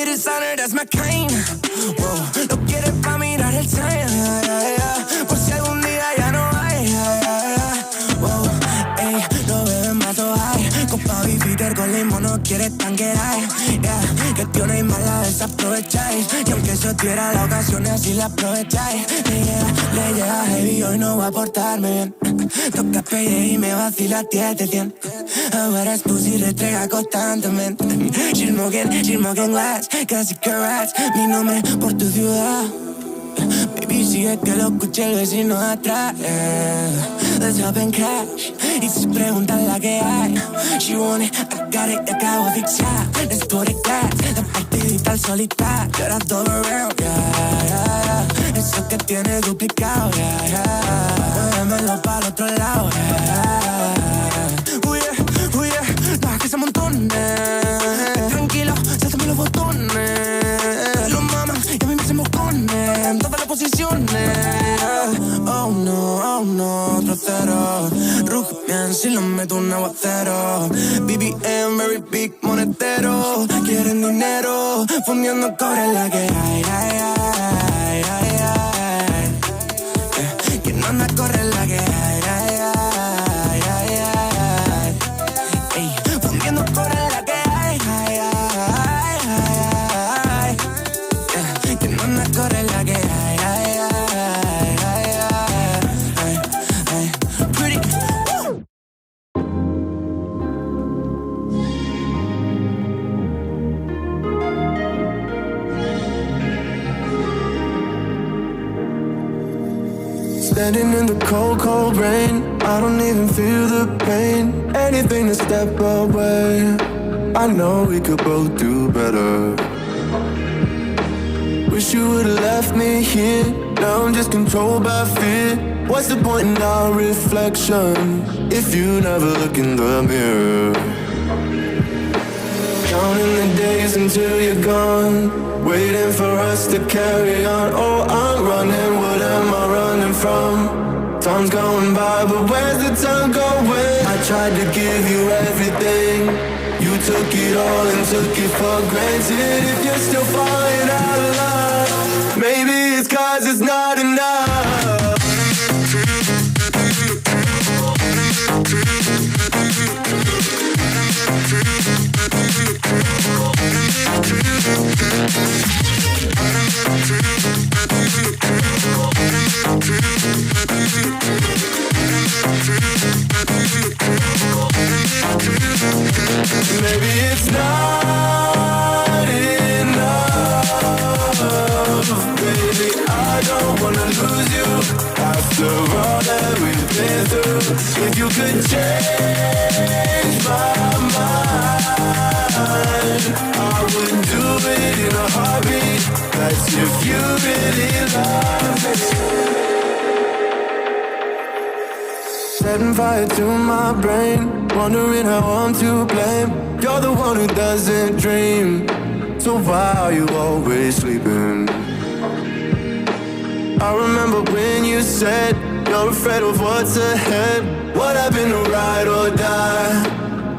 mi designer, that's my kind. Wow, no quieres pa' mirar el time. Por si algún día ya no hay. Wow, ey, no beben mato hay. Copa Bifitter con limón no quieres tanquear. Yeah, que tío no hay mala, desaprovecháis. Y aunque eso tuviera la ocasión, así la aprovecháis. Le llega heavy, hoy no va a portarme bien. Toca payday y me vacila 10 de 100. Ahora es pussy, retrega constantemente. She's smoking glass, casi carats. Mi nombre por tu ciudad. Baby, sigue que lo escuche el vecino de atrás. Let's hop and cash. Y si preguntan la que hay, she want it, I got it, te acabo de fixar. Let's put it class, la partidita al solitario. You're a double around, yeah. Eso que tienes duplicado, yeah. Muévemelo para el otro lado, yeah. Uy, no, que se amontone. Tranquilo, sáltame los botones. Los mamas y a mí me se moconen. Todas las posiciones. Oh no, otro cero. Ruge bien si lo meto un aguacero. BBM, very big monetero. Quieren dinero, fundiendo cobre la que hay. Que no anda a correr la que hay. Fundiendo cobre la que hay. Que no anda a correr la que hay. Standing in the cold, cold rain, I don't even feel the pain. Anything to step away, I know we could both do better. Wish you would've left me here, now I'm just controlled by fear. What's the point in our reflection, if you never look in the mirror? Counting the days until you're gone, waiting for us to carry on. Oh, I'm running, what am I running from? Time's going by, but where's the time going? I tried to give you everything, you took it all and took it for granted. If you're still falling out of love, maybe it's 'cause it's not enough. Maybe it's not enough, baby, I don't wanna lose you. After all that we've been through, if you could change my mind, I would do it in a heartbeat. That's if you really love me. Setting fire to my brain, wondering how I'm to blame. You're the one who doesn't dream, so why are you always sleeping? I remember when you said you're afraid of what's ahead. What happened to ride or die?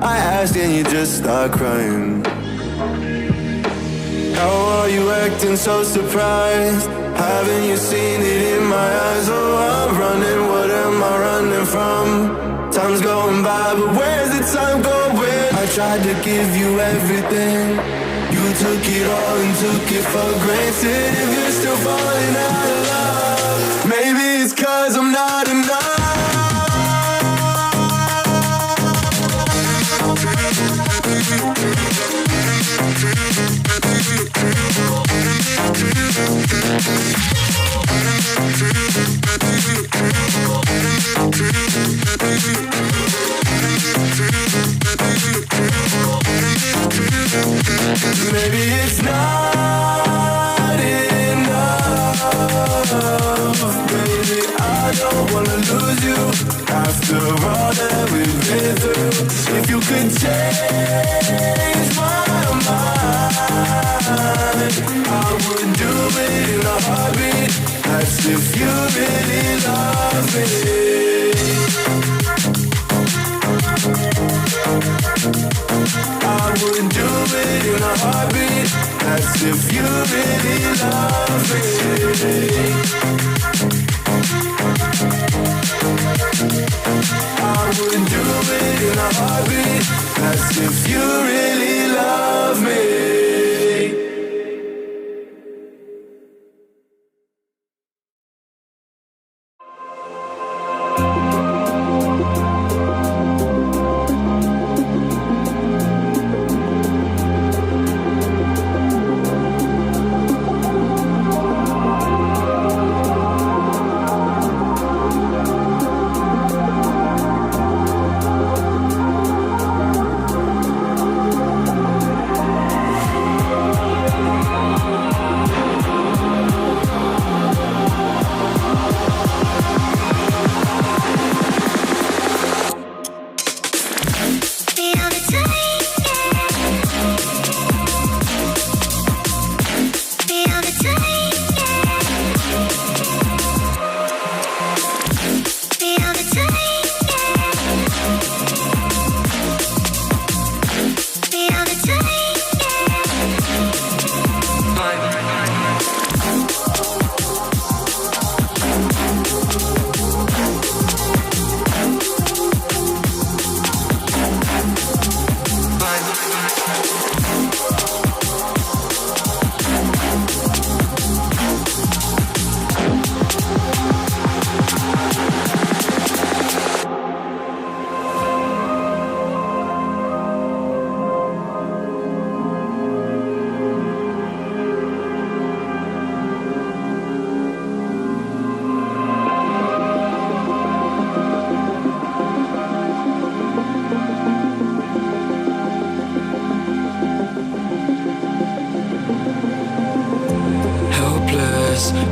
I asked and you just start crying. How are you acting so surprised? Haven't you seen it in my eyes? Oh, I'm running, what am I running from? Time's going by, but where's the time going? I tried to give you everything, you took it all and took it for granted. If you're still falling out of love, maybe it's 'cause I'm not enough. Maybe it's not enough, baby, I don't wanna lose you. After all that we've been through, if you could change my mind, I would do it in a heartbeat. That's if you really love me. I would do it in a heartbeat. That's if you really love me. I would do it in a heartbeat. That's if you really love me.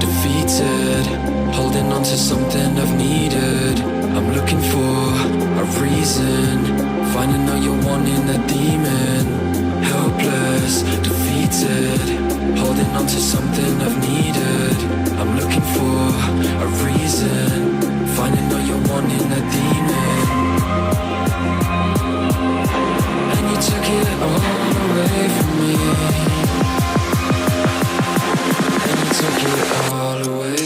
Defeated, holding on to something I've needed. I'm looking for a reason, finding out you're wanting a demon. Helpless, defeated, holding on to something I've needed. I'm looking for a reason, finding out you're wanting a demon. And you took it all away from me. Took it all away.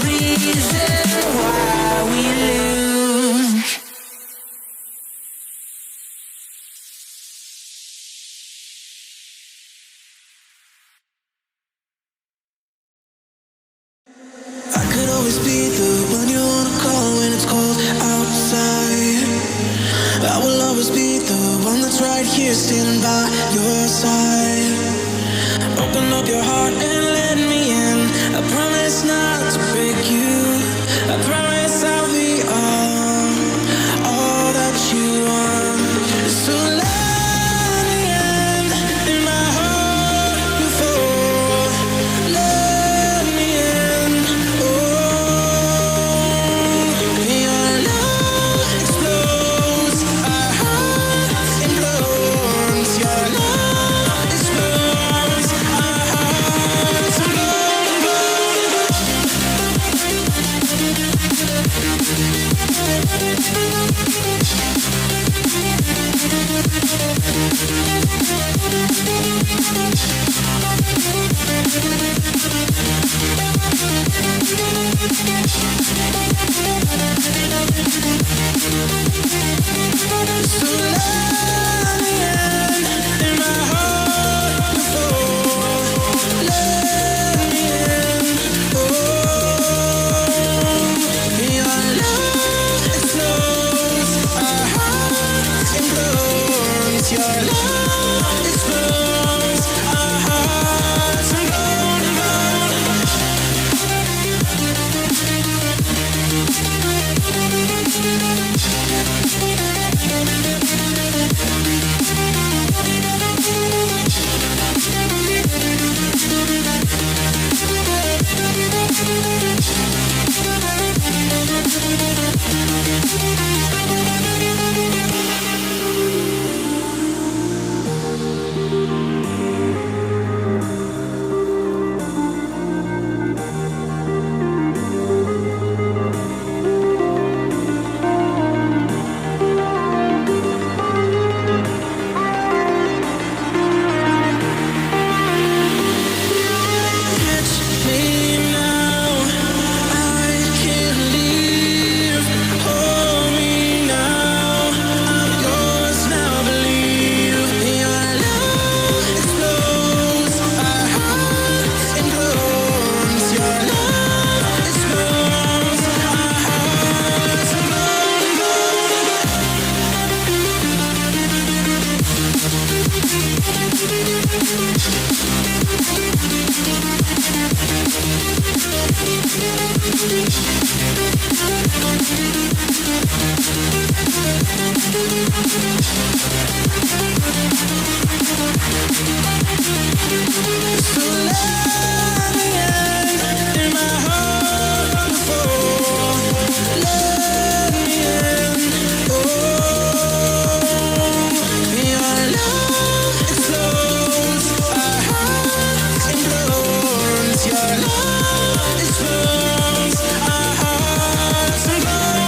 reason why we lose. I could always be the one you wanna call when it's cold outside. I will always be the one that's right here standing by your side. Open up your heart and let me in. I promise not to break you. I promise I'll be all that you want. So let me in my heart before. Let me in. Your love explodes. Our hearts implodes. Your love explodes. Our hearts implode. So let me in my heart before. Let me in. Your love explodes. Our hearts implodes. Your love explodes. Our hearts implode. Catch me now, I can't leave. Hold me now, I'm yours now. Believe your love explodes. Our hearts implodes. Your love explodes. Our hearts So let me in my heart before. Let me in. Your love explodes. Our hearts implodes. Your love explodes. Our hearts implode.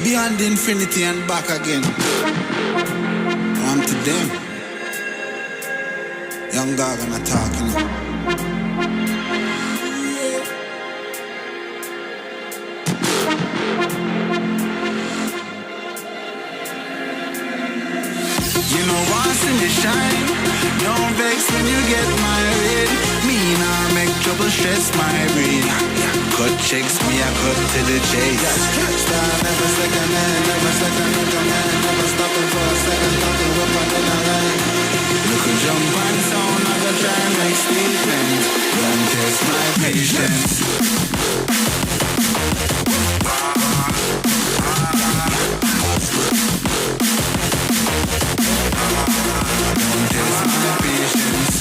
beyond infinity and back again. On to them. Young dog and a talking. You know once in the shine, don't vex when you get married. Me nah make trouble stress my brain. Cut checks, me I cut to the chase. Start never second hand, never second man, never stopping for a second, talking up and in a line. Look a jump and sound, I go try and make statements. Don't test my patience. Don't test my patience.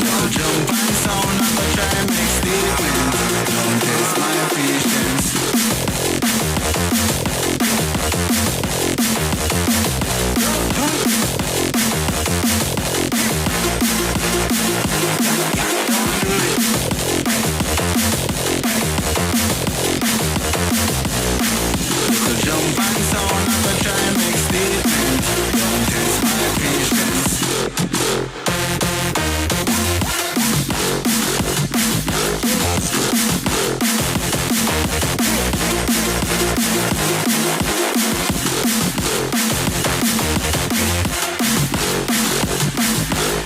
Don't jump and sound, I go try and make statements. Don't test my patience. Jump and sound, I go try and make statements. Don't test my patience.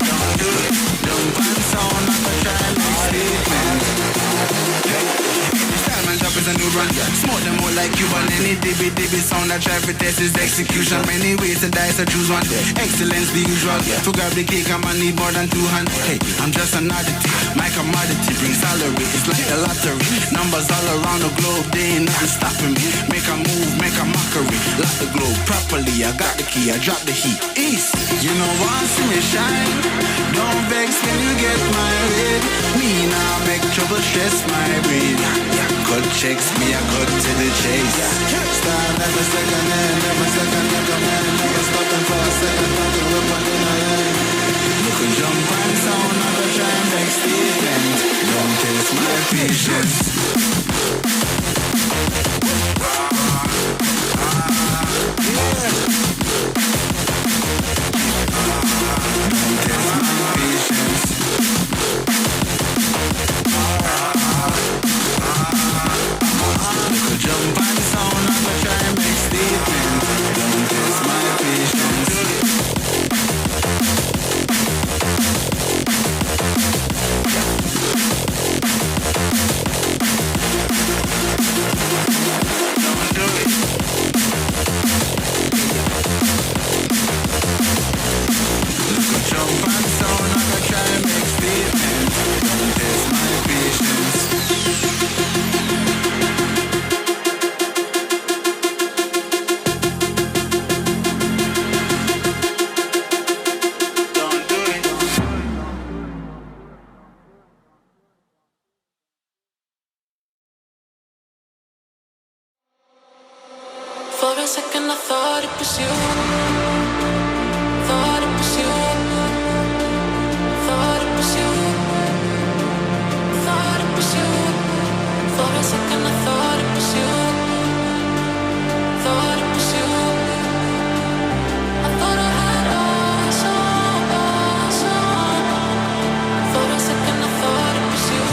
Don't do it. Jump and sound, I go try and make statements. Style drop is a new run. Smoke them all like Cuban. Any dibby sound I try for test is execution. Many ways to dice, I choose one. Excellence the usual. To grab the cake, I might need more than 2 hands. Hey, I'm just an oddity. My commodity brings salary. It's like the lottery. Numbers all around the globe, they ain't nothing stopping me. Make a move, make a mockery. Lock the globe properly. I got the key, I drop the heat. East, you know once in me shine. Don't vex when you get married. Me now make trouble stress my brain. Cut checks, me I cut to the chase. Start never second hand, never second man, never stopping for a second, talking up and in a line. Look a jump and sound, I go try and make statements. Don't test my patience. Don't test my patience. Look a jump and sound, I go try and make statements. Don't test my patience. Don't do it. Look a jump and sound, I go try and make statements. Don't test my patience. For a second I thought it was you. Thought it was you. Thought it was you. Thought it was you. For a second I thought it was you. Thought it was you. I thought I had eyes on. For a second I thought it was you.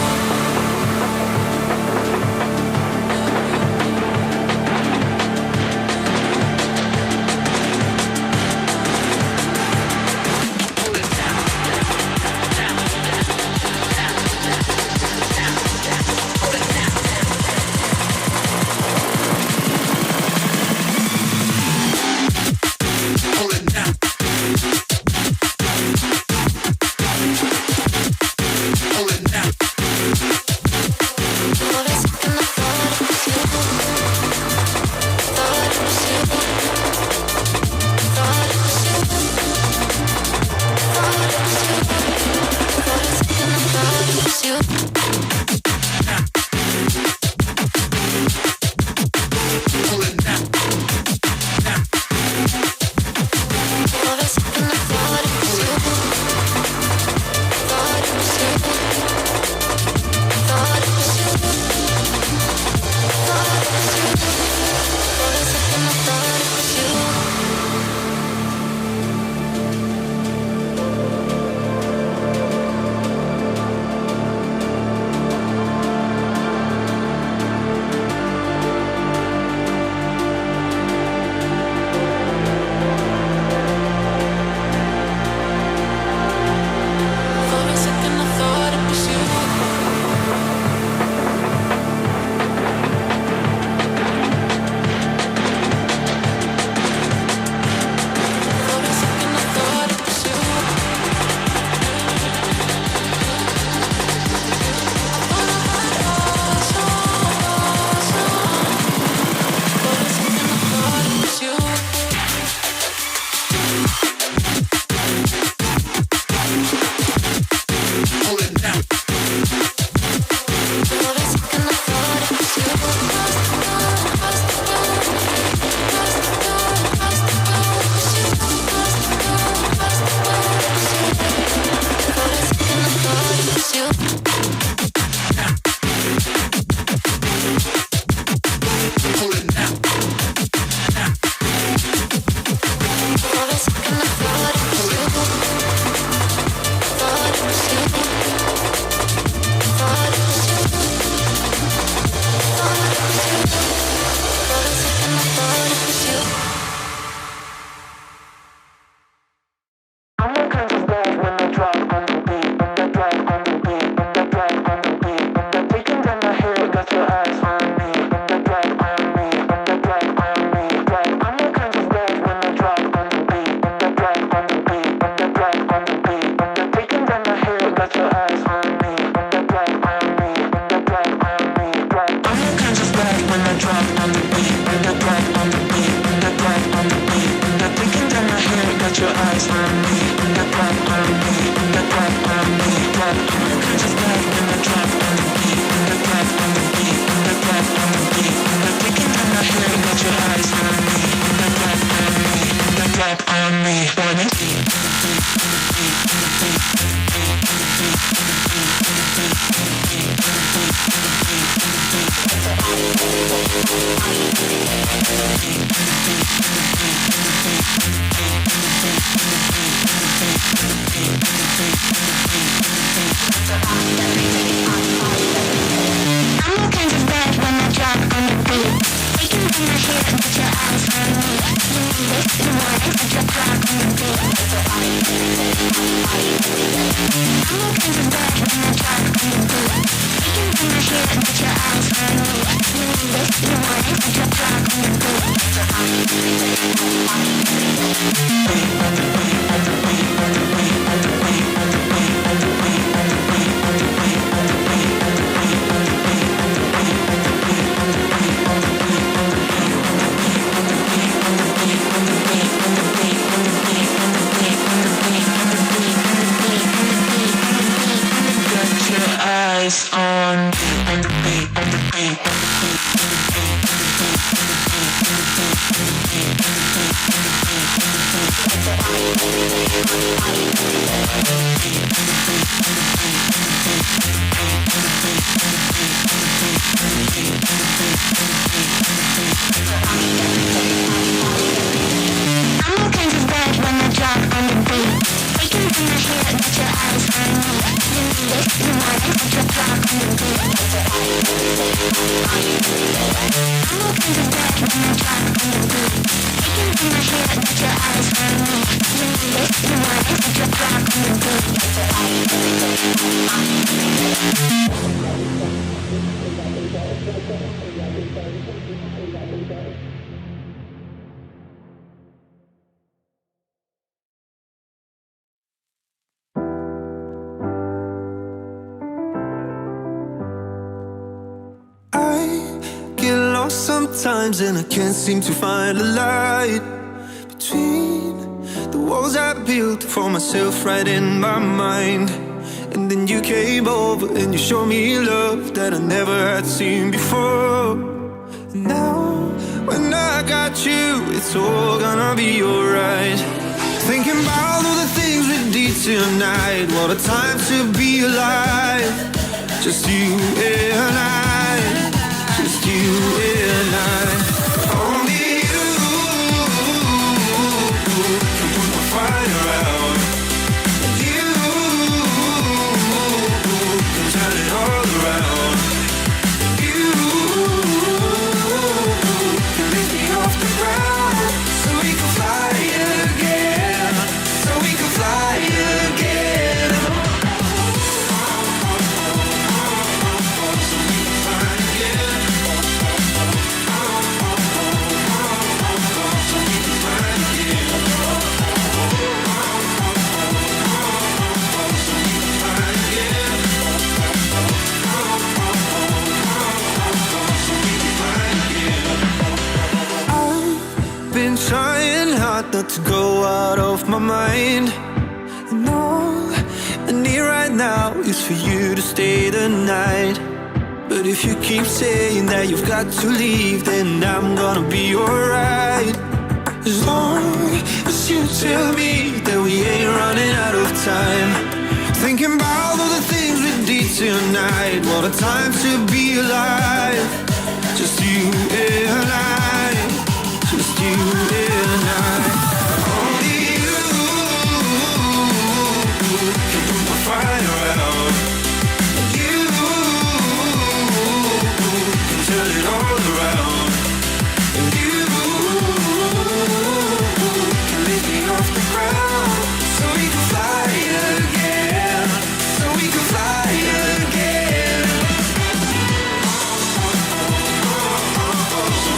your eyes on me. That drop on me, that drop on me, drop. Just love when I drop on the beat. That drop on the beat, that drop on the beat. That thinking in my head, got your eyes on me. That drop on me, that drop on me. Wanna see? I'm all kinds of bad when I drop on the beat. Taking in my head, put your eyes on me. You need this, you want it, put your drop on the beat. I'm all kinds of bad when I drop on the beat. Taking in my head, put your eyes on me. You need this, you want it, put your drop on the beat. On the beat, on the beat, on the beat. I'm all kinds of bad when I drop on the beat. Taking in my head, put your eyes on me. You need this, you want it, put your drop on the beat. I'm all kinds of bad when I drop on the beat. Taking in my head, put your eyes on me. You need this, you want it, put your drop on the beat. Sometimes and I can't seem to find a light between the walls I built for myself right in my mind. And then you came over and you showed me love that I never had seen before. And now when I got you, it's all gonna be alright. Thinking about all the things we did tonight. What a time to be alive. Just you and I. Just you and I. Only you can put my fire out. You can turn it all around. You can lift me off the ground, so we can fly again. So we can fly again. Trying hard not to go out of my mind. And all I need right now is for you to stay the night. But if you keep saying that you've got to leave, then I'm gonna be alright. As long as you tell me that we ain't running out of time. Thinking about all the things we did tonight. What a time to be alive. Just you and I. Just you and I. Only you can put my fire out. You can turn it all around. And you can lift me off the ground, so we can fly again. So we can fly again. So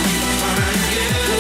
we can fly again.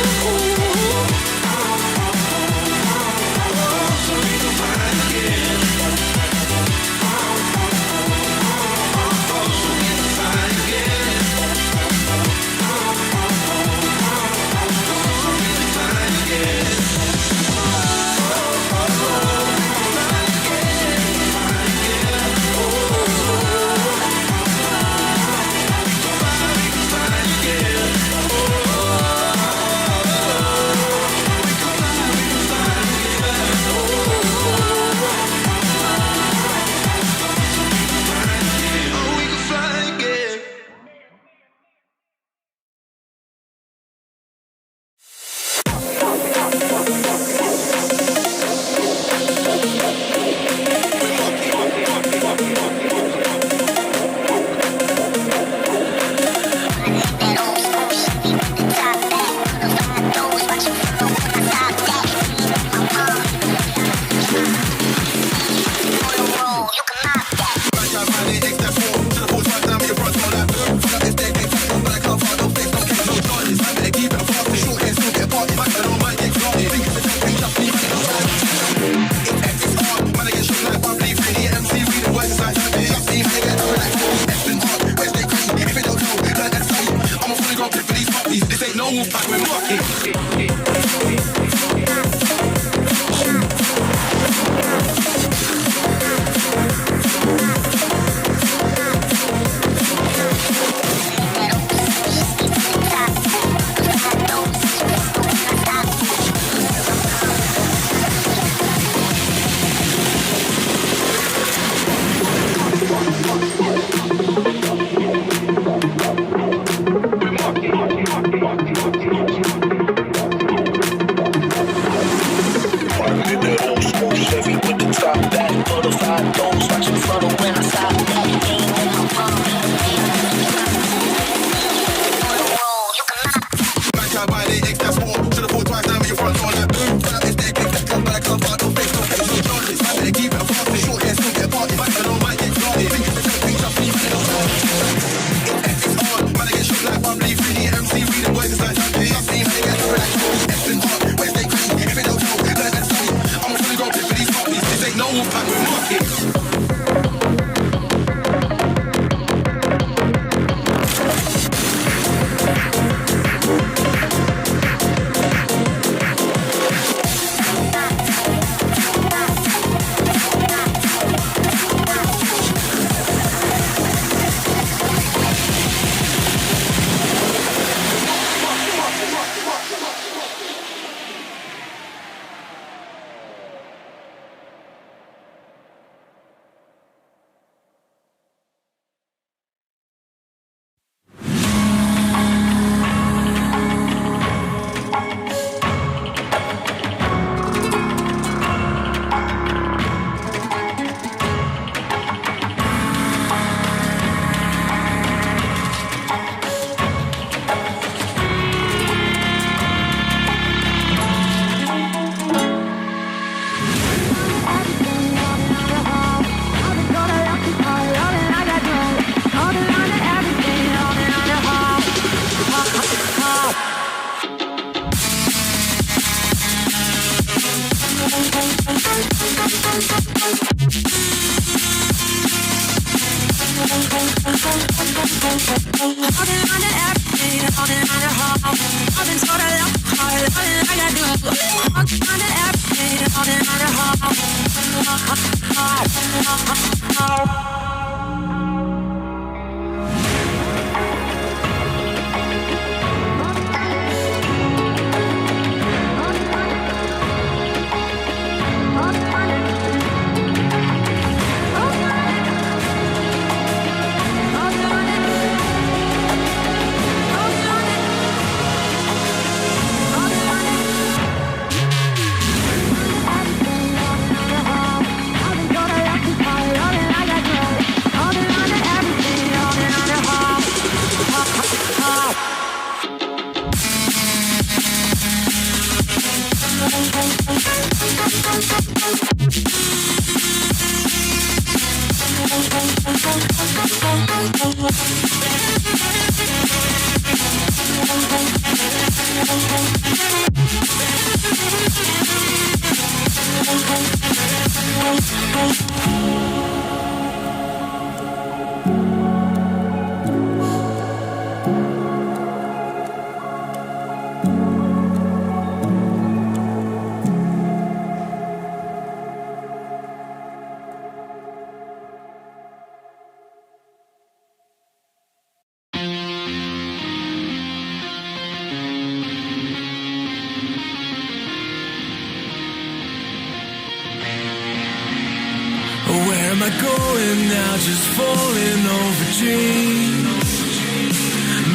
Where am I going now? Just falling over dreams.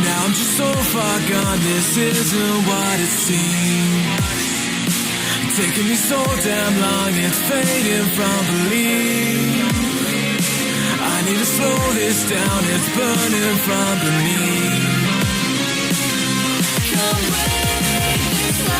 Now I'm just so far gone, this isn't what it seems. Taking me so damn long, it's fading from belief. I need to slow this down, it's burning from beneath. Come break this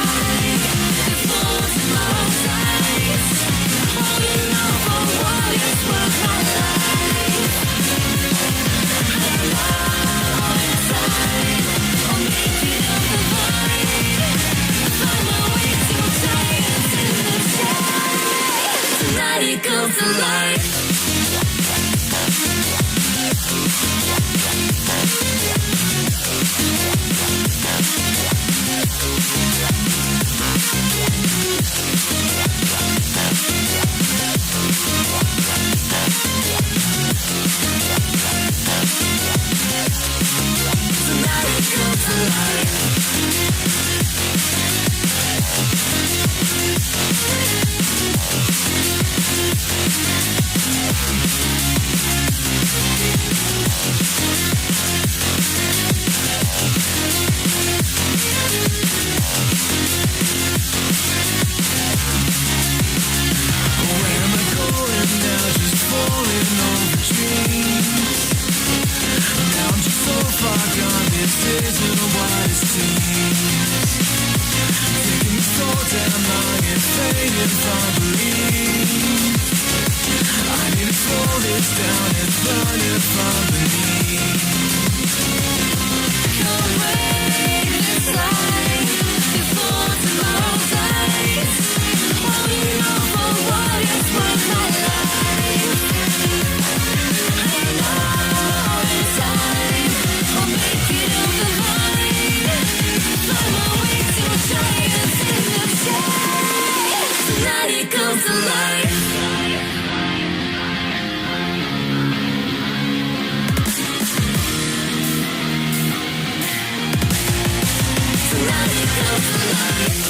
waiting for belief. I need to slow this down and burn it from beneath. Come break this light before tomorrow dies. Holding on for what is worth my life. I know in time I'll make it over mine. Find my way to giants in the sky. Tonight it comes to life. Tonight it comes to life.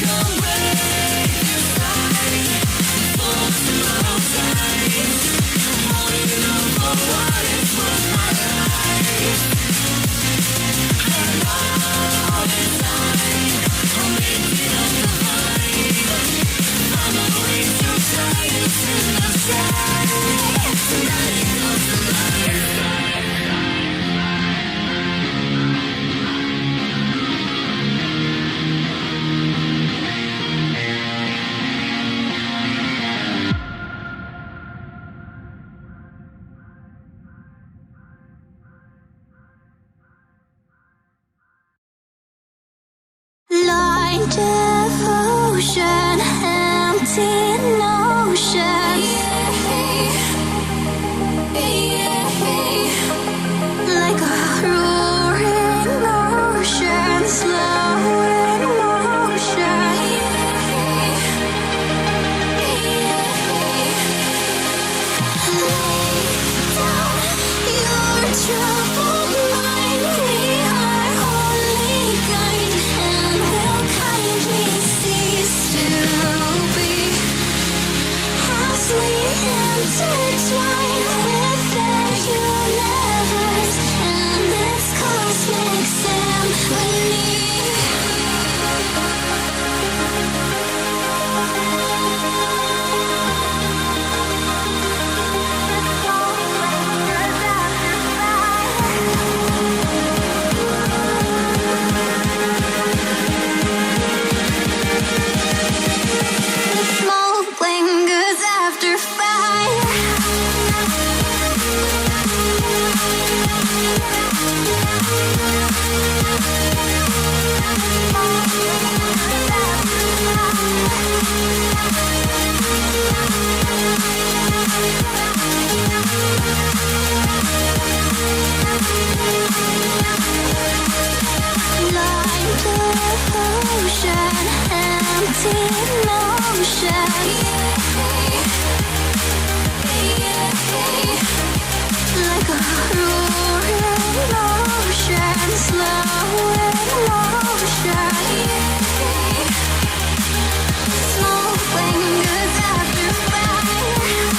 Come break this light before tomorrow dies. Holding on for what is worth my life. I know in time I'll make it over mine. Find my way to giants in the sky. Tonight it comes to life. Blind devotion, empty notion. Like a roaring ocean, slow in motion. Lay down your troubled mind. We are only kind and will kindly cease to be. As we intertwine with the universe and its cosmic symphony. Smoke lingers after fire. Blind devotion, empty notion. Like a roaring ocean, slow in motion. Smoke lingers after fire.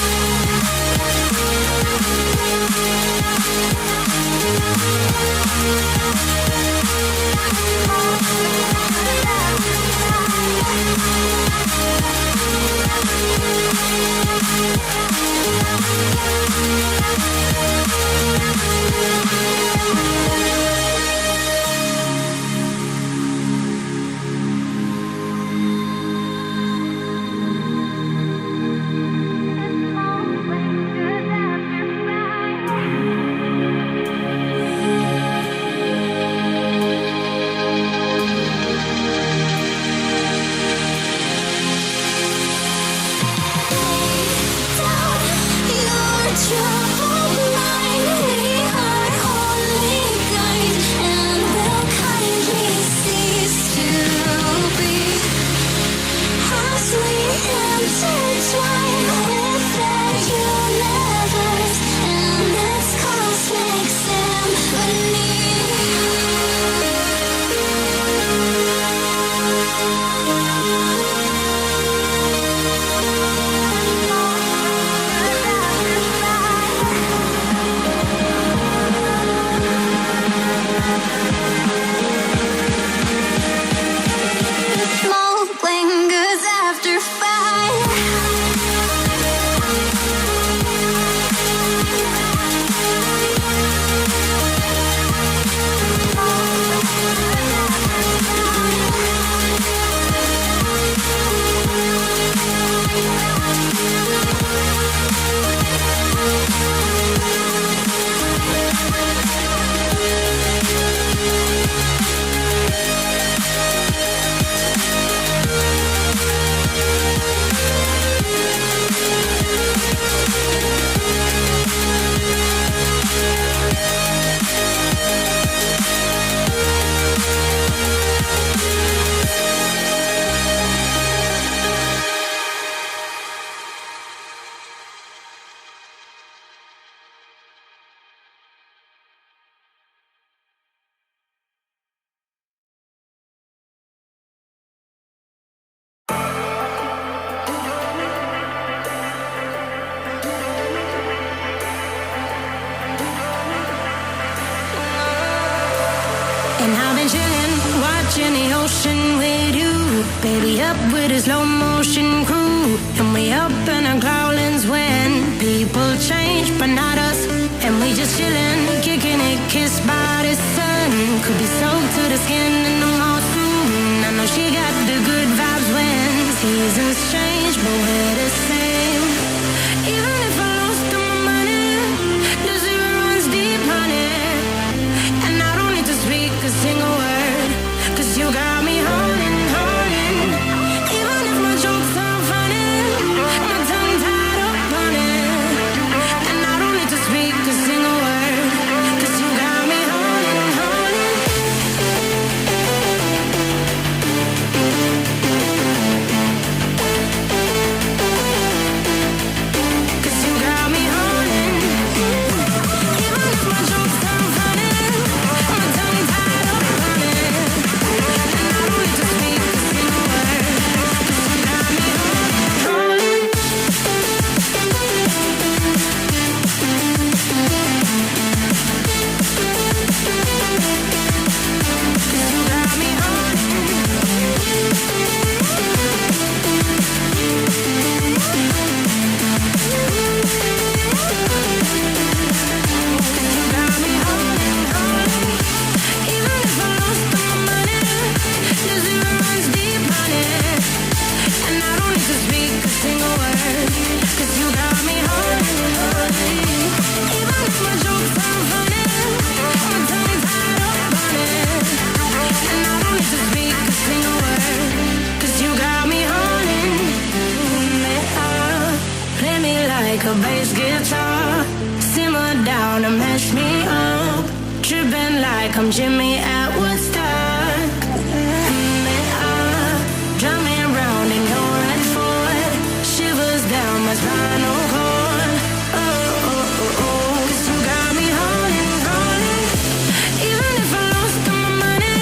And I've been chillin', watching the ocean with you. Baby up with a slow motion crew. And we up in our growlings when people change, but not us. And we just chillin', kicking it, kissed by the sun. Could be soaked to the skin in the mall soon. I know she got the good vibes when seasons change, but we're the same. Even if I lost all my money, the zero runs deep, honey. And I don't need to speak a single word, 'cause you got me holding, holding. Even if my jokes sound funny, my tongue tied up on it. And I don't need to speak a single word, 'cause you got me holding, holding. 'Cause you got me holding. Even if my jokes sound funny, my tongue tied up on it. And I don't need to speak a single word, 'cause you got me holding, holding. 'Cause you got me holding. You got me holding, holding. Even if I lost all my money, the zero runs deep, honey. And I don't need to speak a single word, 'cause you got me holding, holding. Even if my jokes sound funny, my tongue tied up on it. And I don't need to speak a single word, 'cause you got me holding. Play me like a bass guitar, simmer down and mash me up, tripping like I'm Jimmy at Woodstock. Drum me around in your red Ford, shivers down my spinal cord. Oh, oh, oh, oh, 'cause you got me holding, holding. Even if I lost all my money,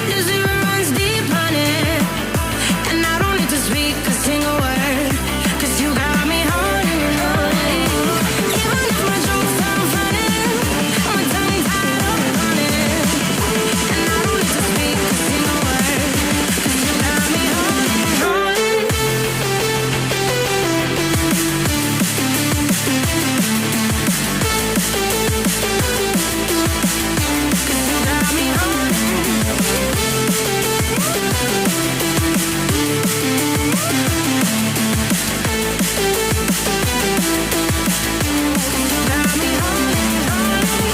the zero runs deep, honey. And I don't need to speak a single word, 'cause you got me holding, holding. Even if my jokes sound funny, my tongue tied up on it. And I don't need to speak a single word, 'cause you got me holding, holding. 'Cause you got me holding. You got me holding, holding.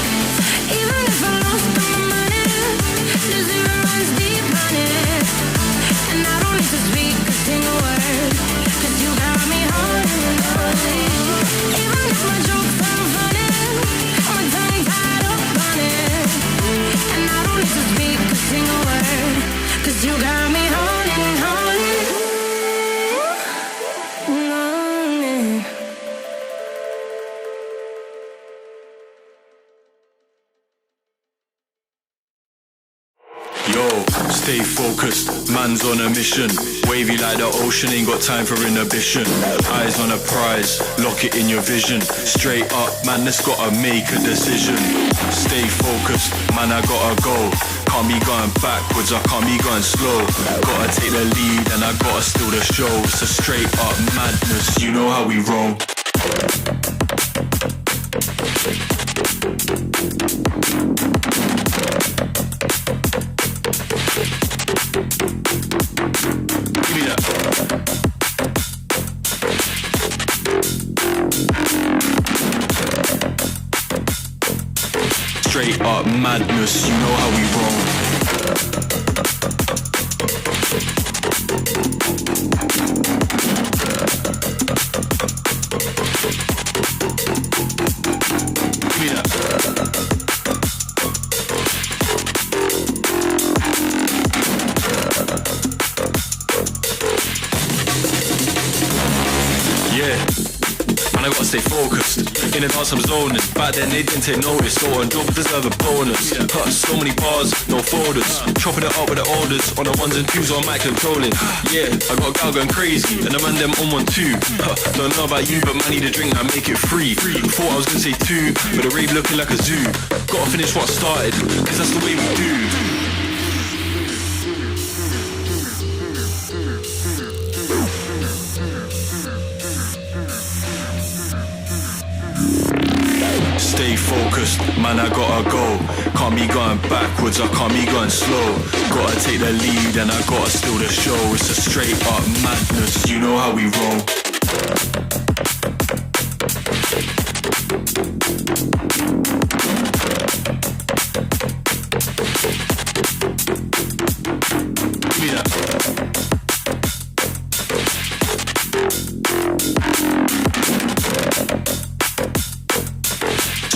Even if I lost all my money, the zero runs deep, honey. And I don't need to speak a single word, 'cause you got me holding, holding. Even if my jokes sound funny, my tongue tied up on it. And I don't need to speak a single word, 'cause you got me holding, holding. Holding. Yo, stay focused, man's on a mission. Wavy like the ocean, ain't got time for inhibition. Eyes on a prize, lock it in your vision. Straight up, man, that's gotta make a decision. Stay focused, man, I gotta go. Can't be going backwards, I can't be going slow. Gotta take the lead and I gotta steal the show. So straight up madness, you know how we roll. Give me that. Straight up madness, you know how we roll. Give me that. Yeah, man, I gotta stay focused. In the dance I'm zoning. Back then they didn't take notice. So on job deserve a bonus. So many bars, no folders. Chopping it up with the orders. On the ones and twos on mic controlling. Yeah, I got a gal going crazy. And the man them on 1 2. Don't know about you, but man need a drink, I make it free. Thought I was gonna say 2, but the rave looking like a zoo. Gotta finish what I started, cause that's the way we do. Stay focused, man, I gotta go. Can't be going backwards, I can't be going slow. Gotta take the lead and I gotta steal the show. It's a straight up madness, you know how we roll. Give me that.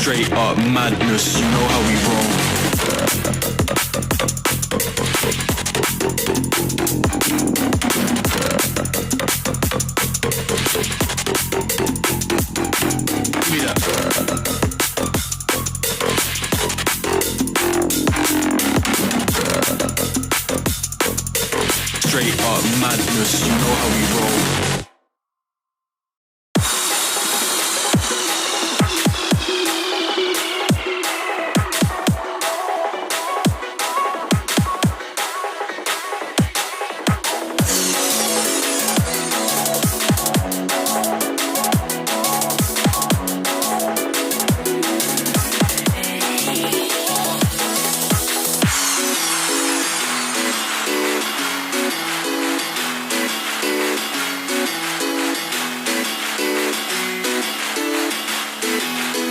Straight up madness, you know how we roll. Give me that. Straight up madness, you know how we roll.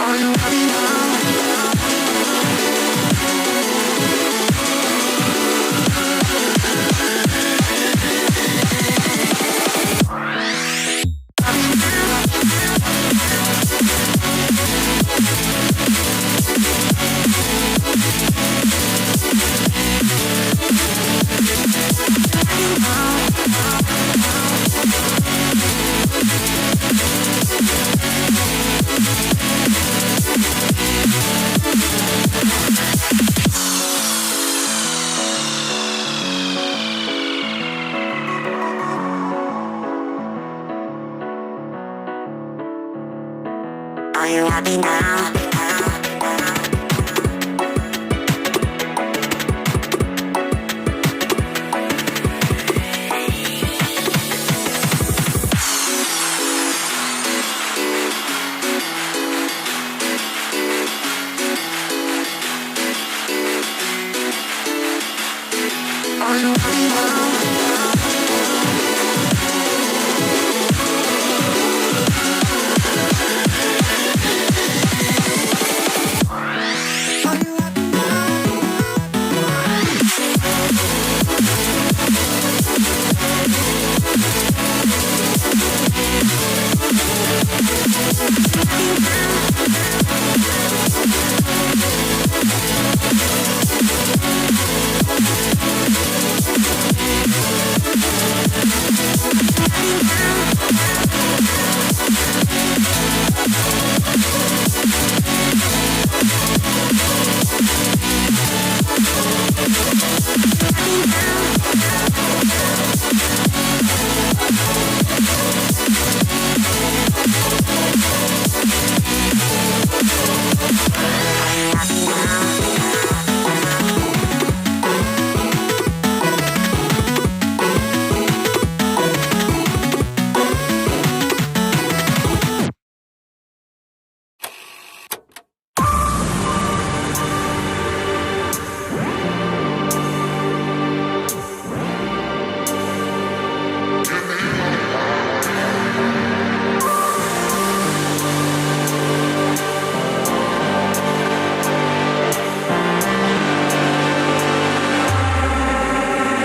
Are you happy now? Are you happy now?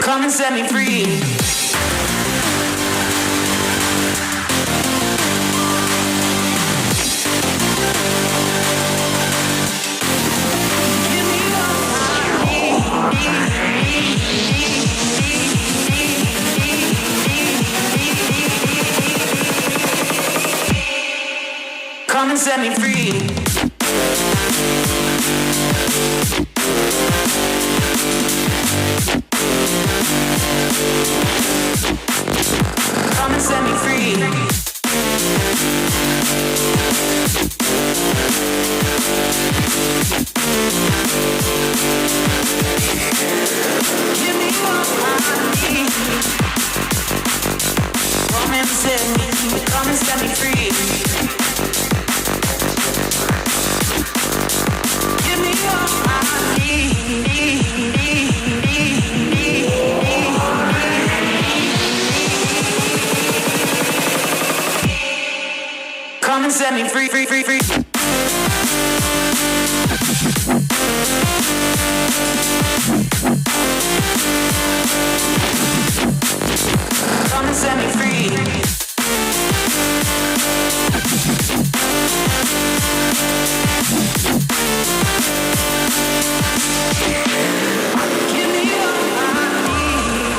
Come and set me free. Come and set me free. set me free, free, free, free. Come and set me free. Give me all I need.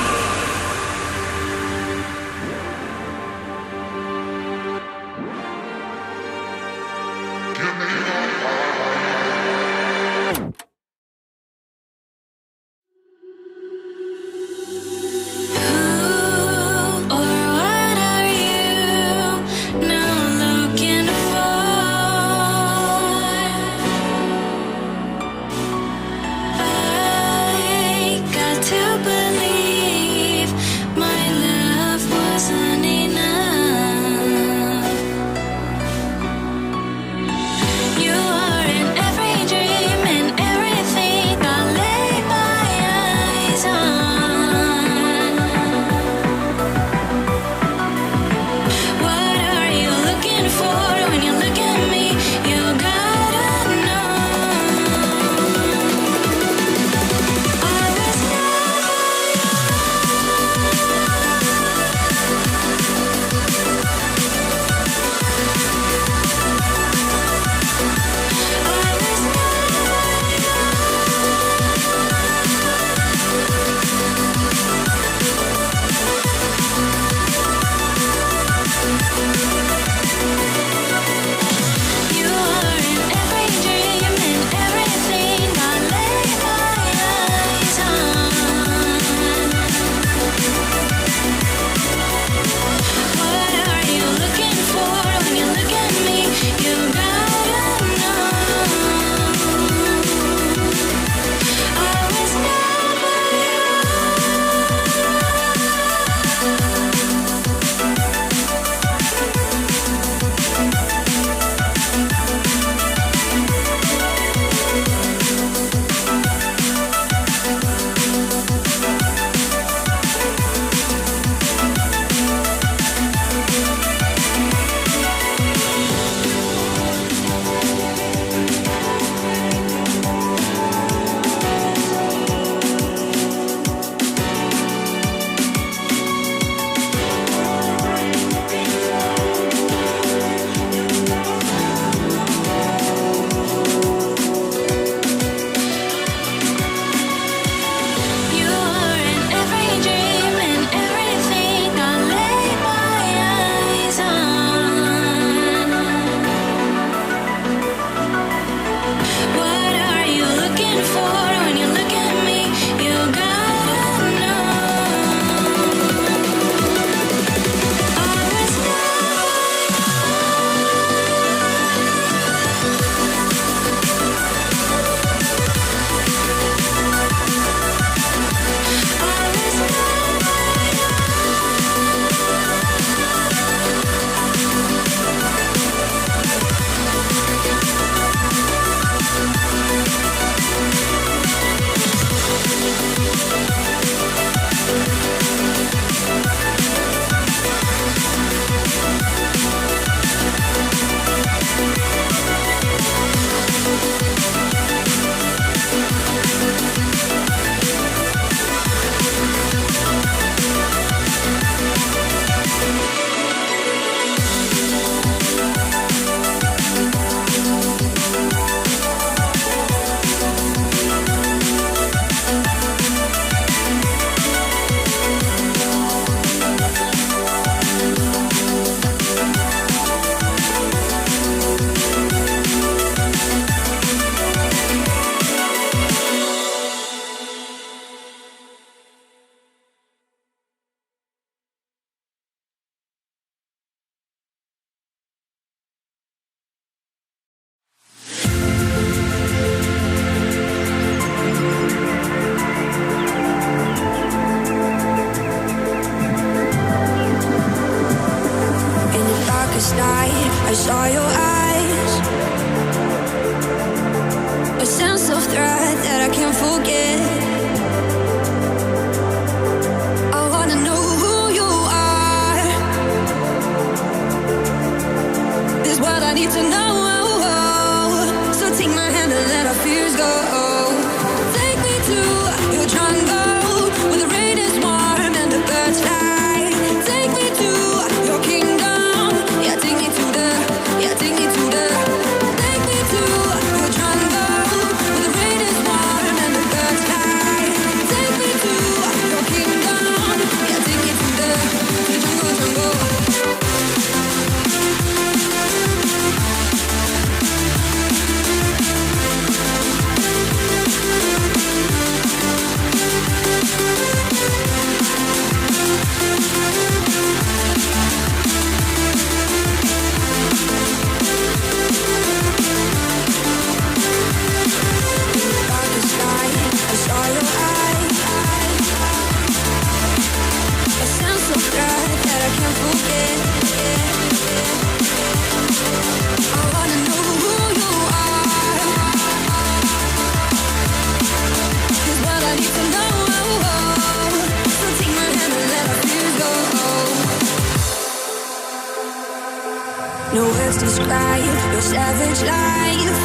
No words describe your savage life.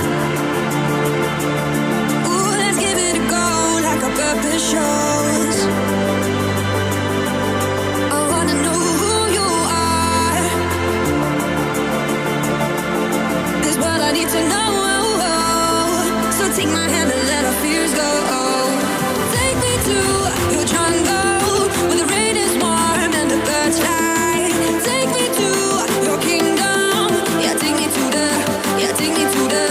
Ooh, let's give it a go like our purpose shows. I wanna know who you are. This what I need to know. So take my hand and let our fears go. Take me to your jungle where the rain is warm and the birds fly. Take me to your kingdom. Yeah, take me to the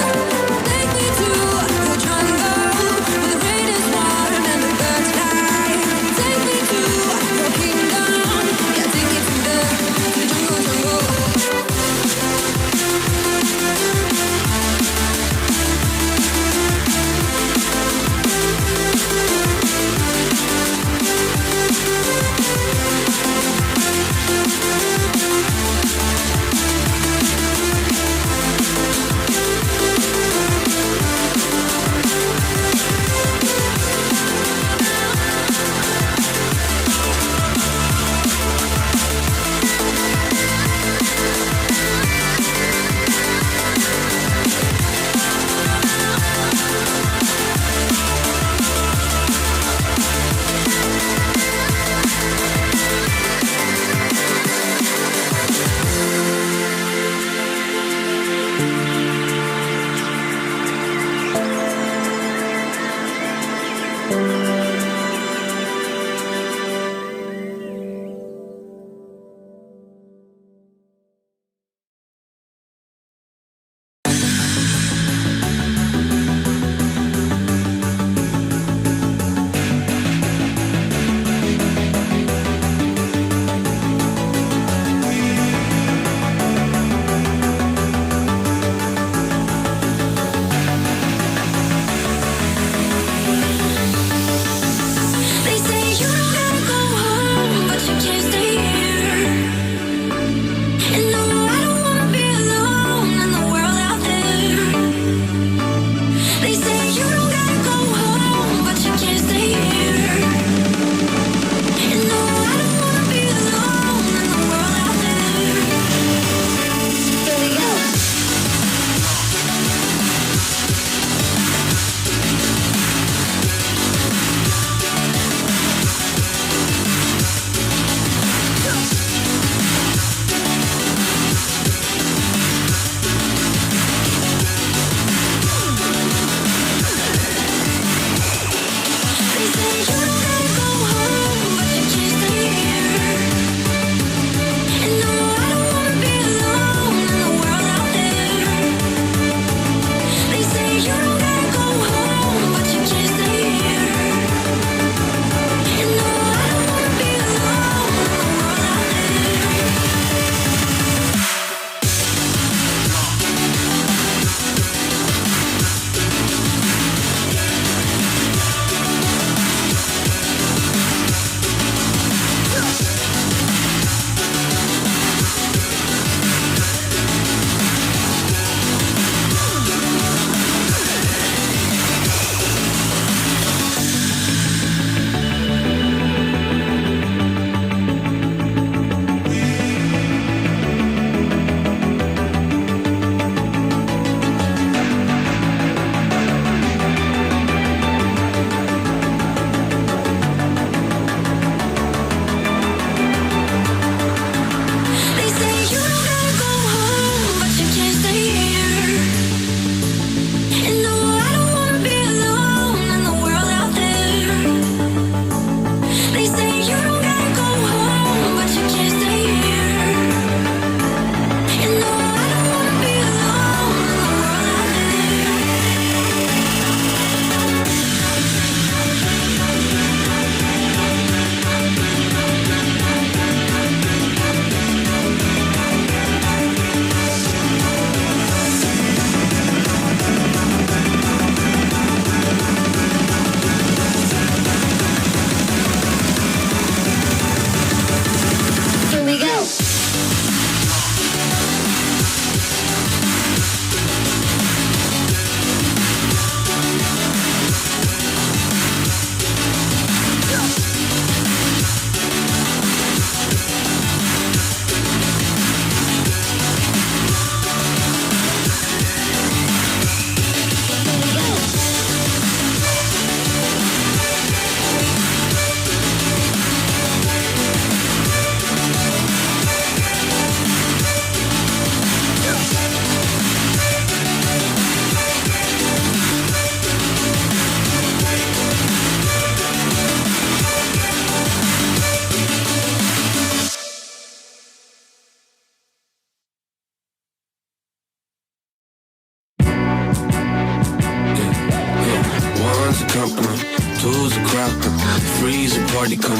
party, come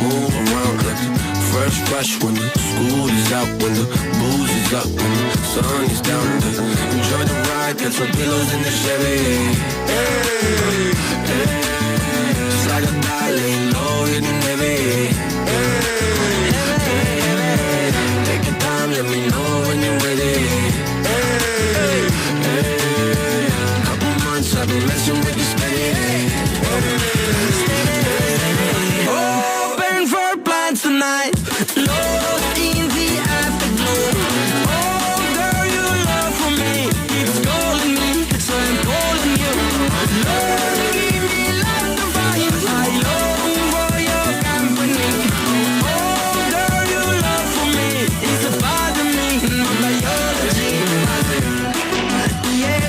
move around like the first rush when the school is out, when the booze is up, when the sun is down. Enjoy the ride, get some pillows in the Chevy. Hey, hey, just like a die, laying low, hitting heavy. Take your time, let me know when you're ready. Couple months I've been messing with this steady. Open for plans tonight, lost in the afterglow. Oh girl, your love for me keeps calling me, so I'm calling you. Lord, give me life to find, I long for your company. Oh girl, your love for me is a part of me, my biology. Yeah,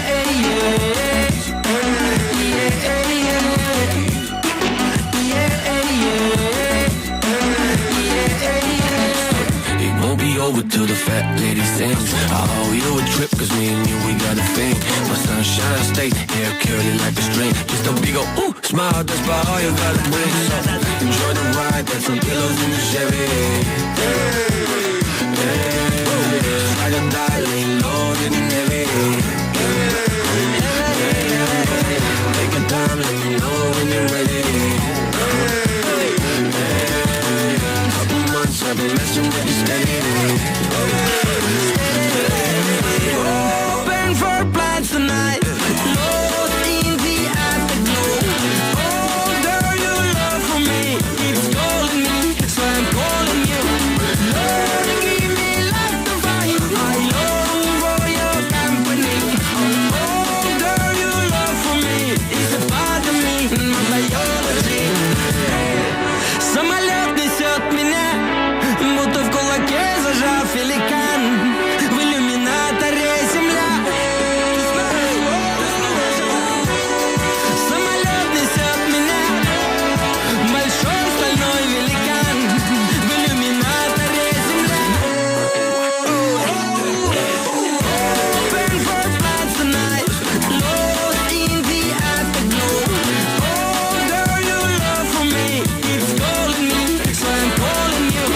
It won't be over till the fat lady sings. I owe you a trip, cause me and you, we got a thing. My sunshine state, hair curly like a string. Just a big ol' ooh, smile, that's about all you gotta bring. So enjoy the ride, got some pillows in the Chevy. Just like a darling, Lord, in heavy. Take your time, let me know when you're ready. Couple months I've been messing with this steady. open for plans tonight, lost in the afterglow. Oh girl, your love for me keeps calling me, so I'm calling you. Lord, give me life to find, I long for your company. Oh girl, your love for me is a part of me, my biology. Самолет несет меня, будто в кулаке зажав великан. В иллюминаторе земля. Самолет несет меня, большой стальной великан. В иллюминаторе земля. Open for plans tonight, lost in the afterglow. Oh girl, your love for me keeps calling me, so I'm calling you.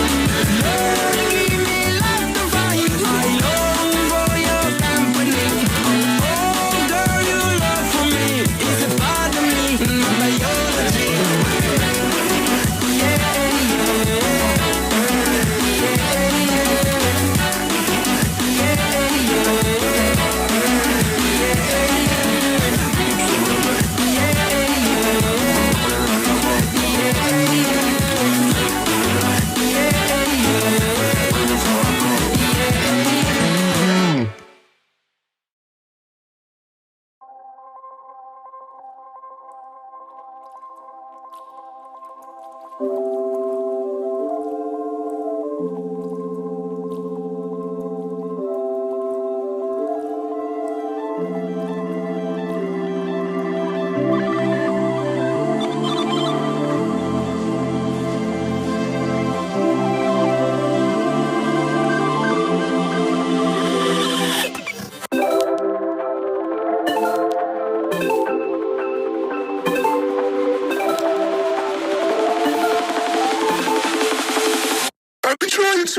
Lord, give me life to find, I long for your company. Oh girl, your love for me is a part of me, my biology. I've been trying to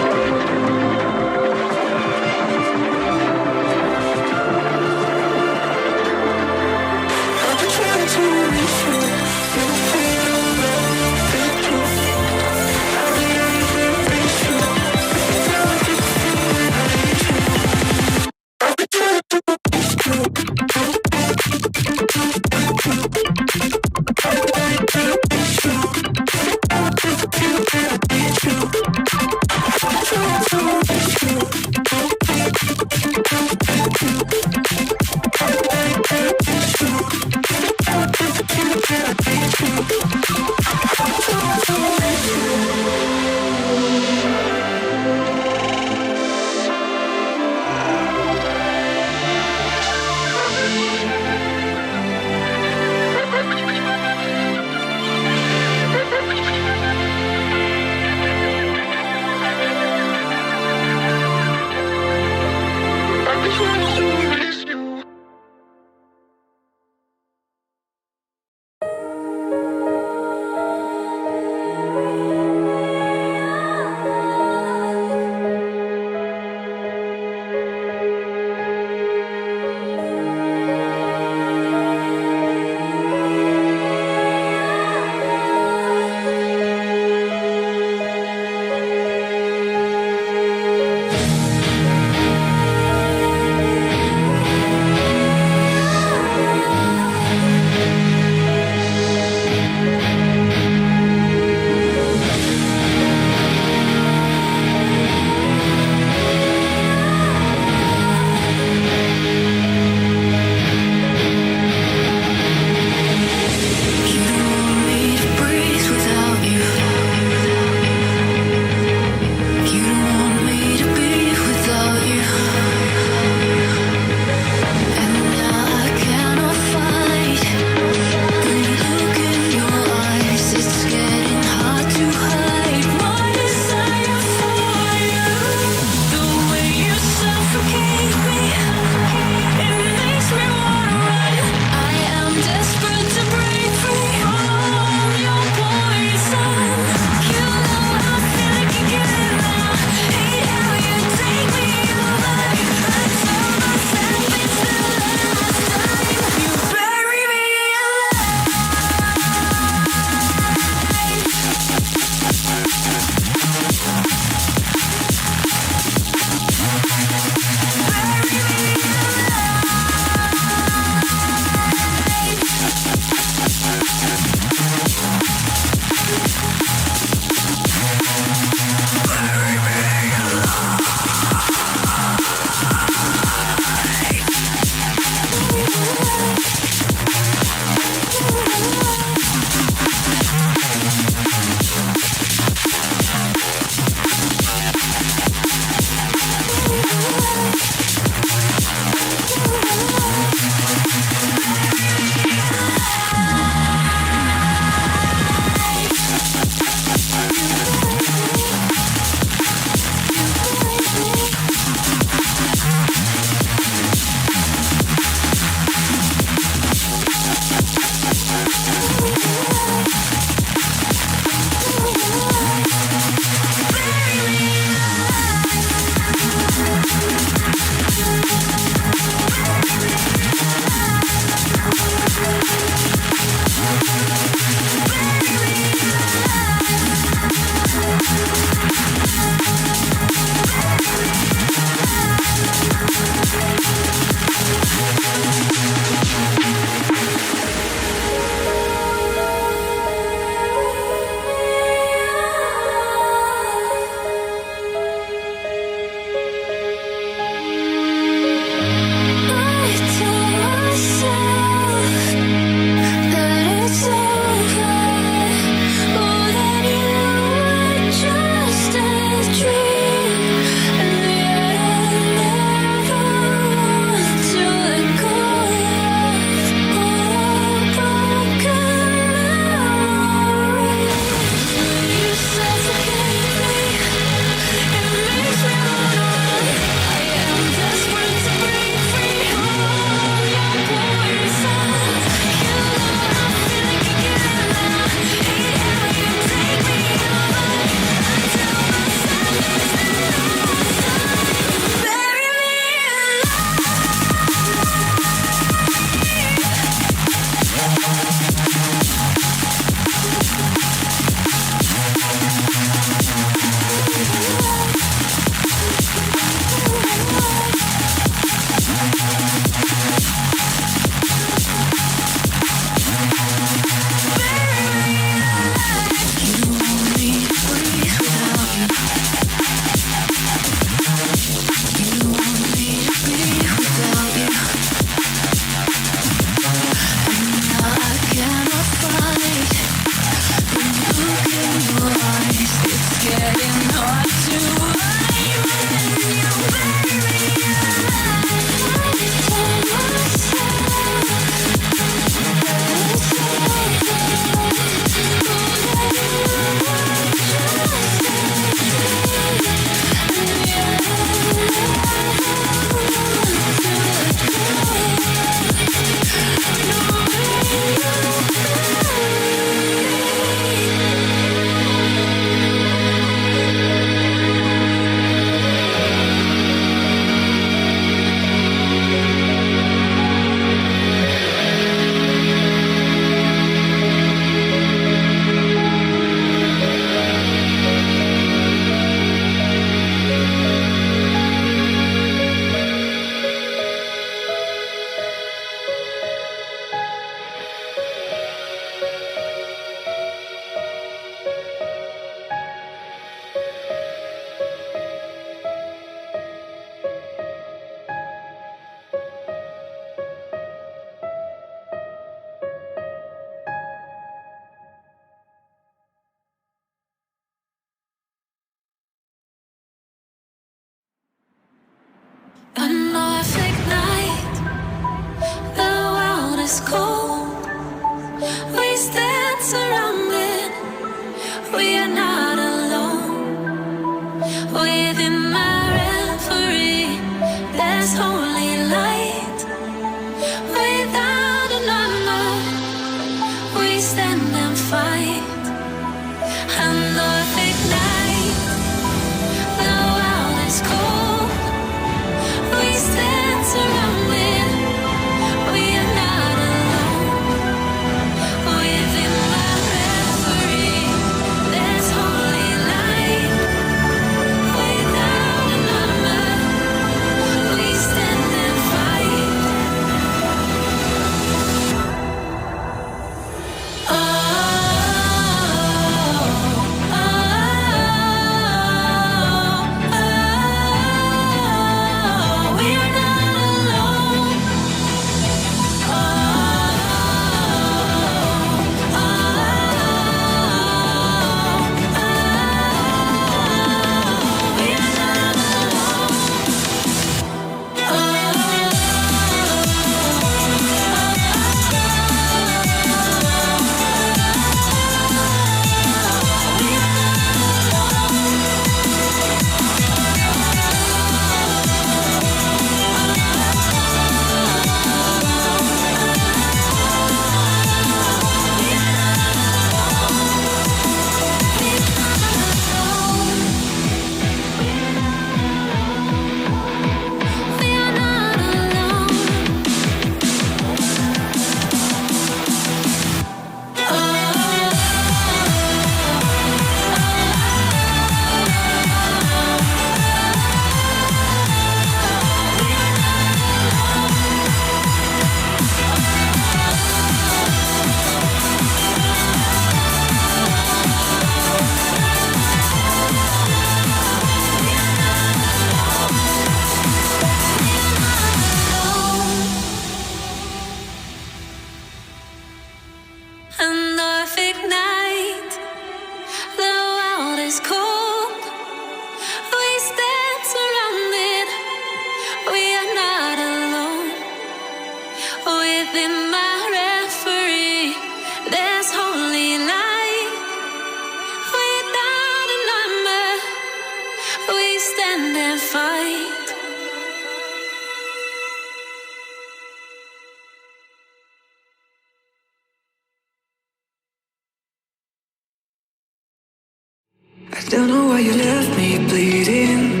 Don't know why you left me bleeding.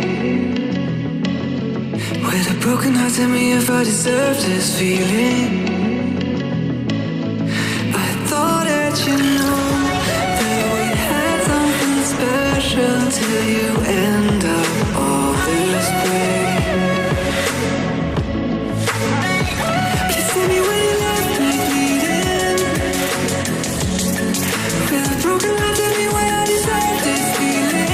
With a broken heart, tell me if I deserve this feeling. I thought that you know that we had something special till you end up all this way. Please tell me when you left me bleeding. With a broken heart, tell me why I deserve this feeling.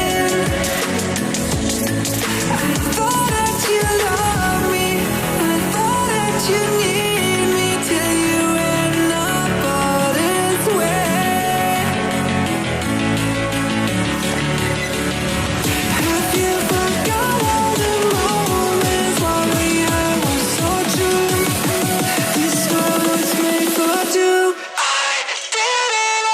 I thought that you loved me, I thought that you need me till you end up all this way. Have you forgot all the moments while we had was so true? This world was made for two. I did it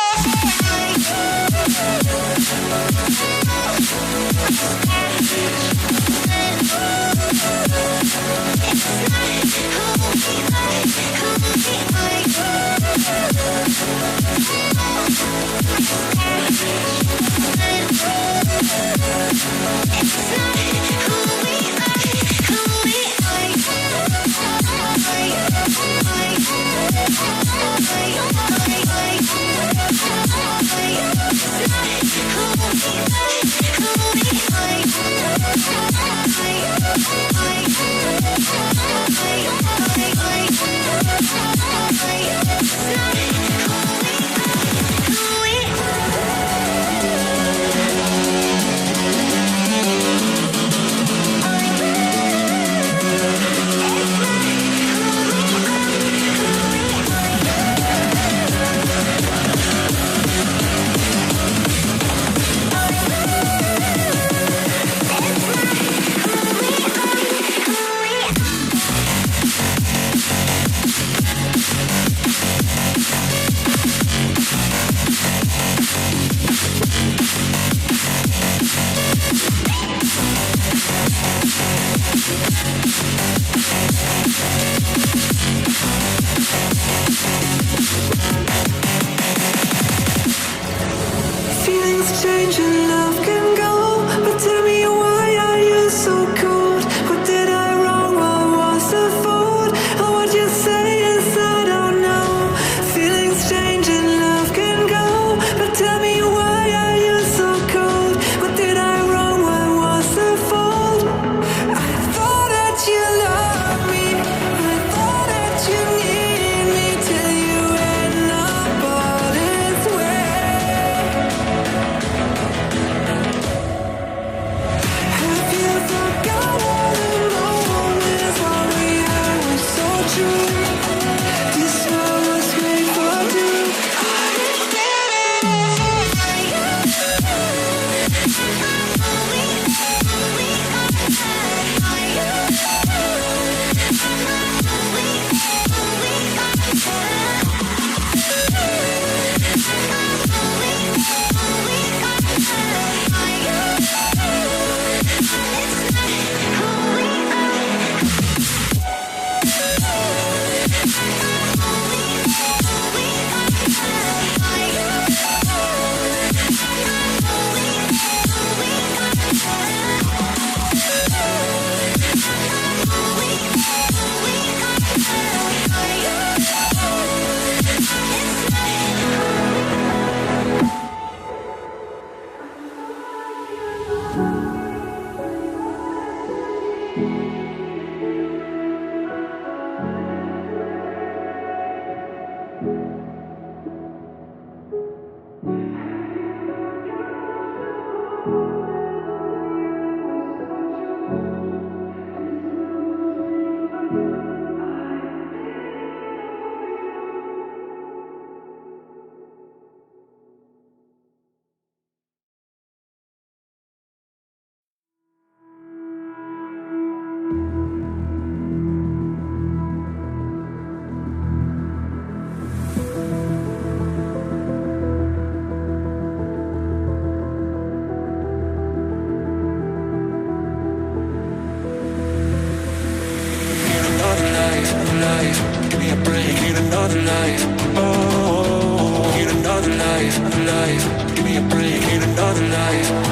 feelings change and love can go, but tell me why are you so cold? What did I wrong? What was the fault? Or what you say is I don't know. Feelings change and love can go, but tell me why are you so cold? What did I wrong? What was the fault? I thought that you loved me, I thought that you need me till you end up all this way. Have you forgot all the moments while we had was so true? This world was made for two. I did it. Keep breaking another life.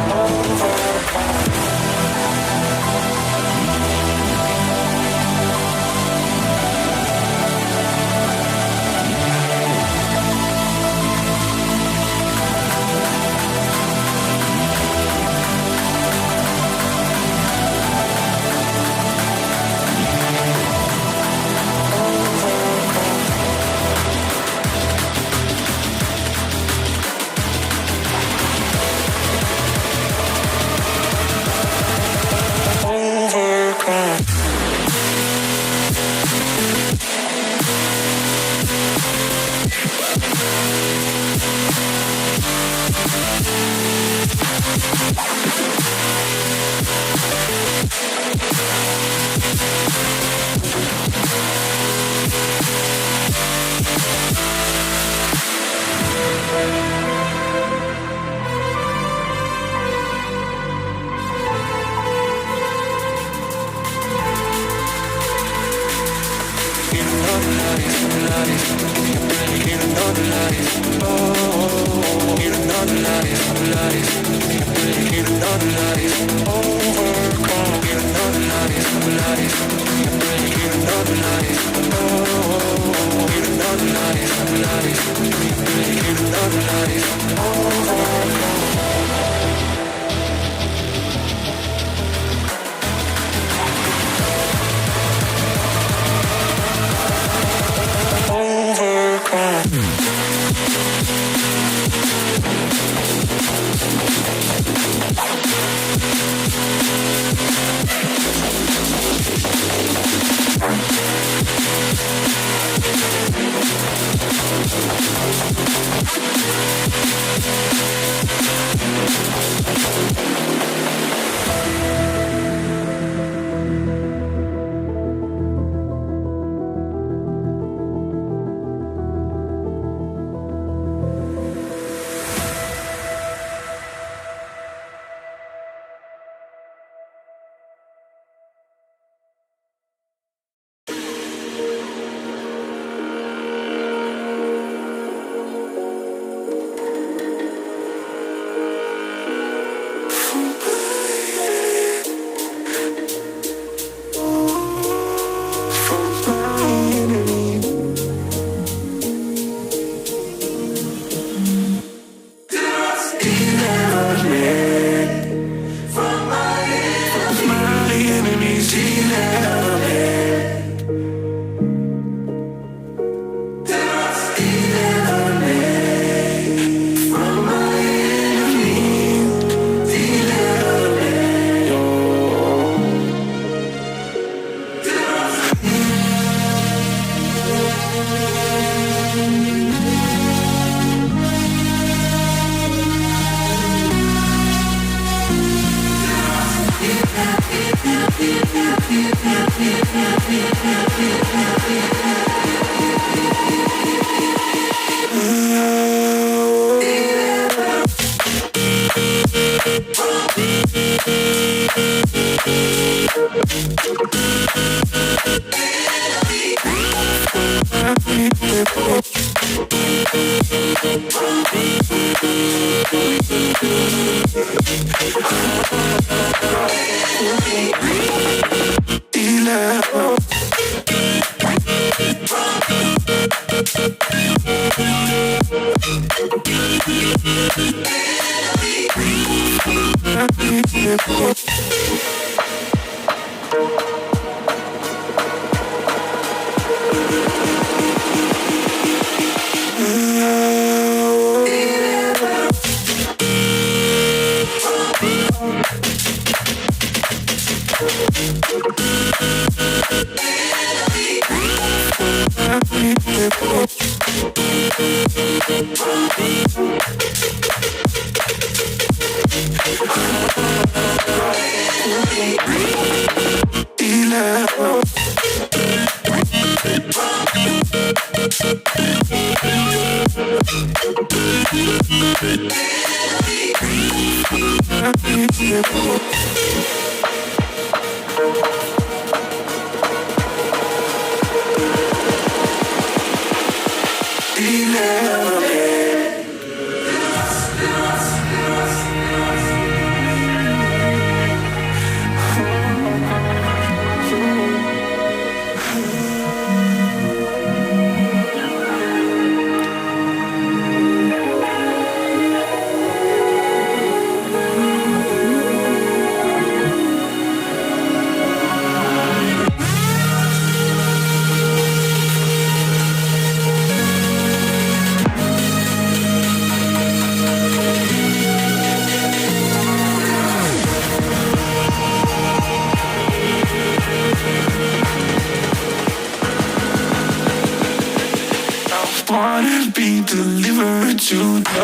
delivered to the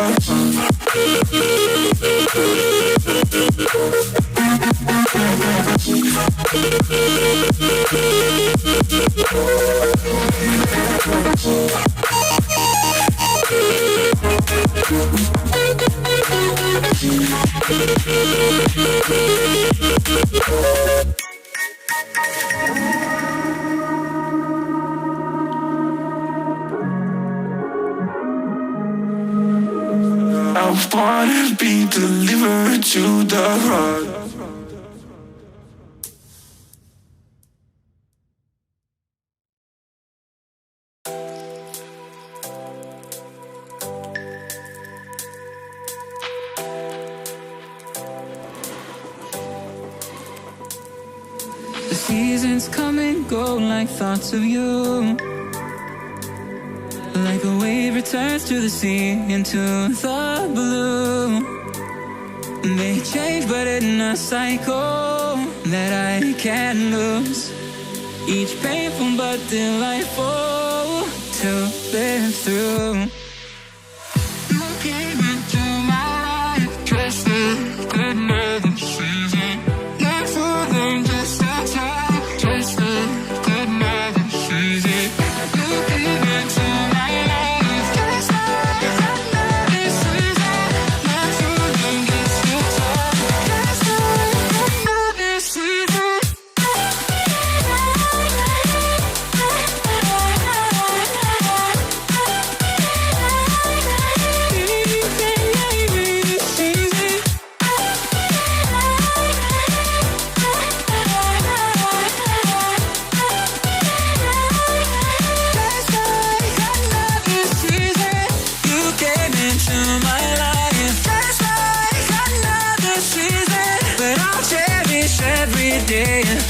I wanna be delivered to the heart. The seasons come and go like thoughts of you. Like a wave returns to the sea, into the blue. They change but in a cycle that I can't lose. Each painful but delightful to live through. You came into my life, dressed in another season. Not for them, just a time, dressed in another season. You came into my life, dressed in another season. Not for them, just a time, dressed in another season.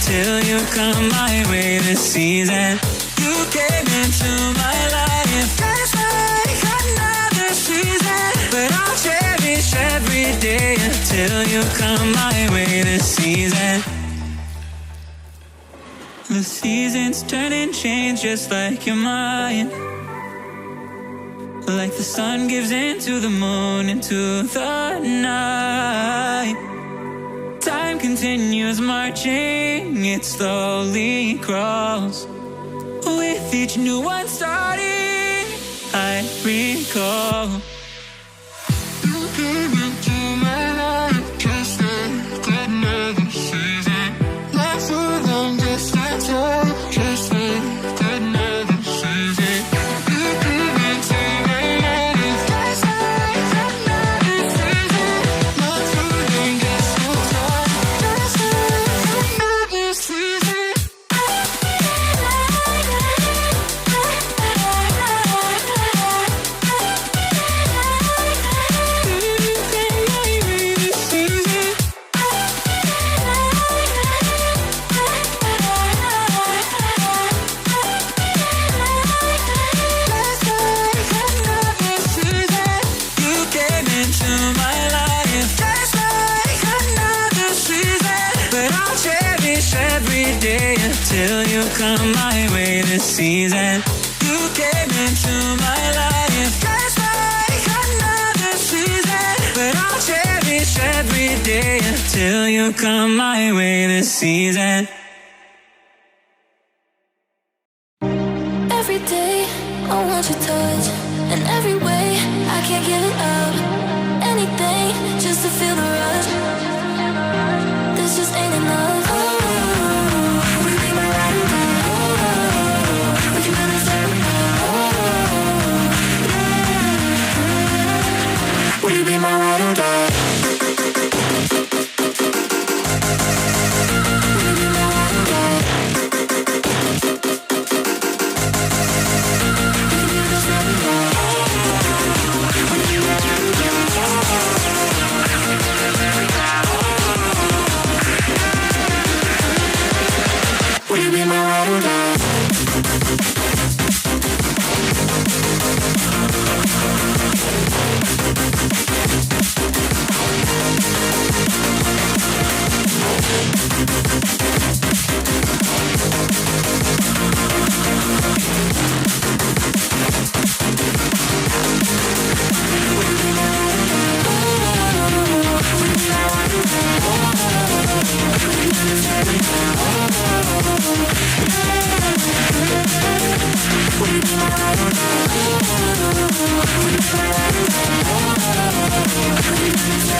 Till you come my way this season. You came into my life just like another season. But I'll cherish every day until you come my way this season. The seasons turn and change just like your mind. Like the sun gives into the moon, into the night. Time continues marching, it slowly crawls. With each new one starting, I recall. You came into my life just like another season. Not for long, just a time, just like another season. You came into my life just like another season. Not for long, just a time, just like another season. Till you come my way this season. You came into my life just like another season. But I'll cherish every day until you come my way this season. Every day I want your touch, and every way I can't give it up. Anything just to feel the rush. This just ain't enough. Will you be my ride or die? Will you be my ride or die?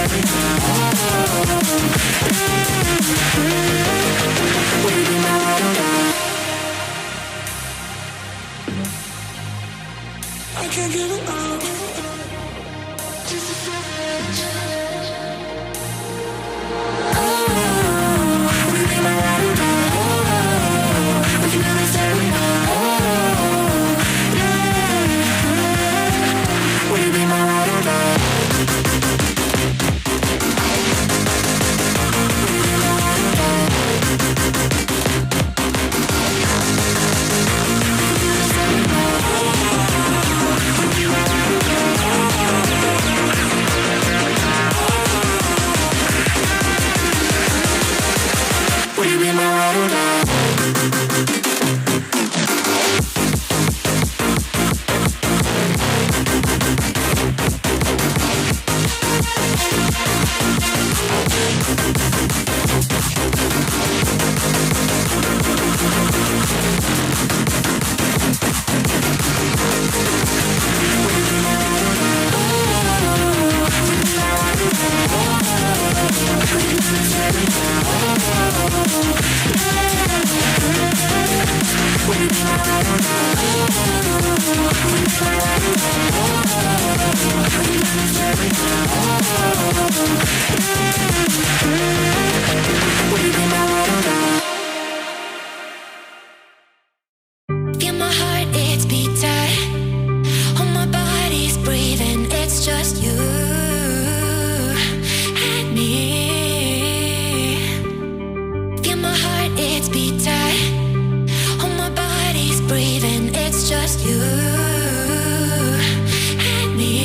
I can't give it up. Feel my heart, it's beating. Oh, my body's breathing. It's just you and me. Feel my heart, it's beating. Oh, my body's breathing. It's just you and me.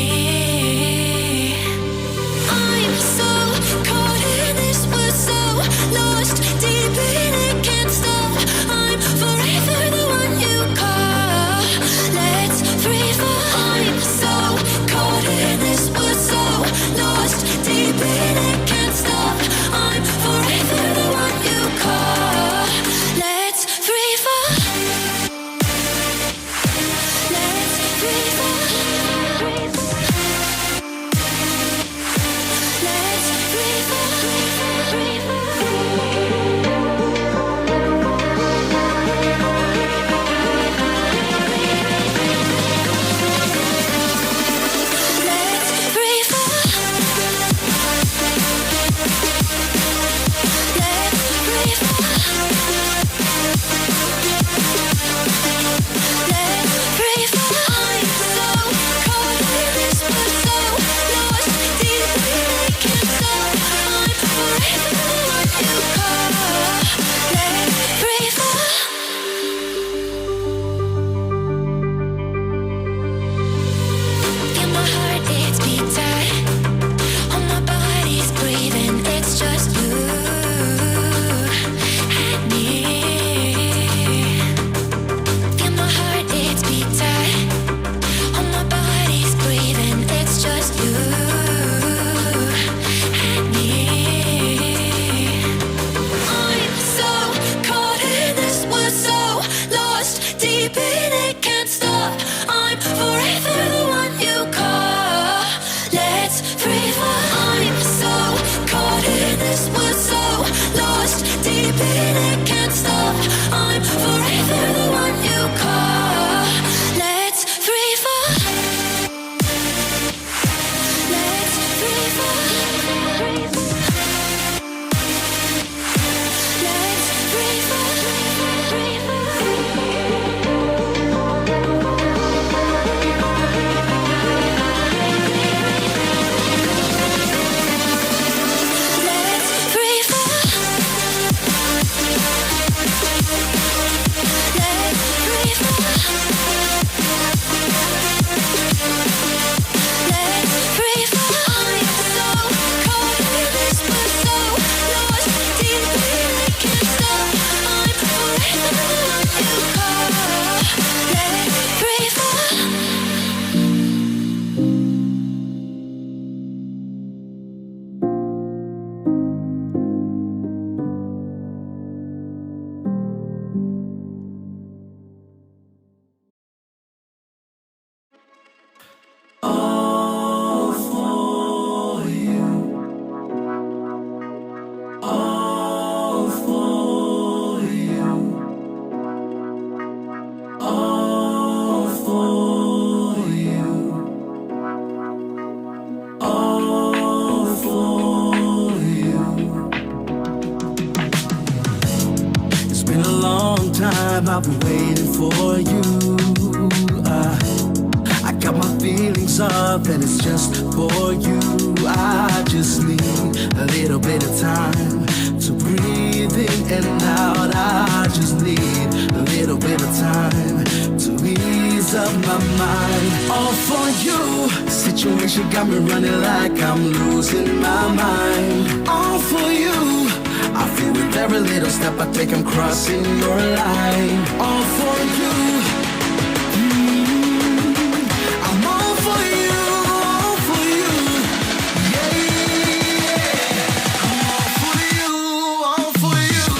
time I've been waiting for you. I got my feelings up and it's just for you. I just need a little bit of time to breathe in and out. I just need a little bit of time to ease up my mind. All for you. Situation got me running like I'm losing my mind. All for you. I feel with every little step I take I'm crossing your line. All for you. I'm all for you, all for you. Yeah, yeah. I'm all for you, all for you.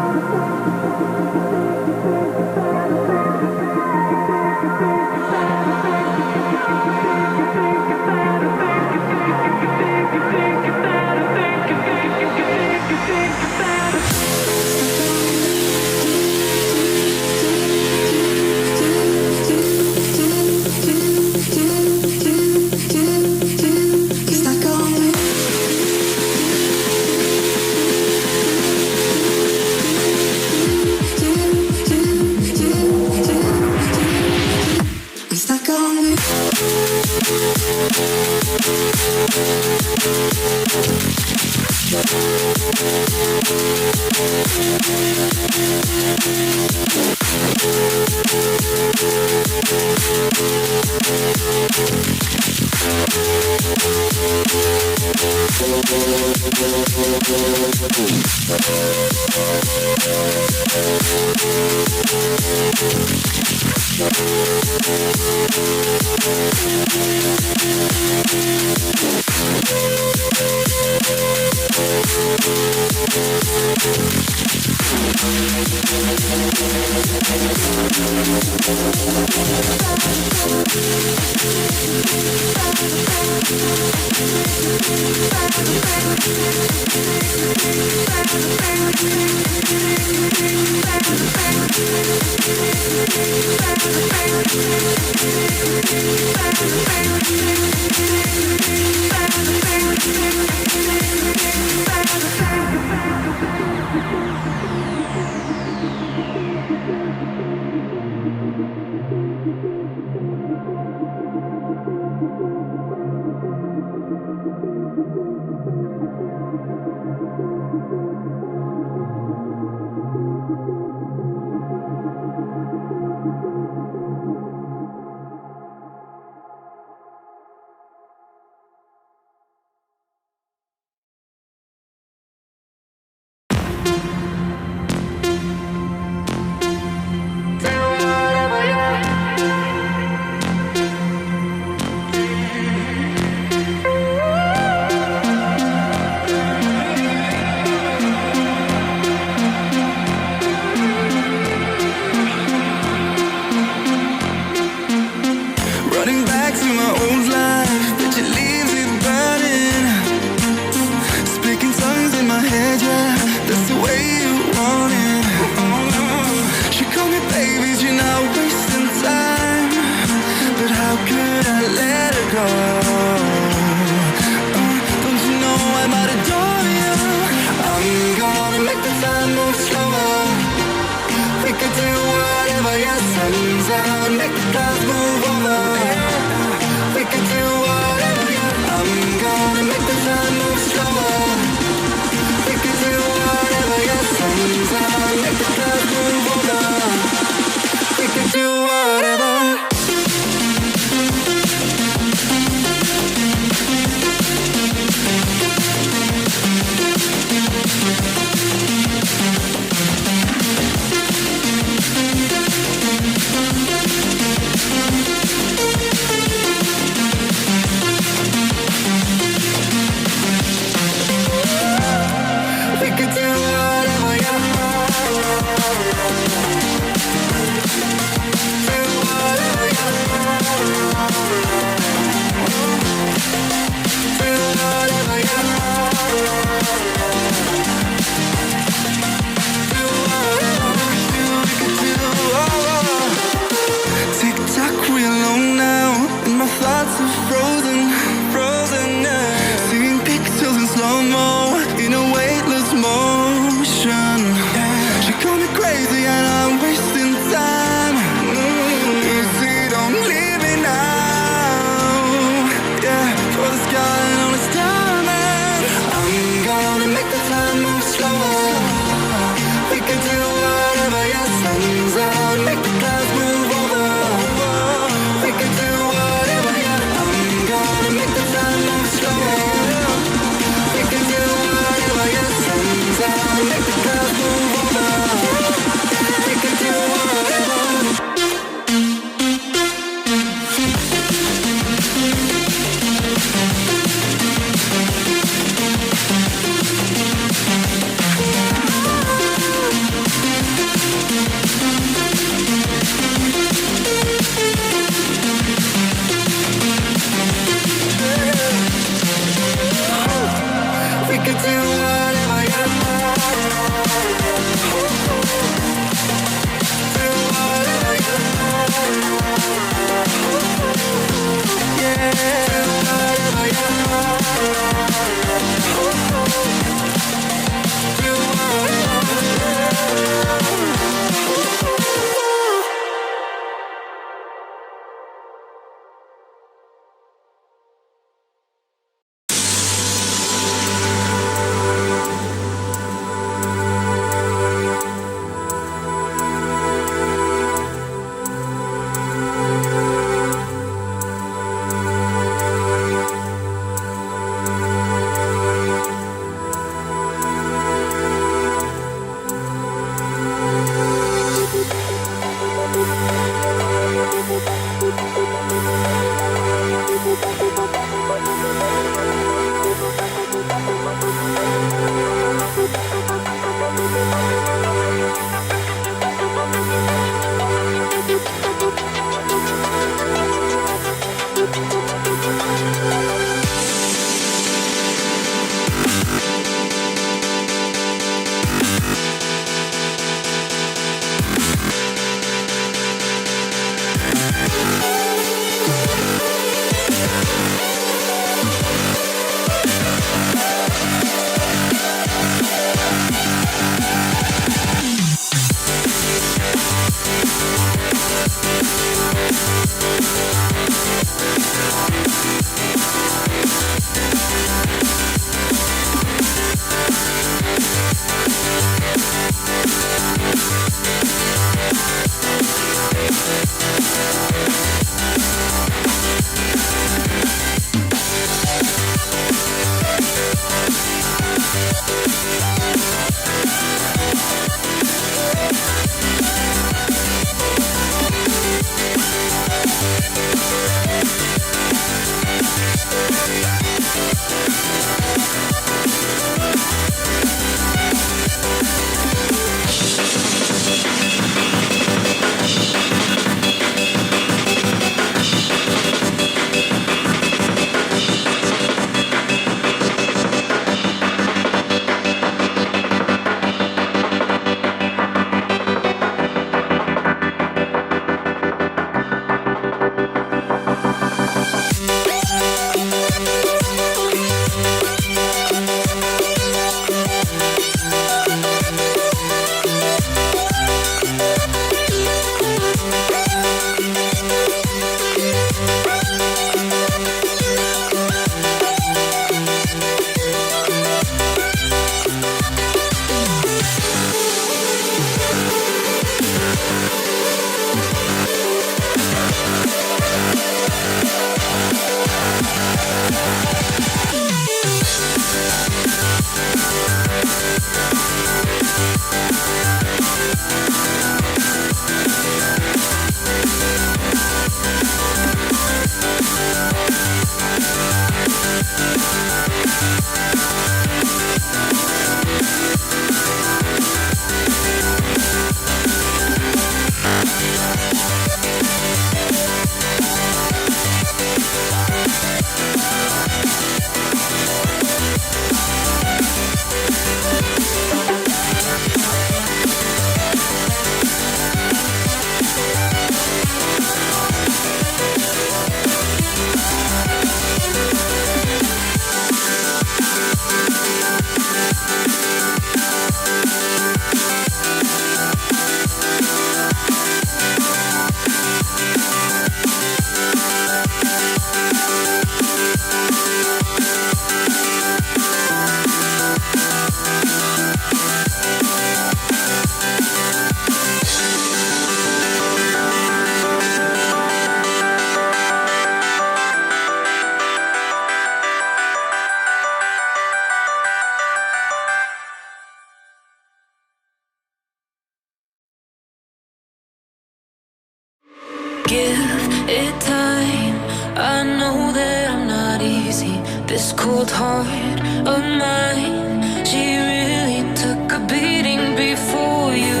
give it time. I know that I'm not easy. This cold heart of mine, she really took a beating before you.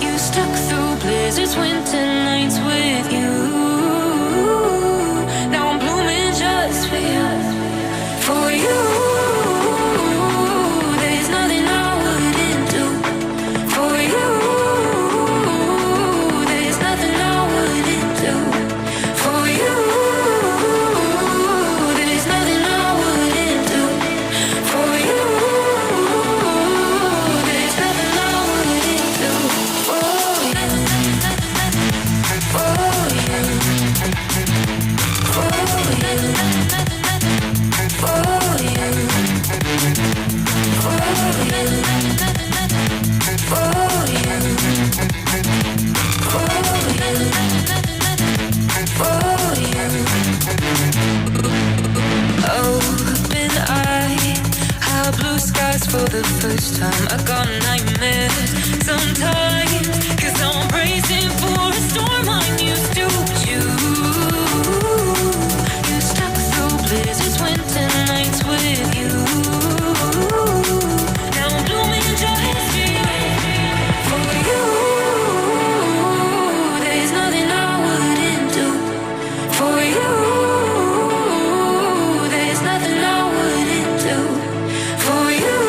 You stuck through blizzards, winter nights with you. Now I'm blooming just for you. For you, there's nothing I wouldn't do. For you, there's nothing I wouldn't do. For you, there's nothing I wouldn't do. For you, there's nothing I wouldn't do. For you, for you, for you. Open eye, how blue skies for the first time. I got nightmares sometimes, 'cause I'm bracing for a storm I'm used to. You stuck through blizzards, winter nights with you. Now I'm blooming just for you. For you, there's nothing I wouldn't do. For you, there's nothing I wouldn't do. For you,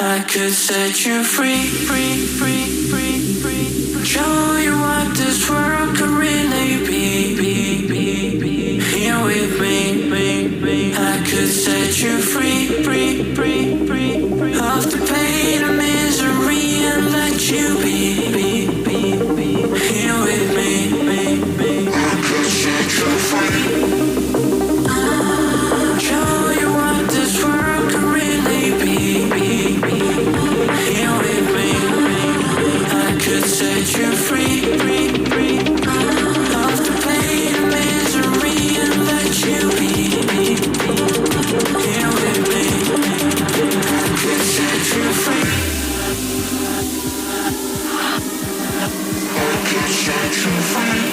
I could set you free, free, free, free, free. Show you what this world could really be. Here with me. I could set you free, free, free, free, free. Off the pain and misery and let you be. Here with me. I could set you free. Show you what this world could really be. Here with me. I could set you free, free, free. Off the pain and misery and let you be. Here with me. I could set you free. I could set you free.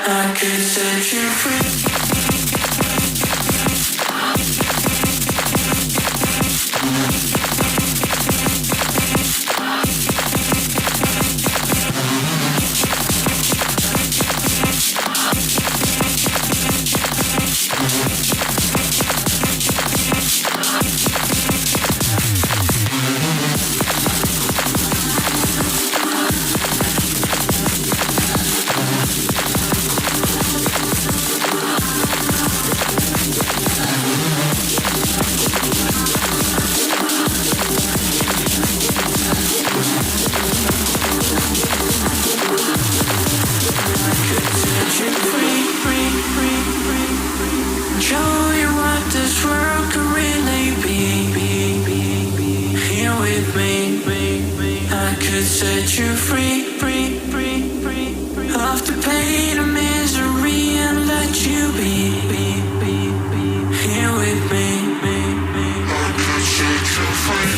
I could set you free. Set you free, free, free, free, free. Off the pain and misery and let you be. Here with me. I could set you free.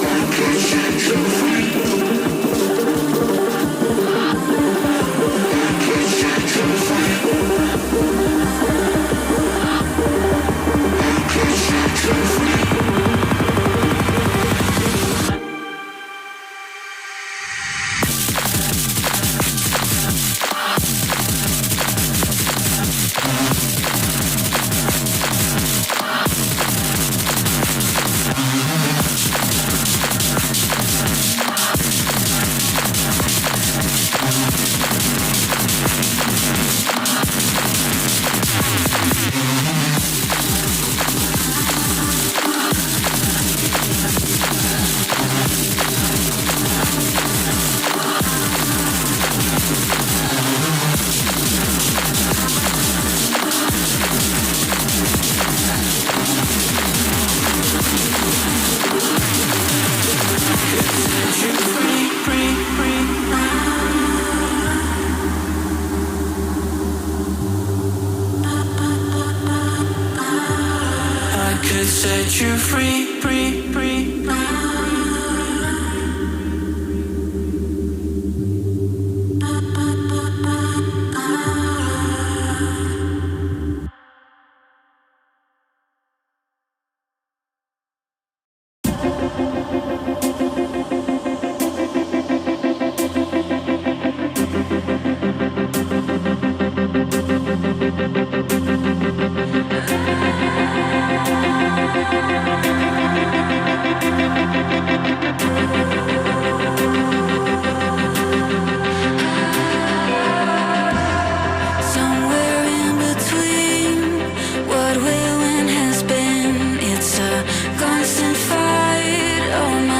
I could set you free. I could set you free. I could set you free. Set you free, free, free, free. Constant fight, oh my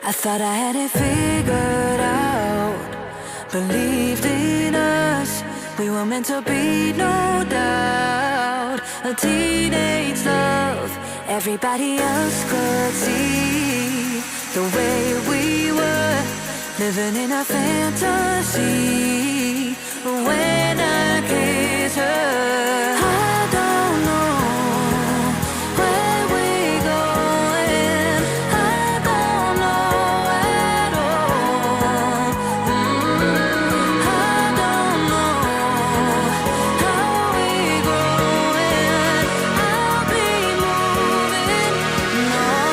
I thought I had it figured out, believed in us, we were meant to be, no doubt. A teenage love, everybody else could see the way we were, living in a fantasy. But when I kiss her, I don't know where we're going, I don't know at all. I don't know how we're growing, I'll be moving on,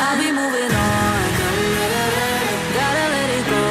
I'll be moving on. Gotta let it go.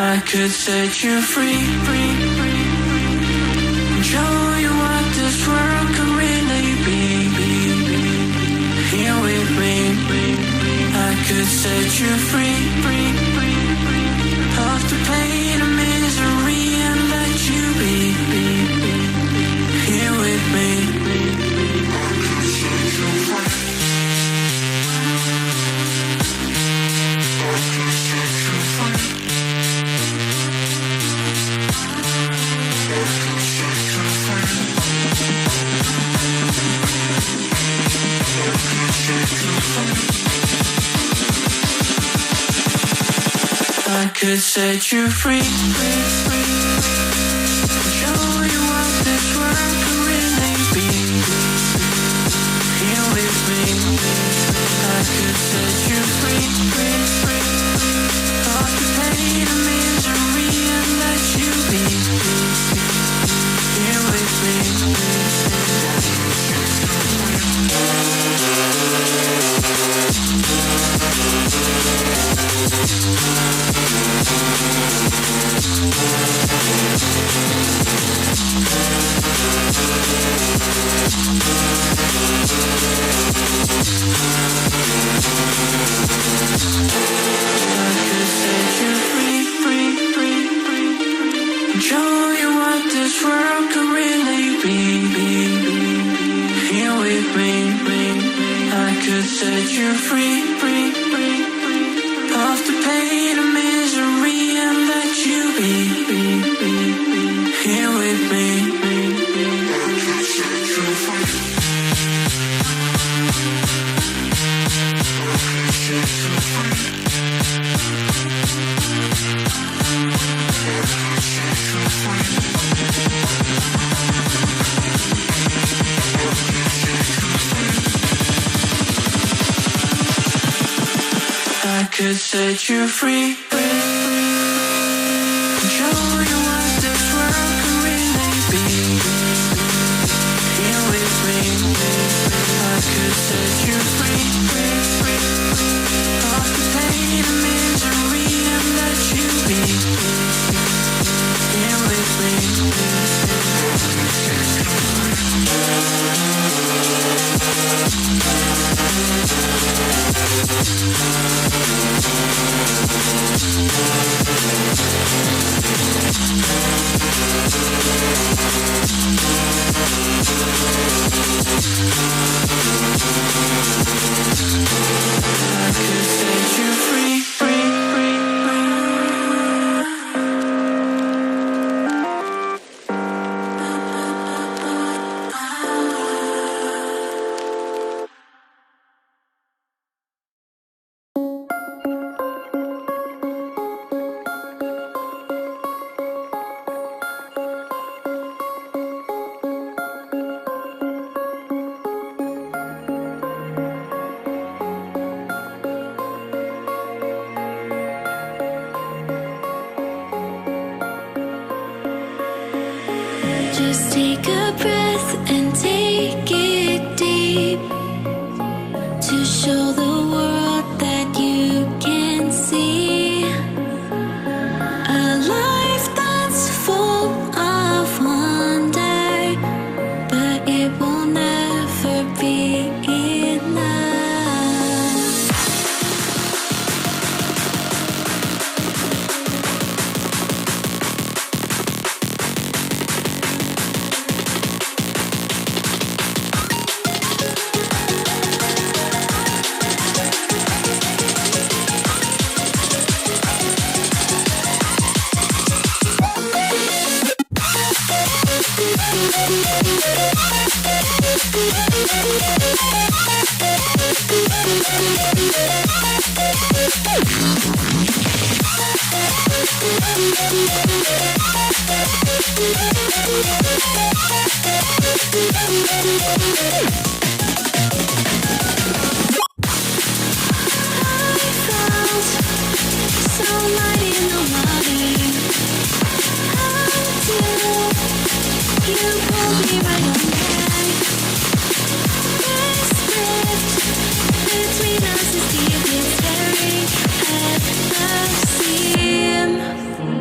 I could set you free, free, free, free. Show you what this world could really be. Here with me, I could set you free, free, free, free. Off the pain and misery and let you be. Here with me, I could set you free. I could set you free. I could set you free, free, free. Show you what this world could really be. Here with me, I could set you free, free, free. Off the pain and misery and let you be. Here with me. Show you what this world could really be. Here with me, I could set you free, free, free, free. Off the pain and misery and let you be. Here with me, I could set you free. I could set you free. I could set you free. Show you what this world could really be. Here with me, I could set you free. Off the pain and misery and let you be. Here with me, I could set you Just take a breath and take it deep to show the world that you can see a life that's full of wonder, but it will never be enough. Between us is deep, it's very at the seam.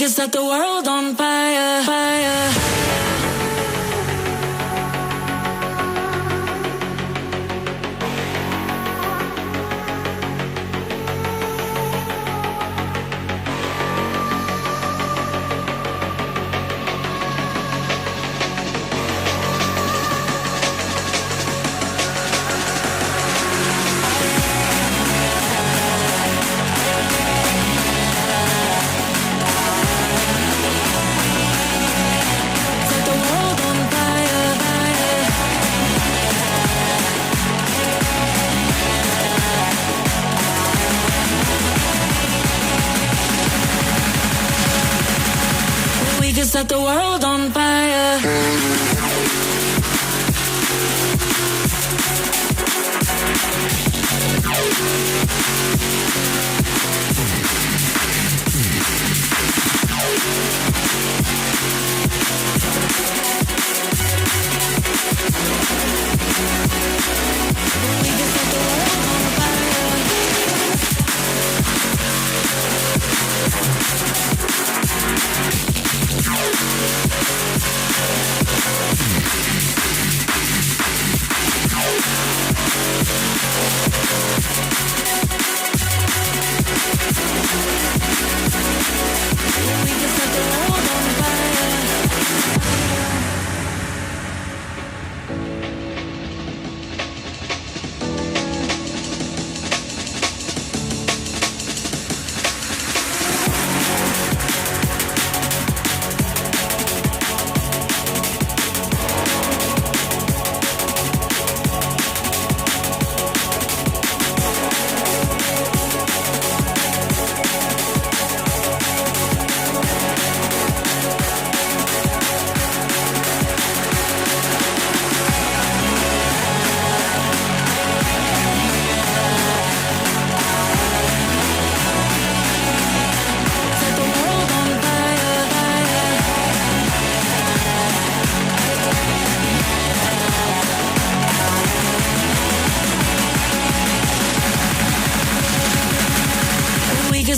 can set the world on fire, fire. Set the world on fire.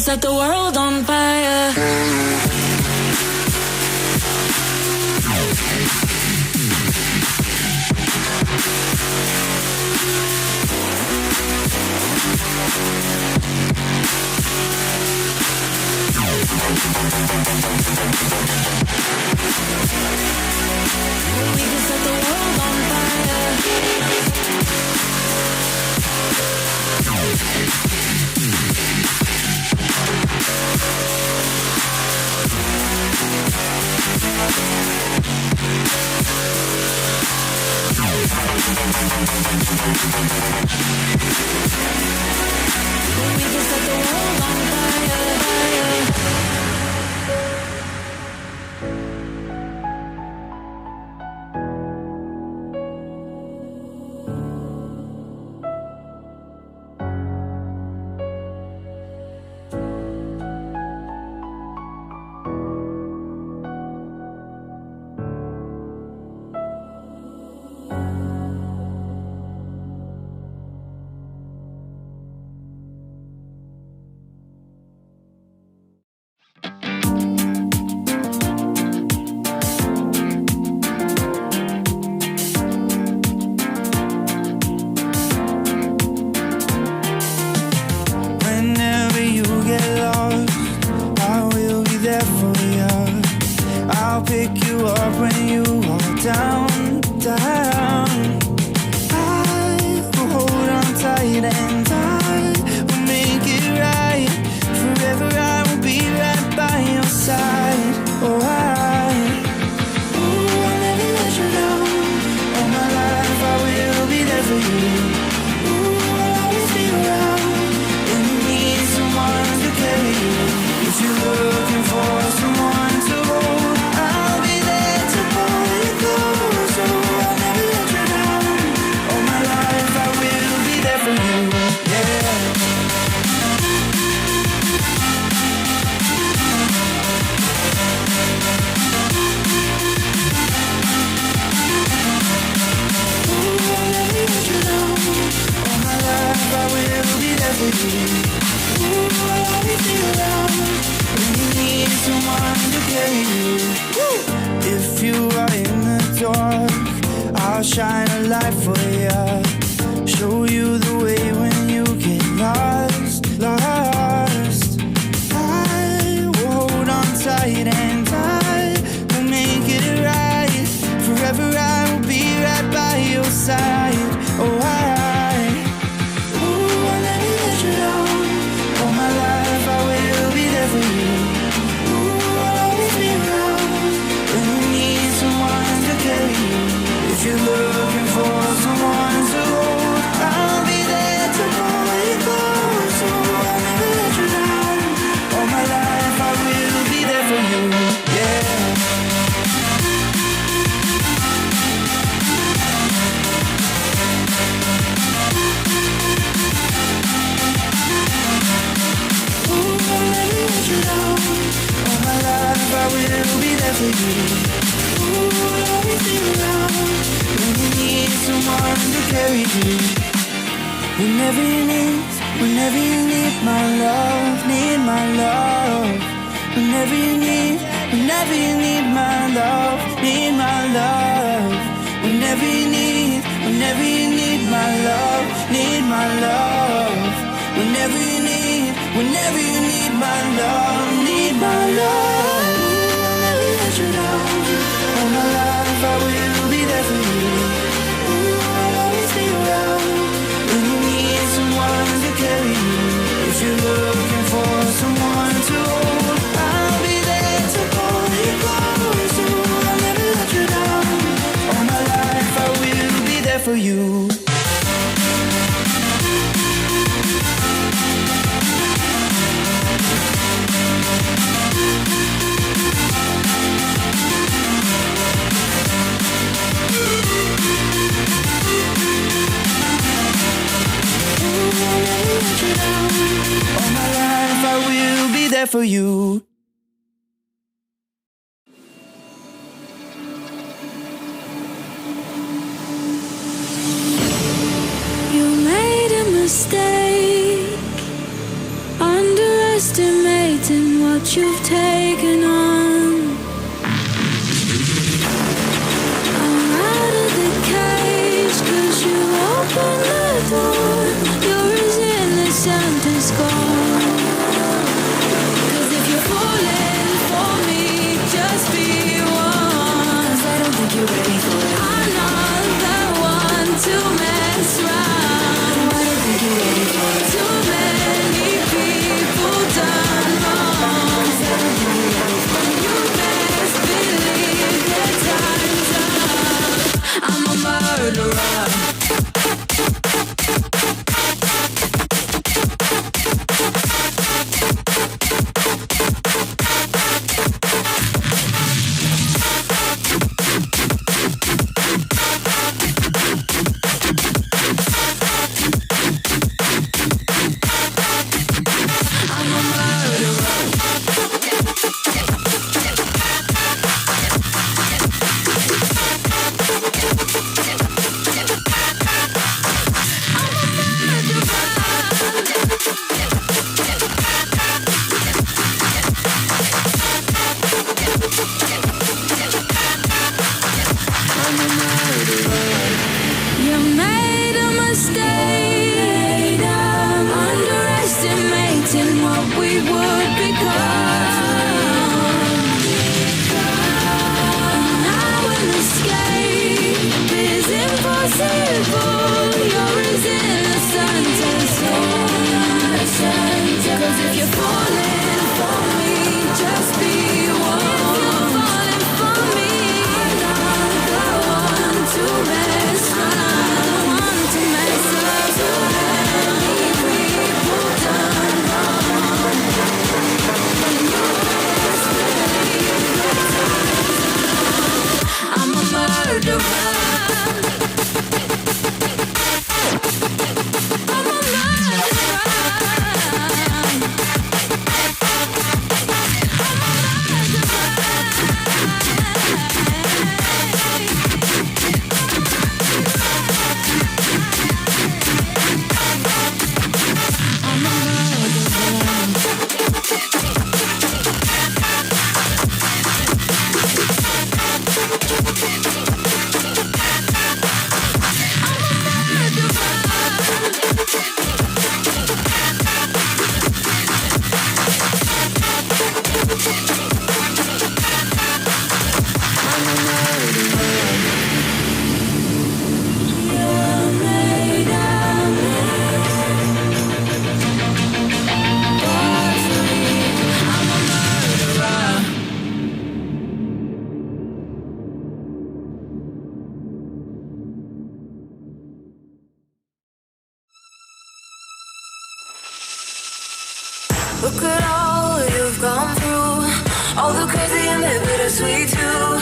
Set the world on fire. We can set the world on fire. Someone I'll shine a light for ya. Show you the way when you get lost, lost. I will hold on tight and I will make it right. Forever I will be right by your side. Oh, ooh, I'll never let you down. All my life I will be there for you. Ooh, I'll always be around when you need someone to carry you. If you're looking for someone to hold, I'll be there to pull you close. Ooh, I'll never let you down. All my life I will be there for you. Yeah. All my life I will be there for you. Ooh, I'll always be around when you need someone to carry you. Whenever you need my love, need my love. Whenever you need my love, need my love. Whenever you need my love, need my love. Whenever you need my love, need my love. I'll never let you down. All my life I will be there for you. Ooh, I'll always be around when you need someone to carry you. If you're looking for someone to hold, I'll be there to pull you close. Ooh, I'll never let you down. All my life I will be there for you. All my life I will be there for you. You made a mistake, underestimating what you've taken on. I'm out of the cage, 'cause you opened the door. You're as innocent as gone. 'Cause if you're falling for me, just be one. 'Cause I don't think you're ready for it. I'm not the one to mess around. I don't think you're ready for it. Too many people done wrong. 'Cause I don't think you're ready for it. You best believe that time's up. I'm a murderer. You made a mistake, underestimating what we would become. Now an escape is impossible. You're as innocent as innocent. 'Cause if you're falling for me, just be one. If you're falling for me, I'm not the one to mess around. One to mess up. Too many people done wrong. And you best believe that time's up. I'm a murderer. Look at all you've gone through, all the crazy and the bittersweet too.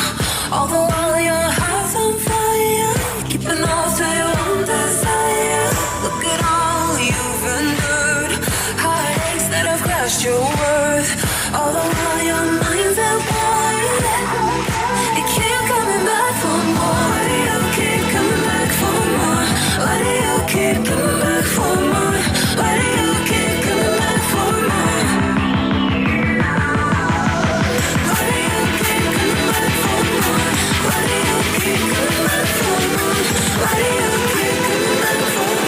All the while your heart's on fire, keeping off to your own desire. Look at all you've endured, heartaches that have crushed your worth. All the while your mind's at war, you keep coming back for more. Why do you keep coming back for more? Why do you keep coming back for more? Why do you keep coming back for more? Why do you keep coming back for more? Why do you keep coming back for more? Why do you keep coming back for more?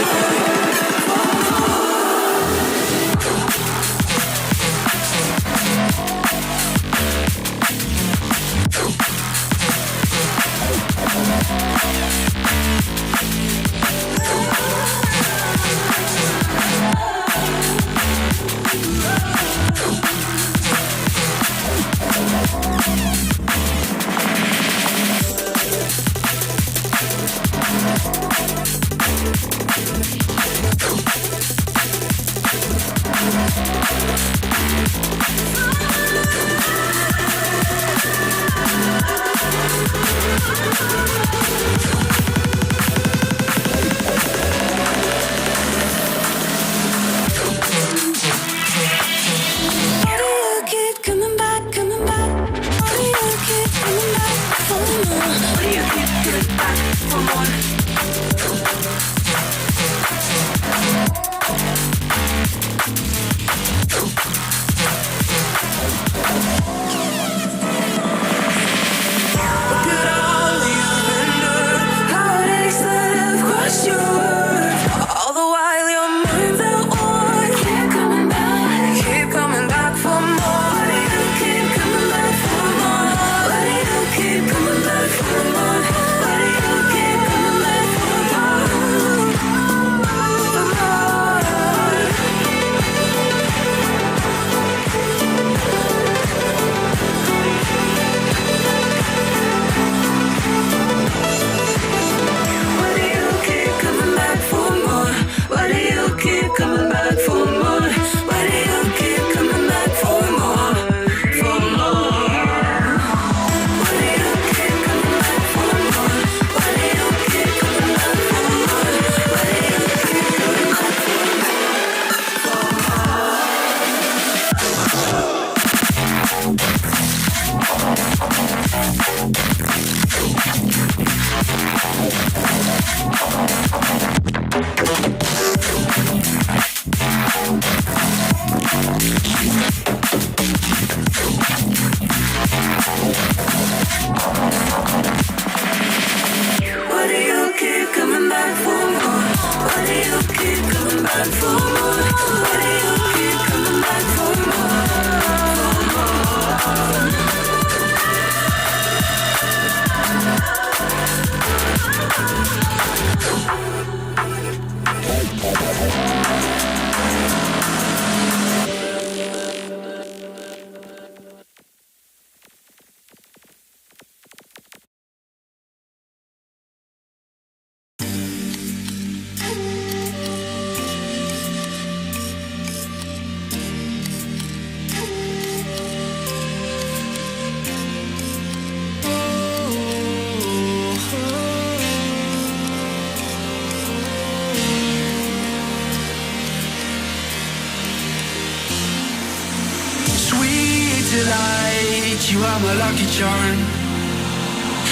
You are my lucky charm.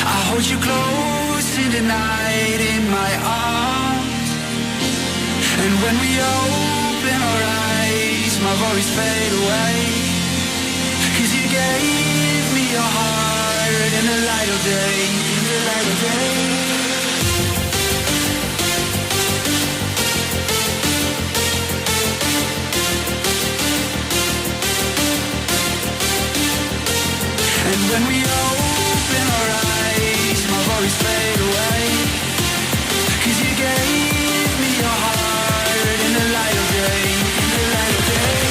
I hold you close in the night in my arms. And when we open our eyes, my worries fade away. 'Cause you gave me your heart in the light of day, in the light of day. And when we open our eyes, my worries fade away. 'Cause you gave me your heart in the light of day, in the light of day.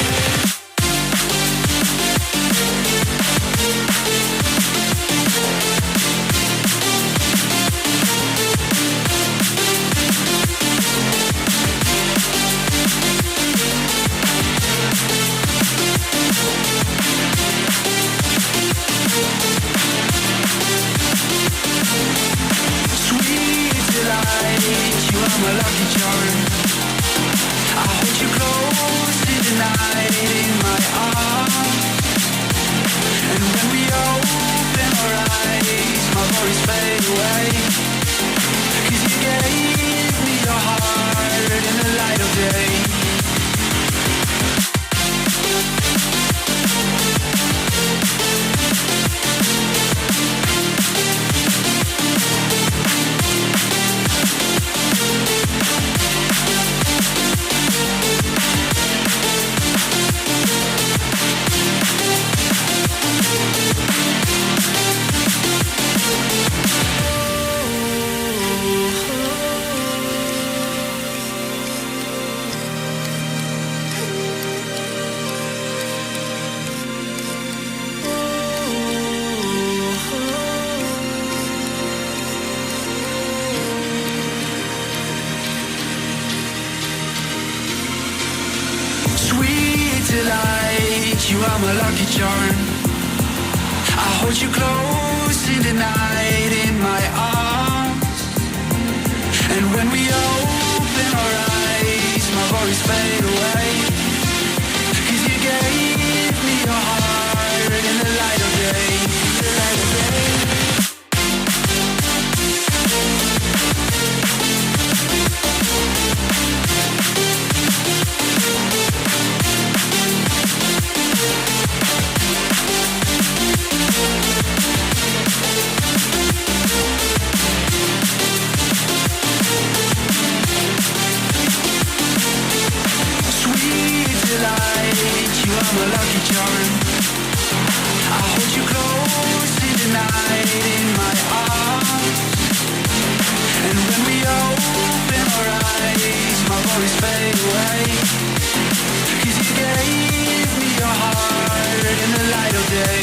our eyes, my worries fade away. 'Cause you gave me your heart in the light of day. You are my lucky charm. I hold you close in the night in my arms. And when we open our eyes, my worries fade away. 'Cause you gave me your heart in the light of day, the light of day. You are my lucky charm. I hold you close in the night in my arms. And when we open our eyes, my worries fade away. 'Cause you gave me your heart in the light of day.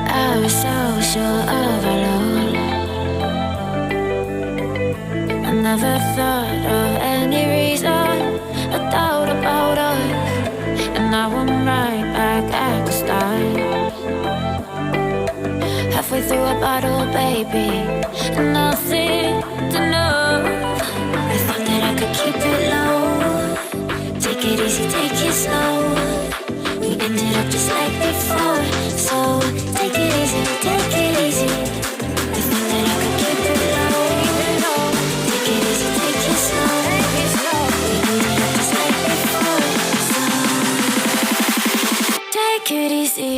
I was so sure of our love. I never thought of any reason, a doubt about us. And now I'm right back at the start. Halfway through a bottle, baby, and nothing to know. I thought that I could keep it low. Take it easy, take it slow. We ended up just like before. So take it easy, take it easy. I thought that I could keep it low. Take it easy, take it slow. We ended up just like before. So take it easy.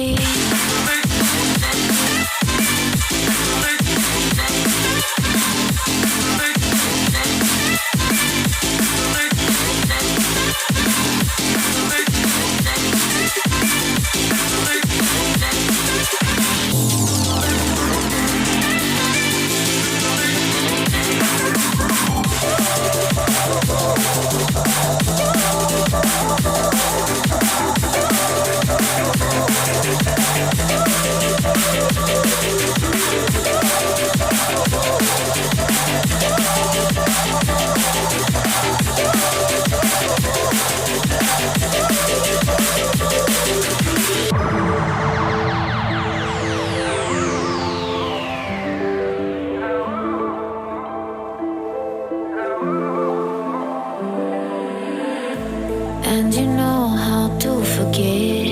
And you know how to forget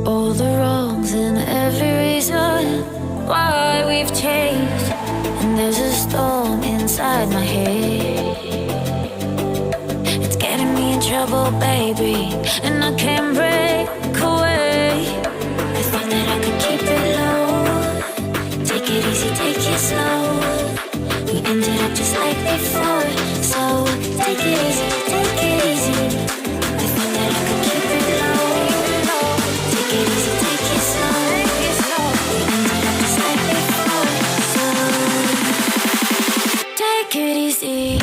all the wrongs and every reason why we've changed. And there's a storm inside my head. It's getting me in trouble, baby, and I can't break away. I thought that I could keep it low. Take it easy, take it slow. We ended up just like before. So take it easy, take it easy. I thought that I could keep it low. take it easy.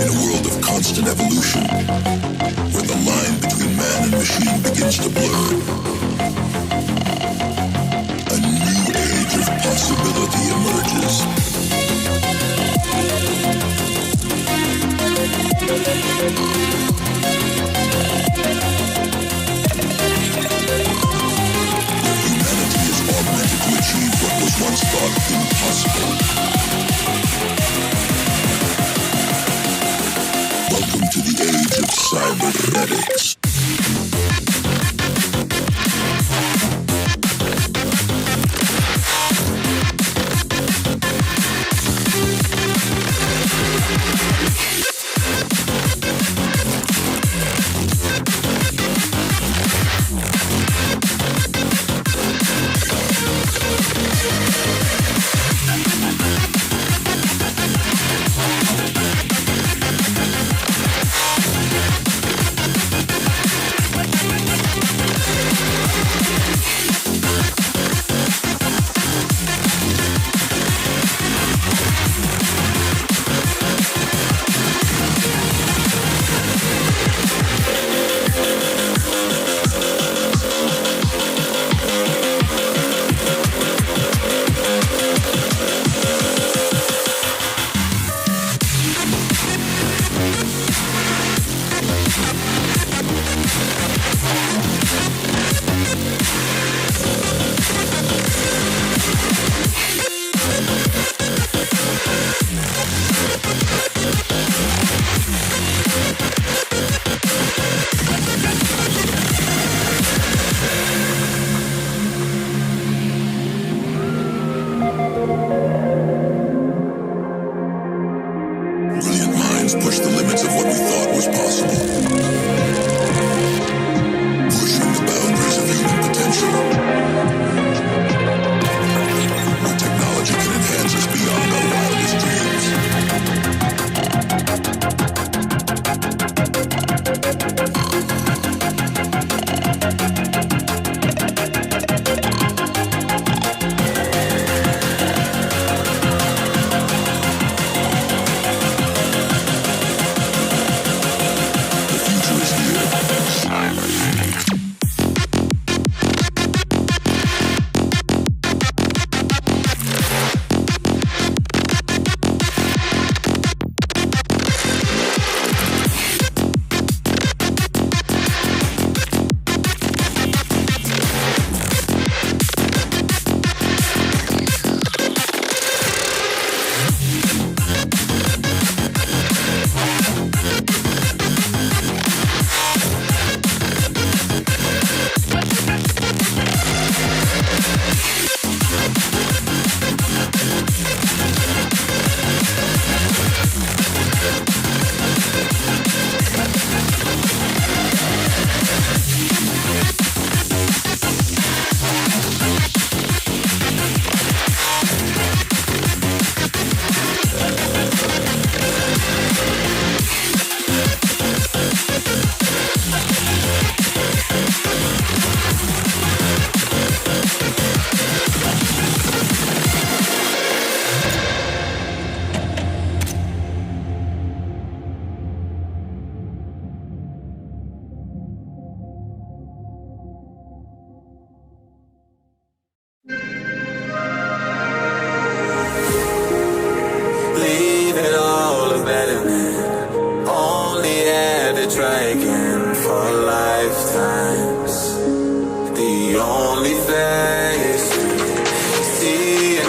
In a world of constant evolution, where the line between man and machine begins to blur, a new age of possibility emerges. Where humanity is augmented to achieve what was once thought impossible. Welcome to the age of cybernetics.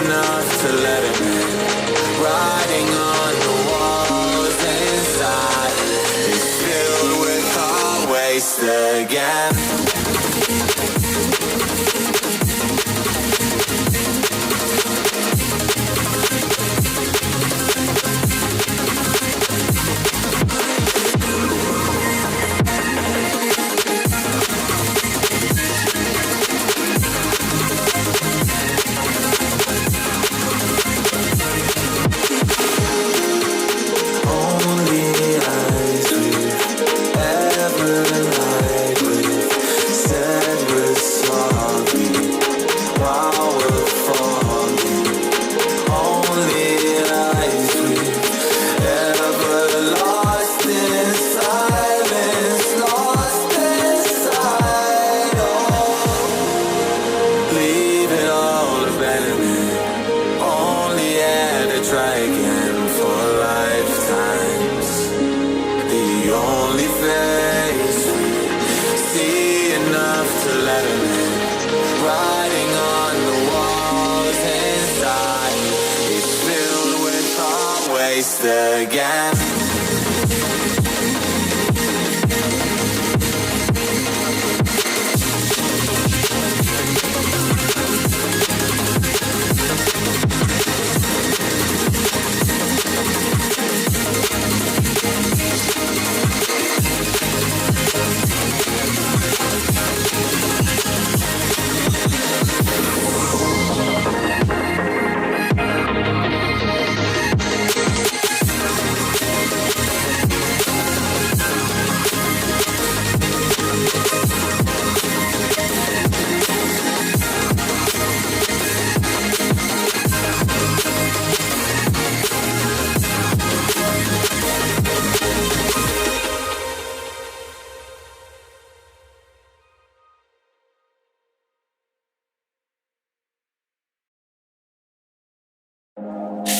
enough to let him in. Writing on the walls inside is filled with our waste again. Again.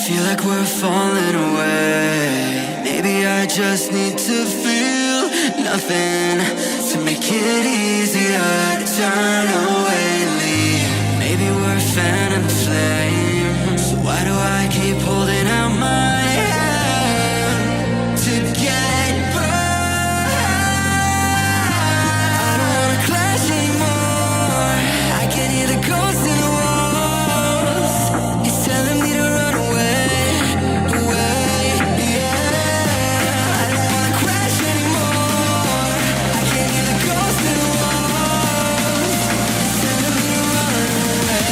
Feel like we're falling away. Maybe I just need to feel nothing to make it easier to turn away and leave. Maybe we're fanning the flame, so why do I keep holding out my hand to get burned? I don't wanna clash anymore. I can hear the ghosts in the walls. It's telling me to run away, away, yeah. I don't wanna crash anymore. I can hear the ghosts in the walls. It's telling me to run away.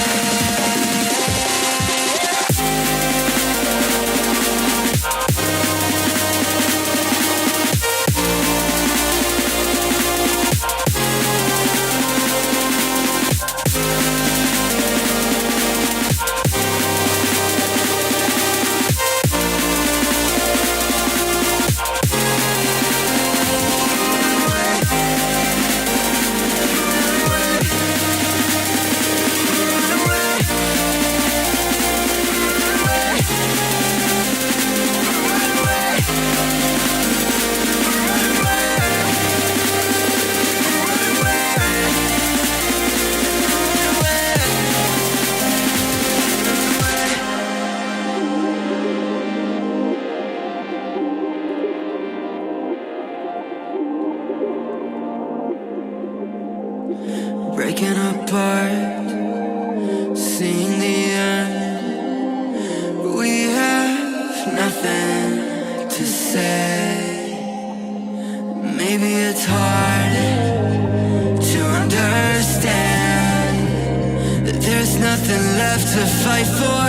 Breaking apart, seeing the end. We have nothing to say. Maybe it's hard to understand that there's nothing left to fight for,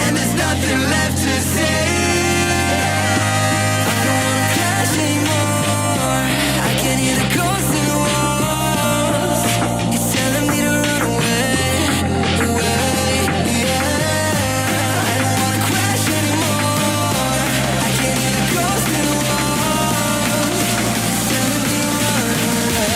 and there's nothing left to say. I don't wanna crash anymore. I can hear the ghosts in the walls. It's telling me to run away, away, yeah. I don't wanna crash anymore. I can hear the ghosts in the walls. It's telling me to run away.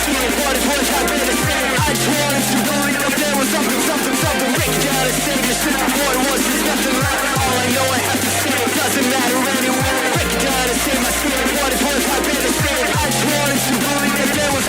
skin. What is worth, I've been the same. I just wanted to believe that there was something wicked. Gotta save yourself. What was this? Nothing left. All I know I have to say doesn't matter anyway. Wicked, gotta save my skin. What is worth, I've been the same. I just wanted to believe that there was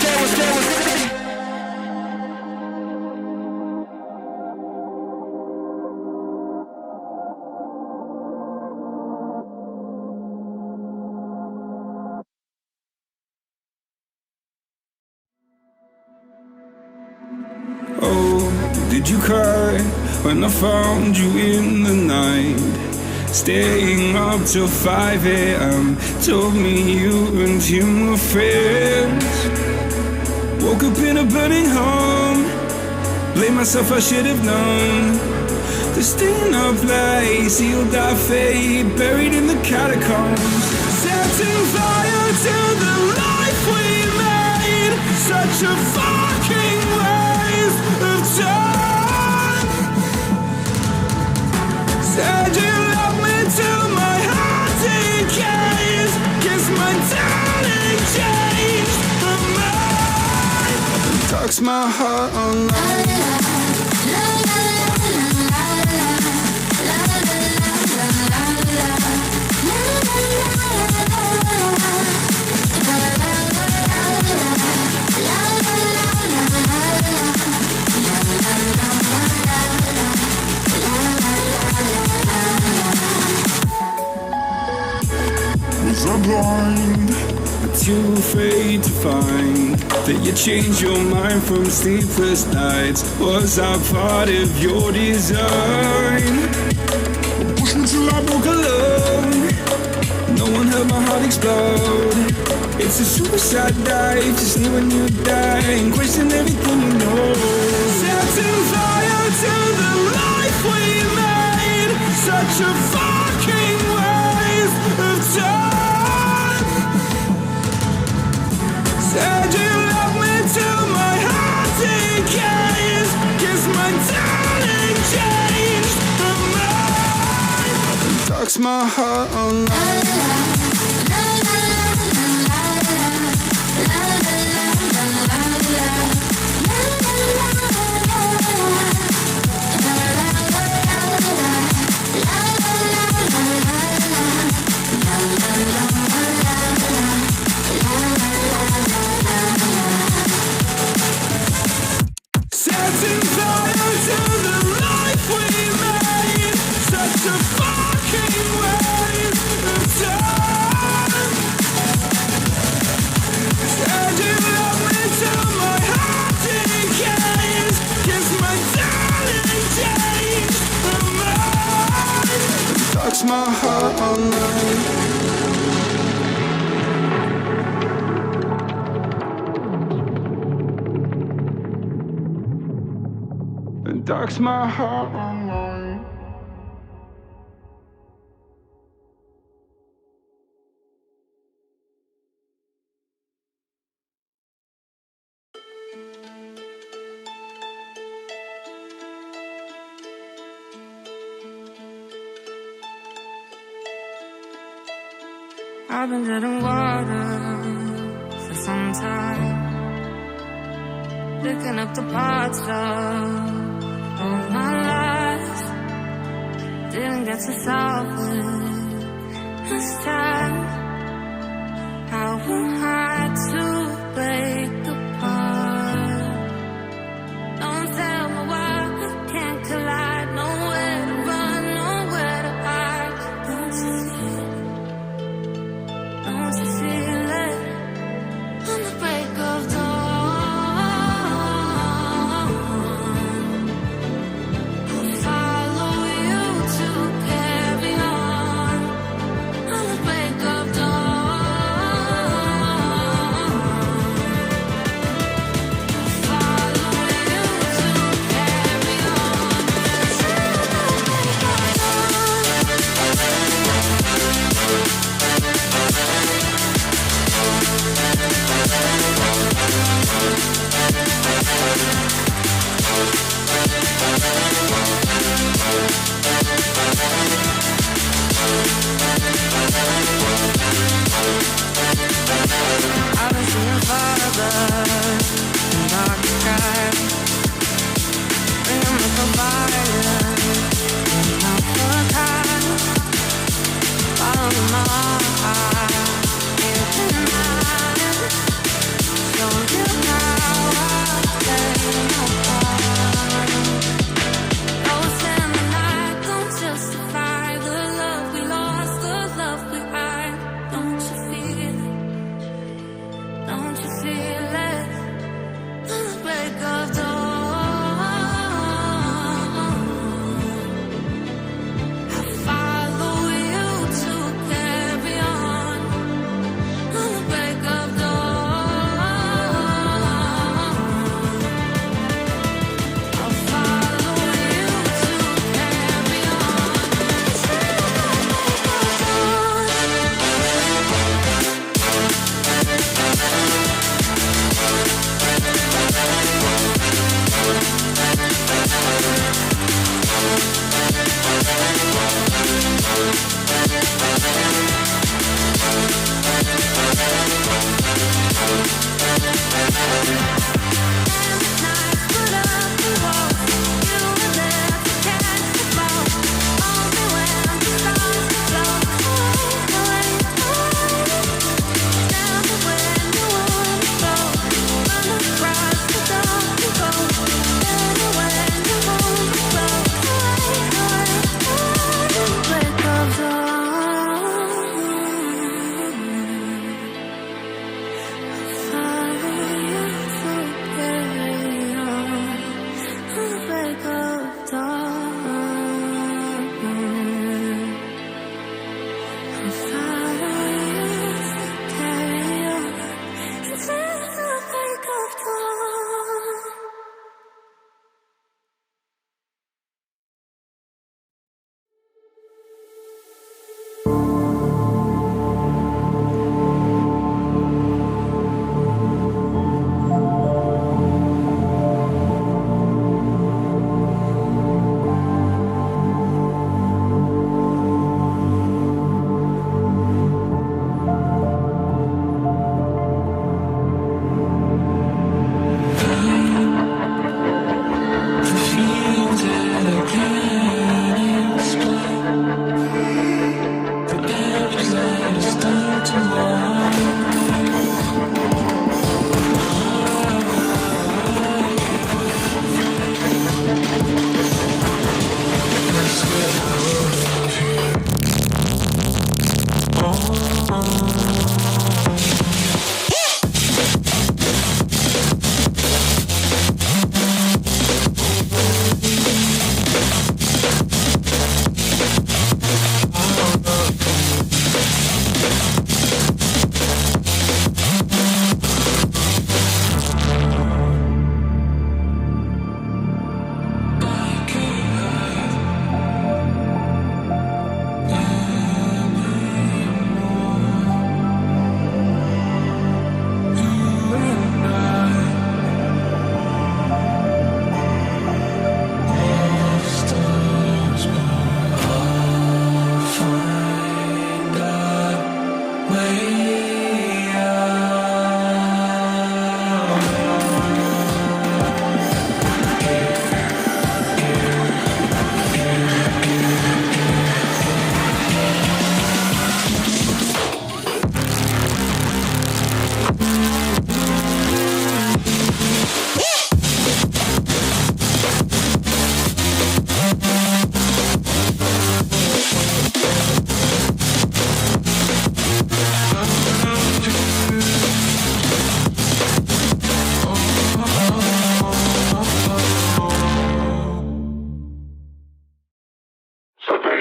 Oh, did you cry when I found you in the night? Staying up till 5 a.m. Told me you and him were friends. Woke up in a burning home. Blame myself, I should have known. The staying up late, sealed our fate, buried in the catacombs. Setting fire to the life we made. Such a fucking waste of time. Said you love me till my heart decays. Guess my darling changed her mind. Talks my heart online. Was I blind? Too afraid to find that you changed your mind from sleepless nights. Was I part of your design? Push me till I broke alone. No one heard my heart explode. It's a suicide dive, just leave when you die and question everything you know. Setting fire to the life we made. Such a fucking waste of time. Said you love me till my heart decays. Guess my darling changed her mind. Talks my heart online. Setting fire to the life we made. Such a fucking waste of time. Said you love me till my heart decays. Guess my darling changed her mind. Talks my heart online. Darks my heart online. I've been treading water for some time, picking up the parts of all my life. Didn't get to solve it this time. How we had to break apart. Don't tell me why we can't collide. Nowhere to run, nowhere to hide. Don't you feel it? Don't you feel it? On the break of dawn. Follow you to carry on the break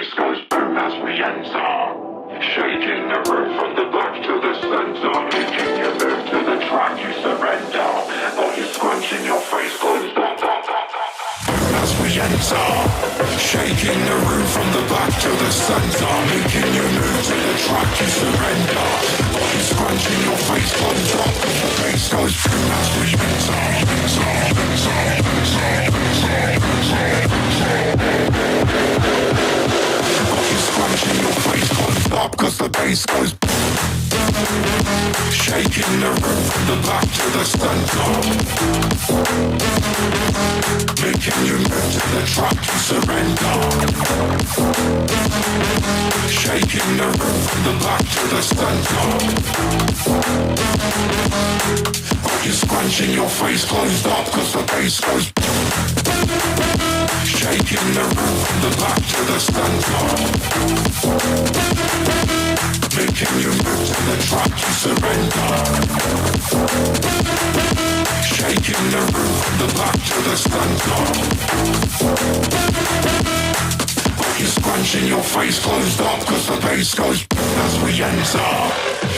bass goes boom as we enter. Shaking the room from the back to the center. Making you move to the track, you surrender. Body scrunching your face goes boom as we enter. Shaking the room from the back to the center. Making you move to the track, you surrender. Body scrunching your face goes up. The bass goes boom as we enter. Body scrunching your face goes up, cause the bass goes shaking the room from the back to the center. Making you move to the track, you surrender. Shaking the room from the back to the center. Body scrunching your face closed up, cause the bass goes shaking the room from the back to the center. Making you move to the track, you surrender. Shaking the room from the back to the center. Body scrunching your face closed up, cause the bass goes as we enter.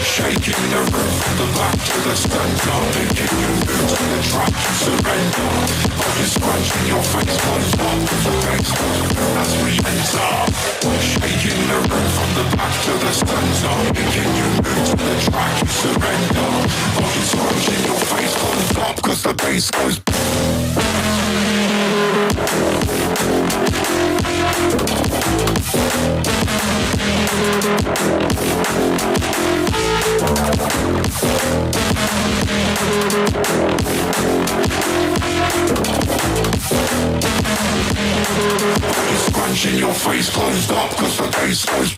Shaking the room from the back to the center. Making you move to the track, you surrender. Body scrunching your face closed up, cause the bass goes as we enter. Shaking the room from the back to the center. Making you move to the track, you surrender. Body scrunching your face closed up, cause the bass goes scrunching your face closed up, cause the bass goes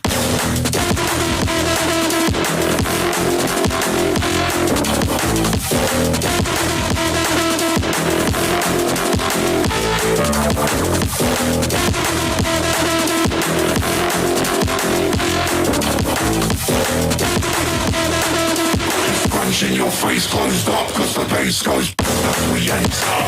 scrunching your face closed up, cause the bass goes as we enter.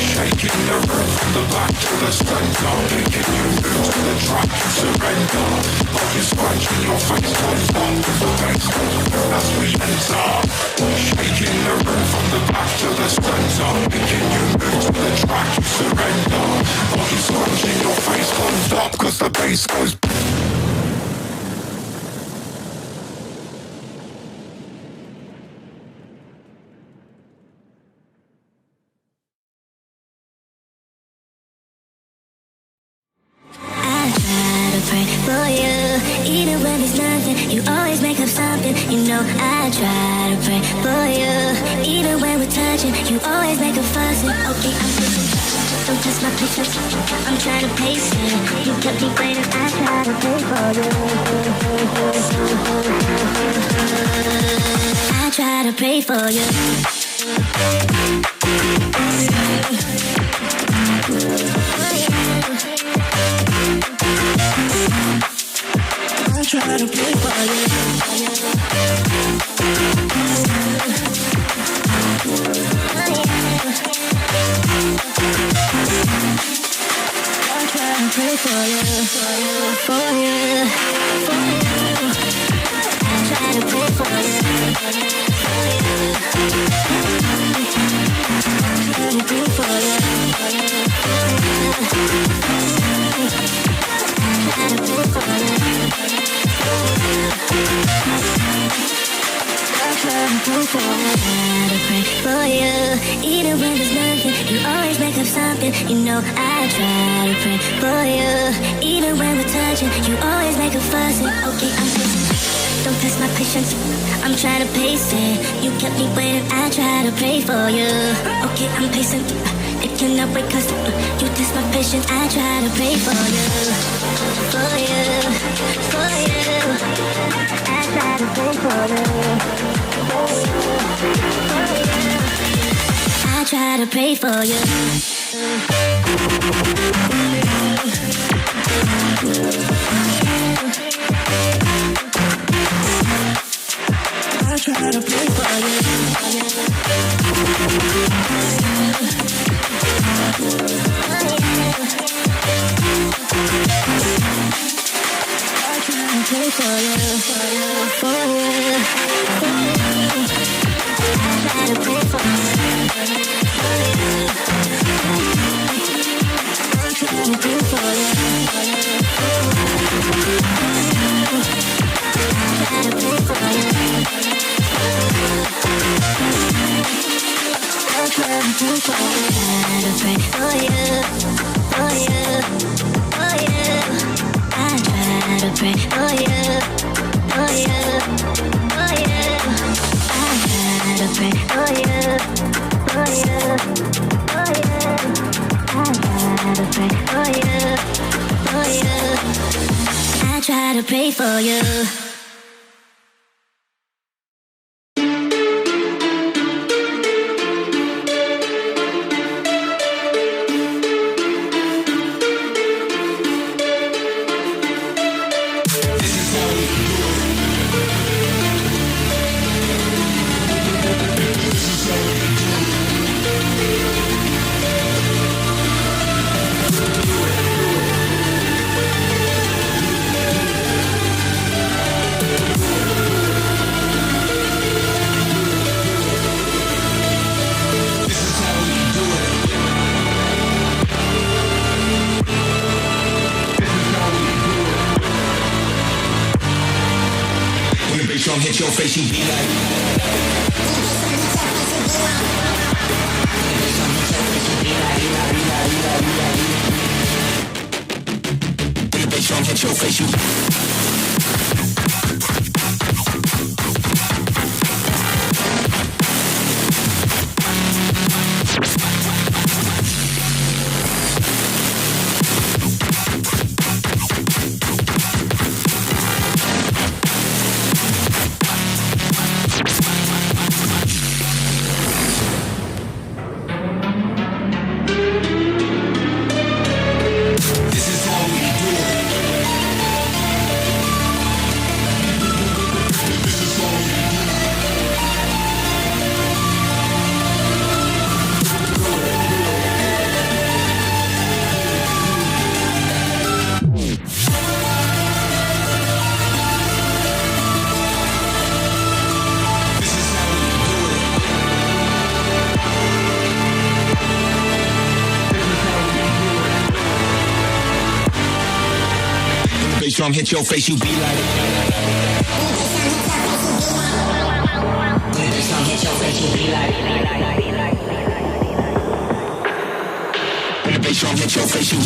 Shaking the room from the back to the center. Making you move to the track, you surrender. Body scrunching your face closed up, cause the bass goes as we enter. Shaking the room from the back to the center. Making you move to the track, you surrender. Body scrunching your face closed up, cause the bass goes for you. Even when there's nothing, you always make up something. You know I try to pray for you. Even when we're touching, you always make a fuss. Okay, I'm pushing. Don't touch my patience. I'm trying to pace it. You kept me waiting. I try to pray for you. I try to pray for you. I try to play for you. I try to play for you, for you, for you, for you. I try to play for you, for you, for you. I try to play for you, for you, for you. For you, even when there's nothing, you always make up something. You know I try to pray for you. Even when we're touching, you always make a fuss. Okay, I'm patient. Don't test my patience. I'm trying to pace it. You kept me waiting. I try to pray for you. Okay, I'm patient. It cannot wait 'cause you test my patience. I try to pray for you, for you, for you. I try to pray for you. I try to pray for you. I try to pray for you. I for you, for you, for you, for you. I try to pray for you, for you. I try to pray for you, for you, for you. I try to pray for you, I try to pray for you, for you, for you. I try to pray for you, for you, for you. I try to pray for you, for you, for you. I try to pray for you, for you. I try to pray for you. Hit your face, you be like. Bass drum hit your face, you. Drum hit your face, you be like. Bass drum hit your face, you be like. Bass drum hit your face, you.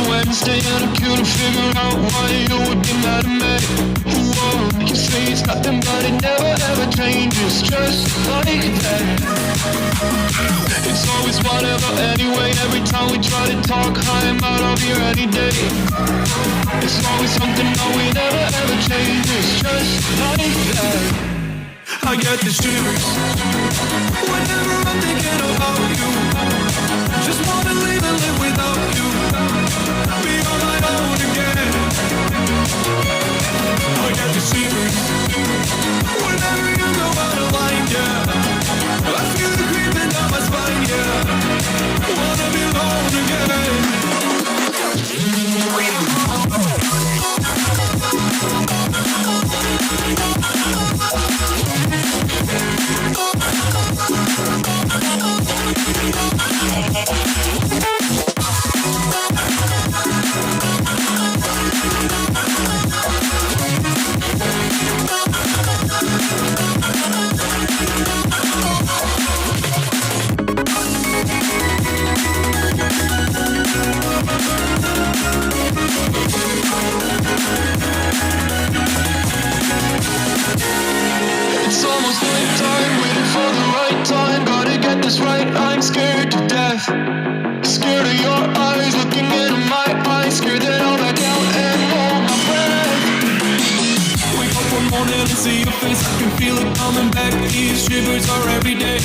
Wednesday and I'm cute to figure out why you would be mad at me. Whoa, you say it's nothing but it never ever changes, just like that. It's always whatever anyway, every time we try to talk, I am out of here any day. It's always something, no, we never ever changes, just like that. I get the shivers whenever I'm thinking about you. Just wanna leave and live without you, be on my own again. I get the shivers whenever you go out of line, yeah. I feel the creeping down my spine, yeah. Wanna be alone again. see your face, I can feel it coming back. These shivers are every day.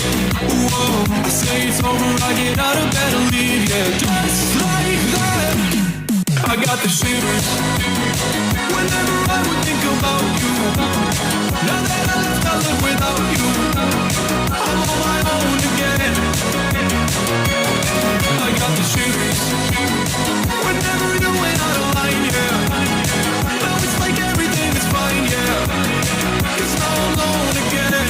Whoa, I say it's over, I get out of bed and leave. Yeah, just like that, I got the shivers. Whenever I would think about you, now that I left, I live without you. I'm on my own again. I got the shivers. Whenever you went out of line, yeah. Now it's like everything is fine, yeah. 'Cause now I'm alone again.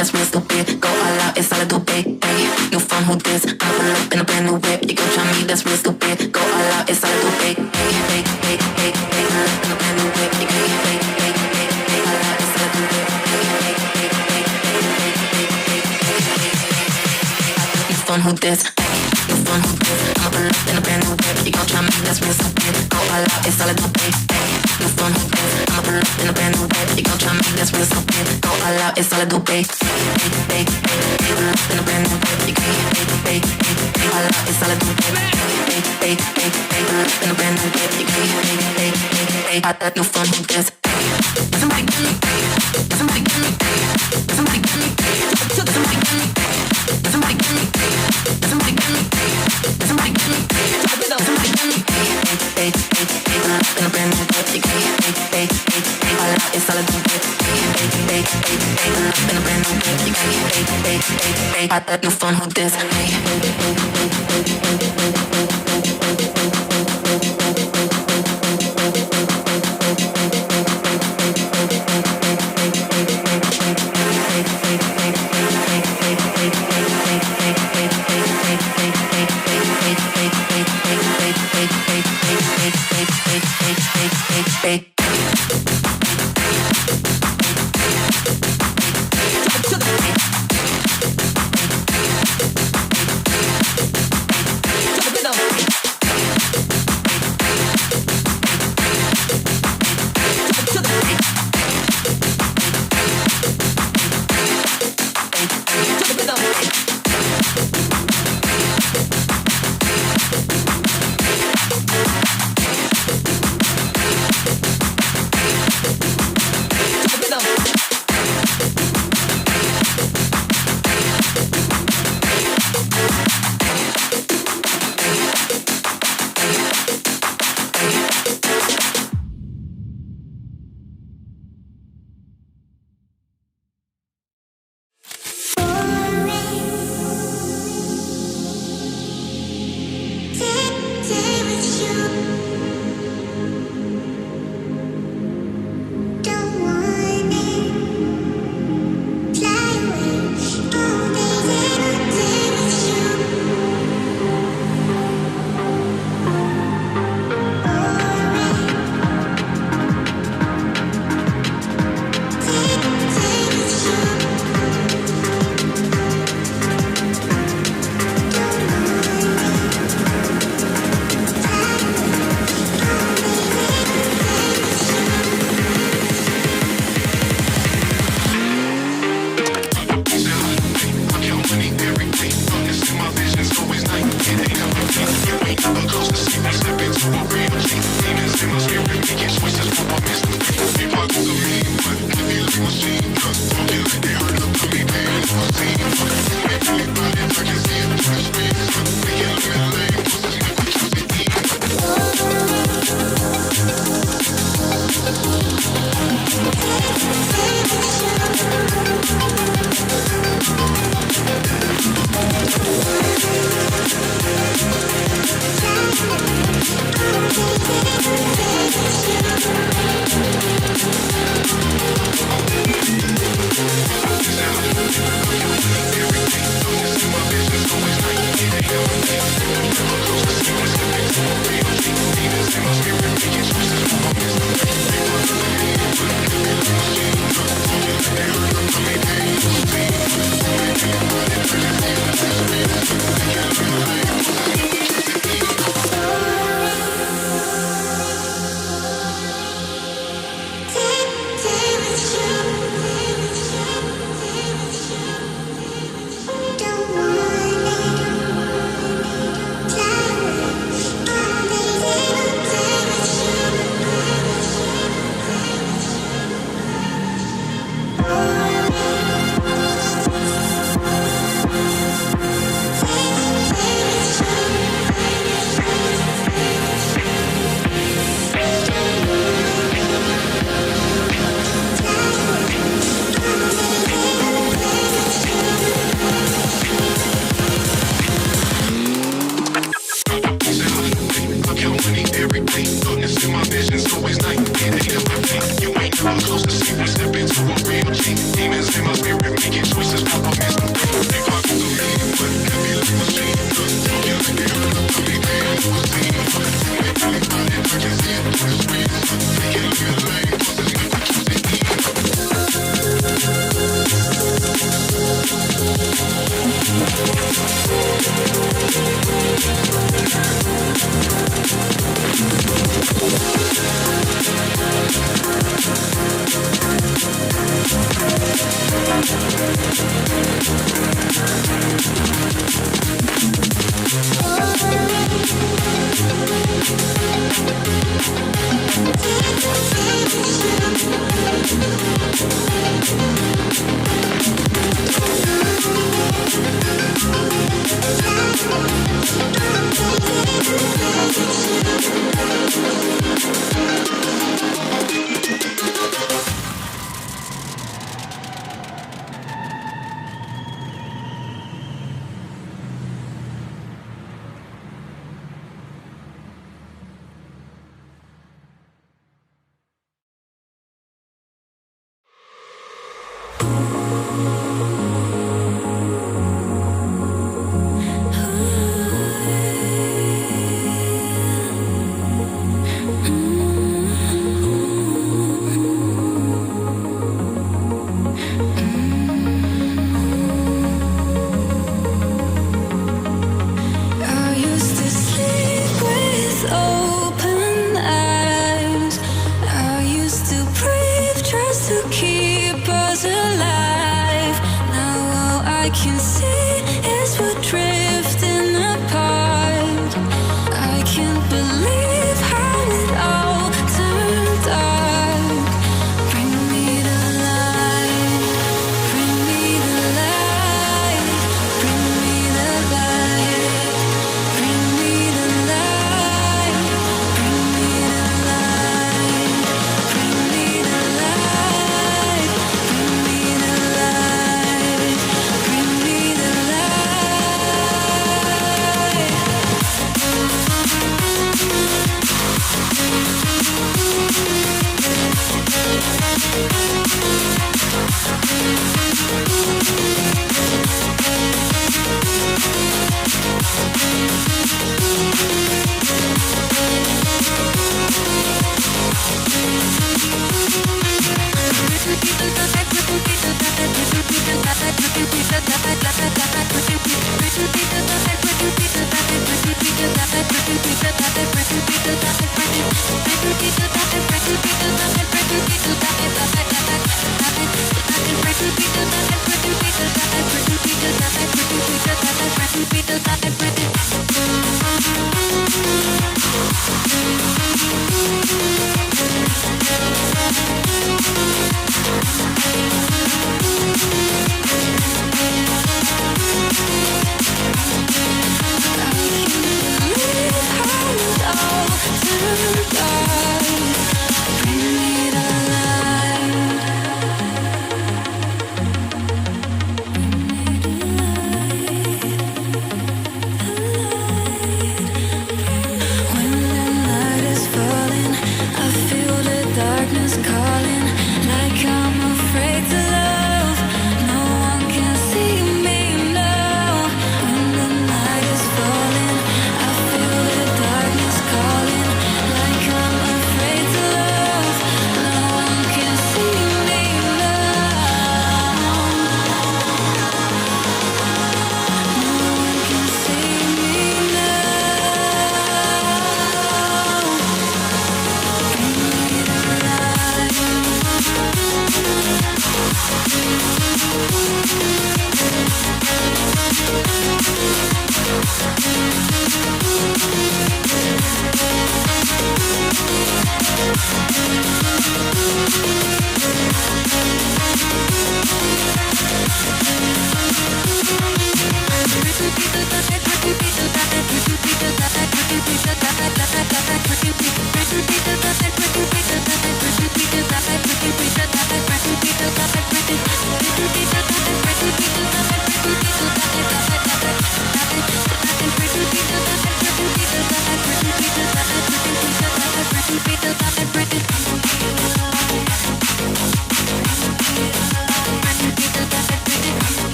That's real stupid. Go all out, it's all I do, babe. Ay, new phone, who this? I'm pull up in a brand new whip. You gon' try me, that's real stupid. Go all out, it's all I do, babe. Ay, ay, ay, ay, ay, pull up in a brand new whip. You gon' ay, ay, ay, ay, all out, it's all I do, babe. Ay, ay, ay, ay, ay, ay, ay, ay, new phone, who this? New phone, who this? I'ma pull up in a brand new whip. You gon' try me, that's real stupid. Go all out, it's all I do, babe. New phone, who this? I'ma pull up in a brand new whip. You gon' try me, that's real stupid. Go all out, it's all I do, babe. In a brand new whip, you can't all out, it's all I do, babe. In a brand new whip, you can't I got new phone, who this? Somebody give me, somebody give me, somebody give me, somebody give me, somebody give me, somebody give me, somebody give me, somebody give me, in a brand new whip, you can't all out, it's all I do, babe. In a brand new whip, you can't I got new phone, who this? vision's always night. They never think you ain't never close to see. We step into a real G. Demons in my spirit making choices. Pop up as I'm they pop to me, but can be like machine. Don't get like they're I'll be there in the scene. They really find it, I can see it on the screen. They can't look at the lane, cause it's not what you think.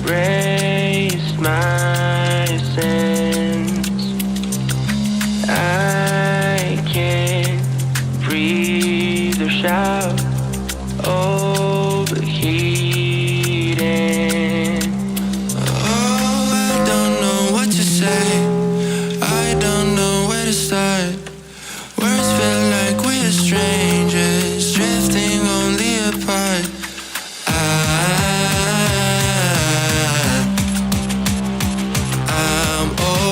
erased my sins. I can't breathe or shout, overheating. Oh, I don't know what to say, I don't know where to start. Words feel like we're strangers, drifting only apart. I'm overheating.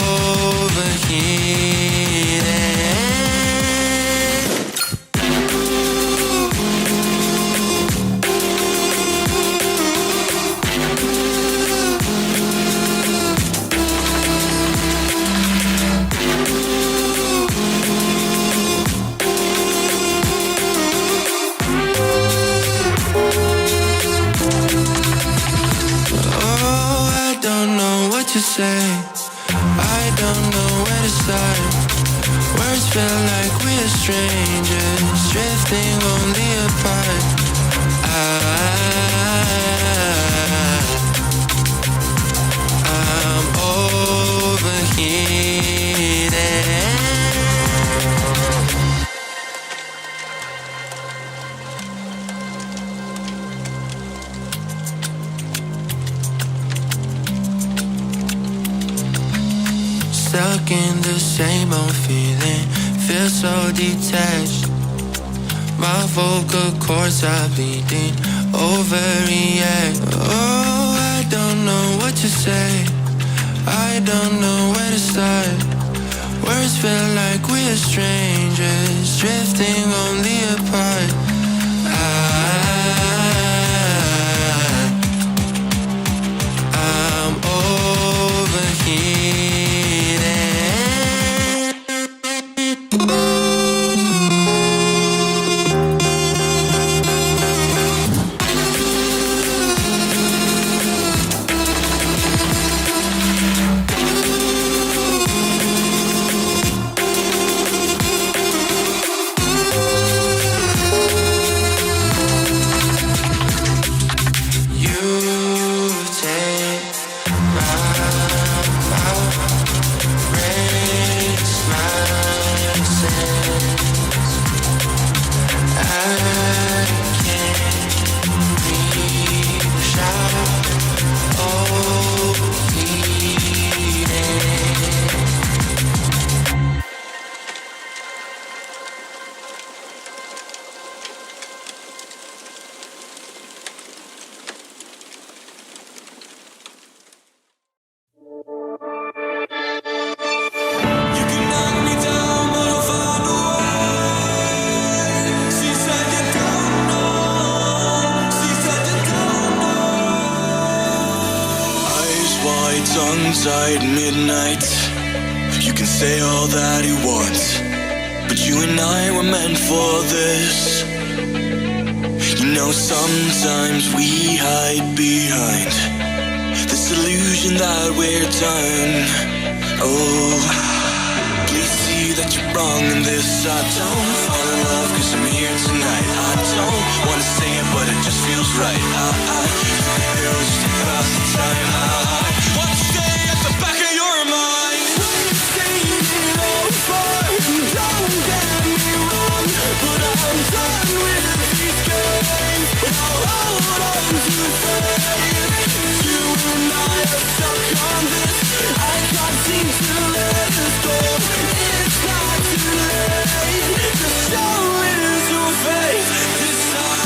To say, I don't know where to start. Words feel like we're strangers, drifting only apart. I'm overheating. Stuck in the same old feeling, feel so detached. My vocal cords are bleeding, overreact. Oh, I don't know what to say, I don't know where to start. Words feel like we're strangers, drifting only apart. I'm overheating. Tongue-tied midnight. You can say all that you want, but you and I were meant for this. You know, sometimes we hide behind this illusion that we're done. Oh, please see that you're wrong in this. I don't fall in love cause I'm here tonight. I don't wanna say it but it just feels right. I feel just about the time. Want to stay at the back of your mind. We've seen it all before, don't get me wrong, but I'm done with these games. I'll hold on to faith. You and I are stuck on this, I can't seem to let this go. It's not too late to show it your face this time.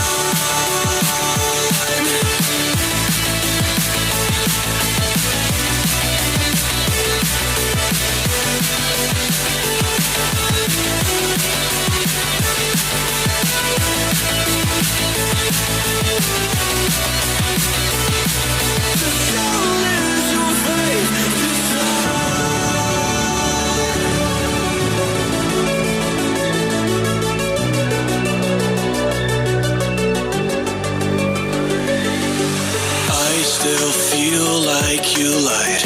Still feel like you lied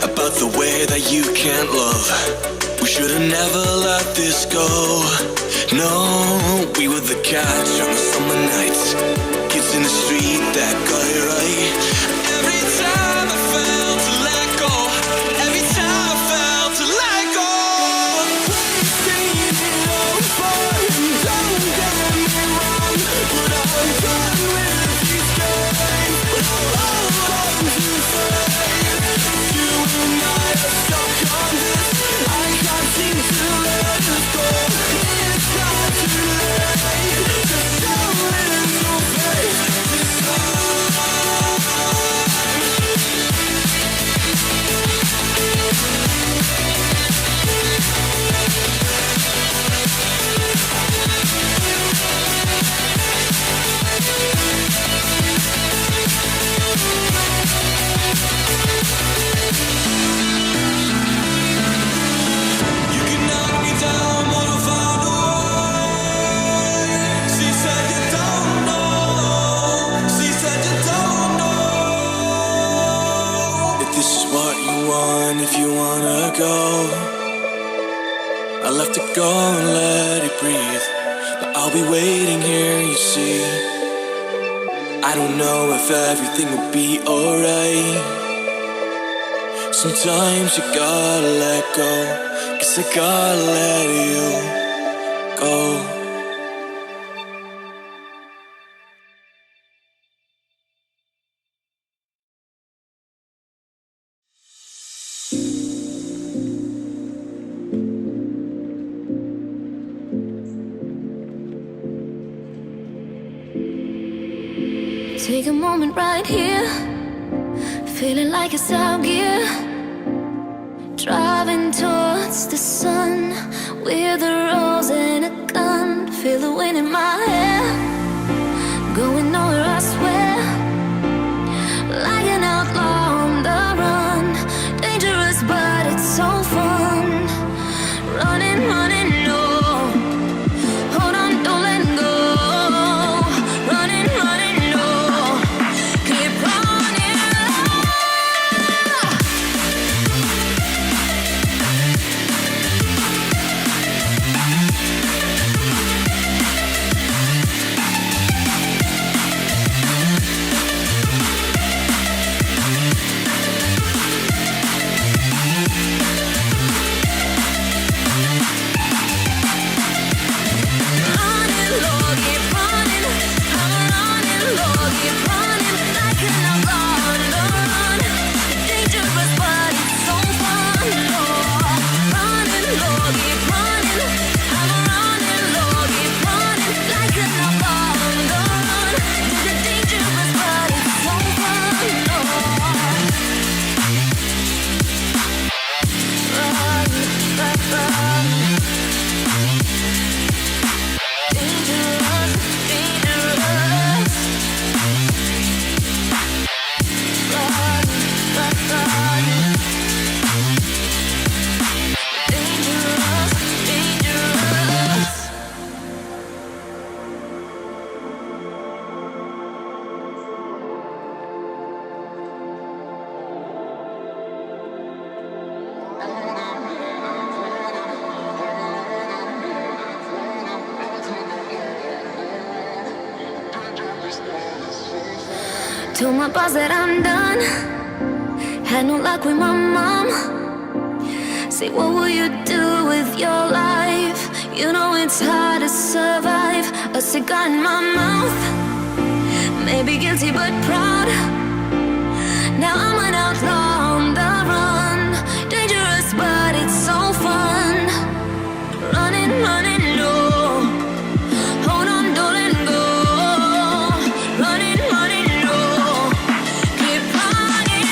about the way that you can't love. We should have never let this go. No, we were the catch on the summer nights, kids in the street that got it right. Every time this is what you want if you wanna go. I'll have to go and let it breathe, but I'll be waiting here, you see. I don't know if everything will be alright. Sometimes you gotta let go, 'cause I gotta let you go. Take a moment right here, feeling like it's out gear. Driving towards the sun with a rose and a gun. Feel the wind in my hair, going nowhere I swear. Like an outlaw on the run, dangerous but it's so fun. Running, running, no. Hold on, don't let go. Running, running, no. Keep running. Told my boss that I'm done. Had no luck with my mom. Say, what will you do with your life? You know it's hard to survive. A cigar in my mouth, maybe guilty but proud. Now I'm an outlaw on the run. Dangerous but it's so fun. Running, running low. Hold on, don't let go. Running, running low. Keep running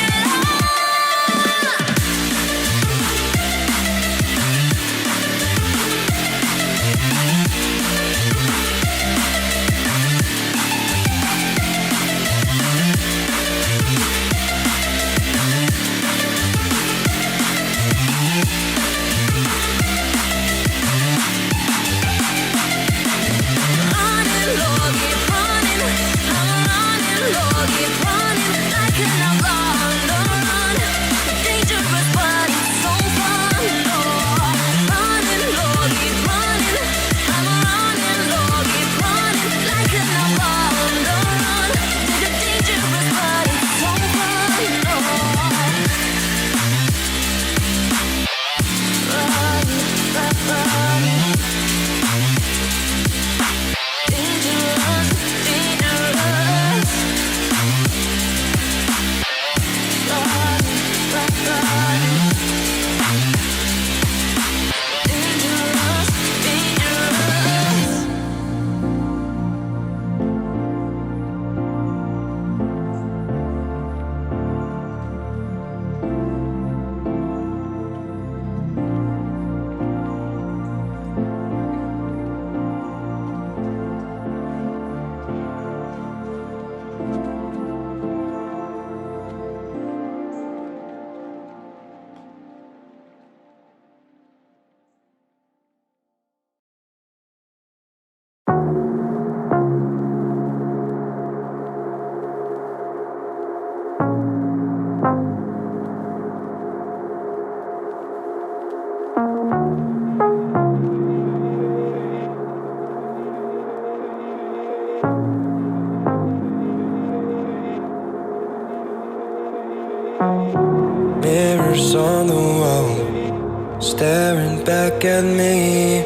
Mirrors on the wall, staring back at me.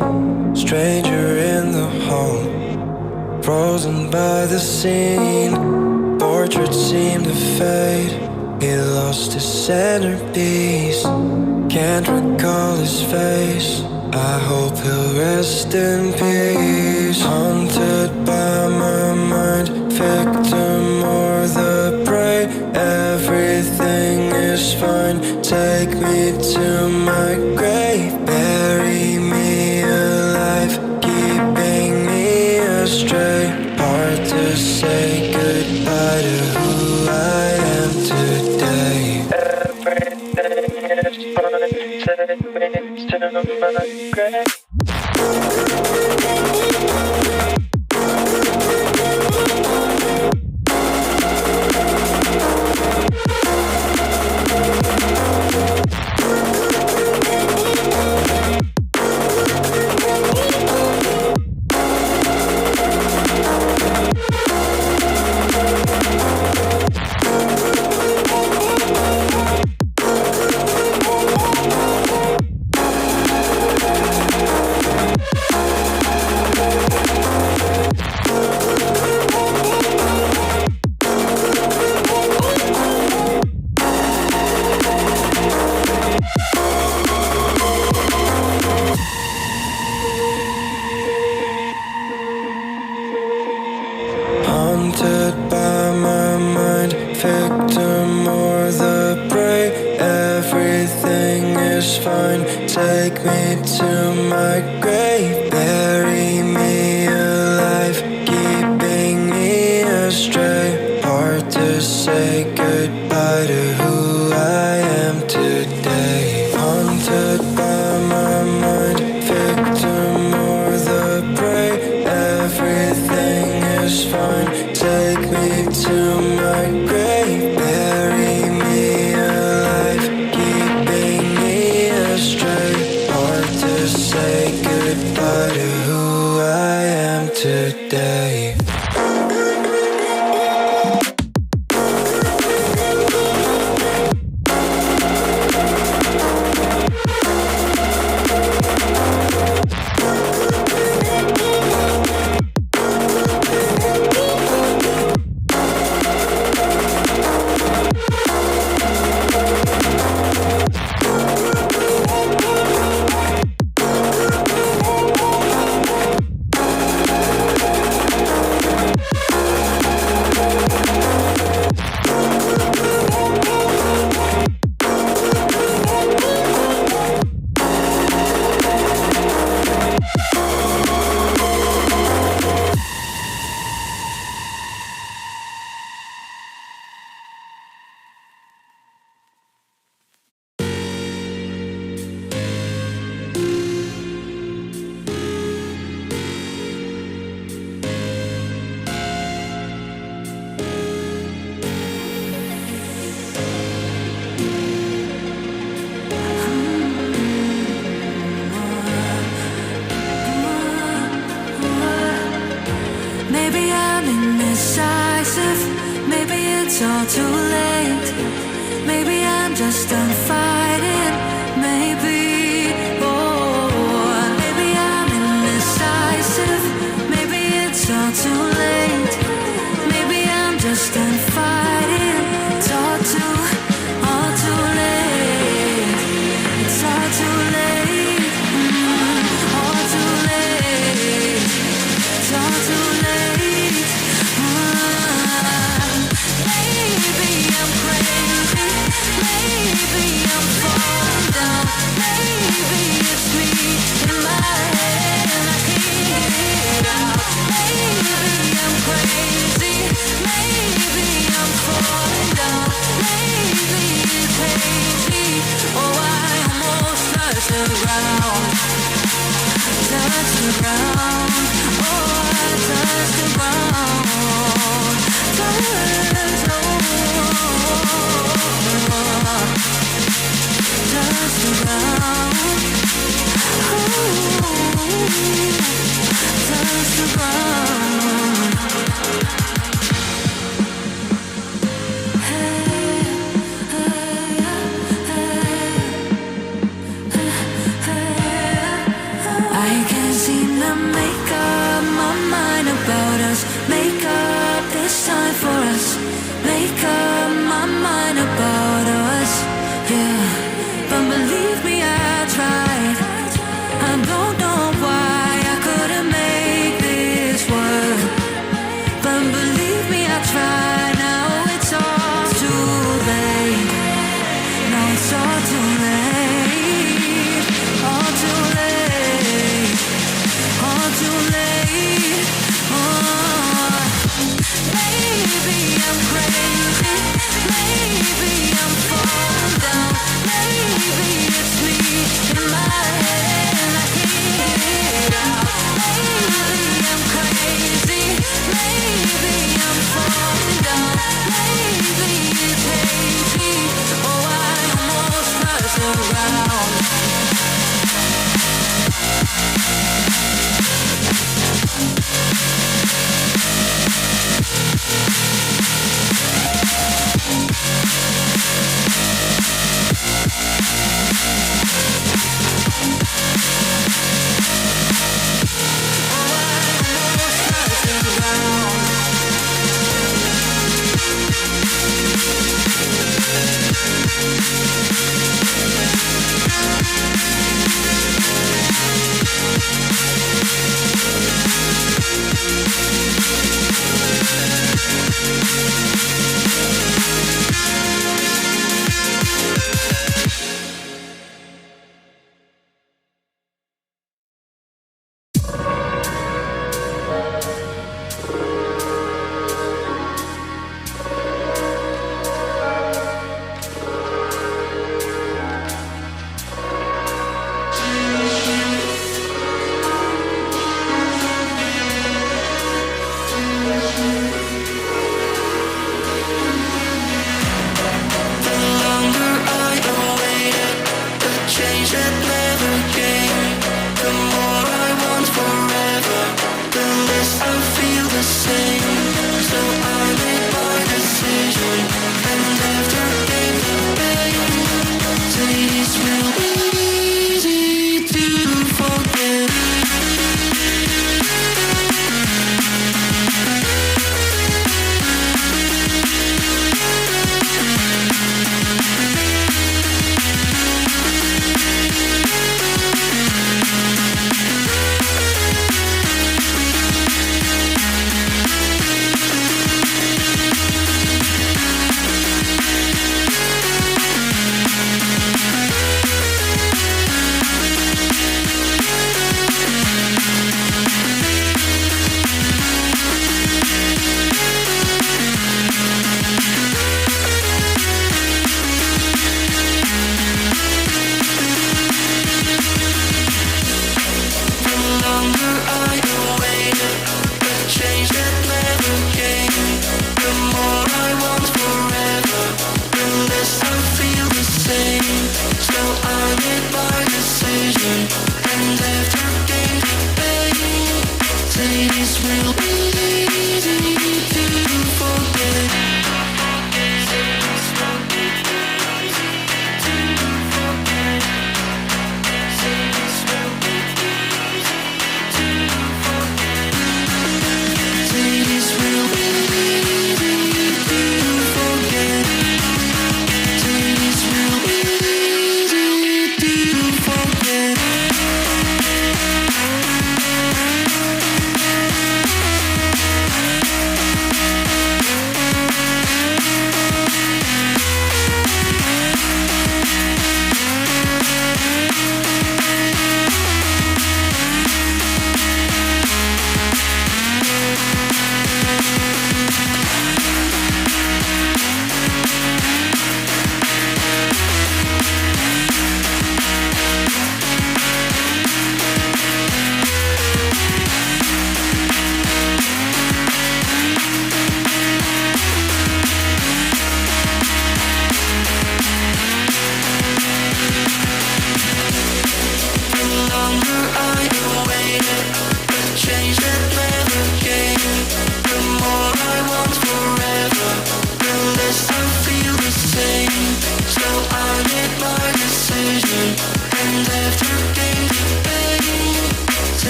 Stranger in the hall, frozen by the scene. Portrait seemed to fade, he lost his centerpiece. Can't recall his face, I hope he'll rest in peace. Haunted by my mind, victim or the prey. Everything is fine, take me to my grave. Bury me alive, keeping me astray. Hard to say goodbye to who I am today. Everything is fine, take me to my grave. Haunted by my mind, victim or the prey. Everything is fine, take me to my grave. Bury me alive, keeping me astray. Hard to say goodbye to who I am today. Haunted by my mind, victim or the prey. Everything is fine, take me to my grave. Bury me alive, keeping me astray. Hard to say goodbye to who I am today. Maybe I'm indecisive, maybe it's all too late. Maybe I'm just done fighting, maybe. Oh, maybe I'm indecisive, maybe it's all too late. Maybe I'm just done fighting, it's all too late. It's all too late, all too late. It's all too late. Maybe I'm crazy, maybe I'm falling down. Maybe it's me in my head and I can't get it out. Maybe I'm crazy, maybe I'm falling down. Maybe it hates me. Oh, I almost touched the ground. Touch the ground. Oh, I touch the ground. Touch the ground. Ooh, touch the ground. Hey, hey.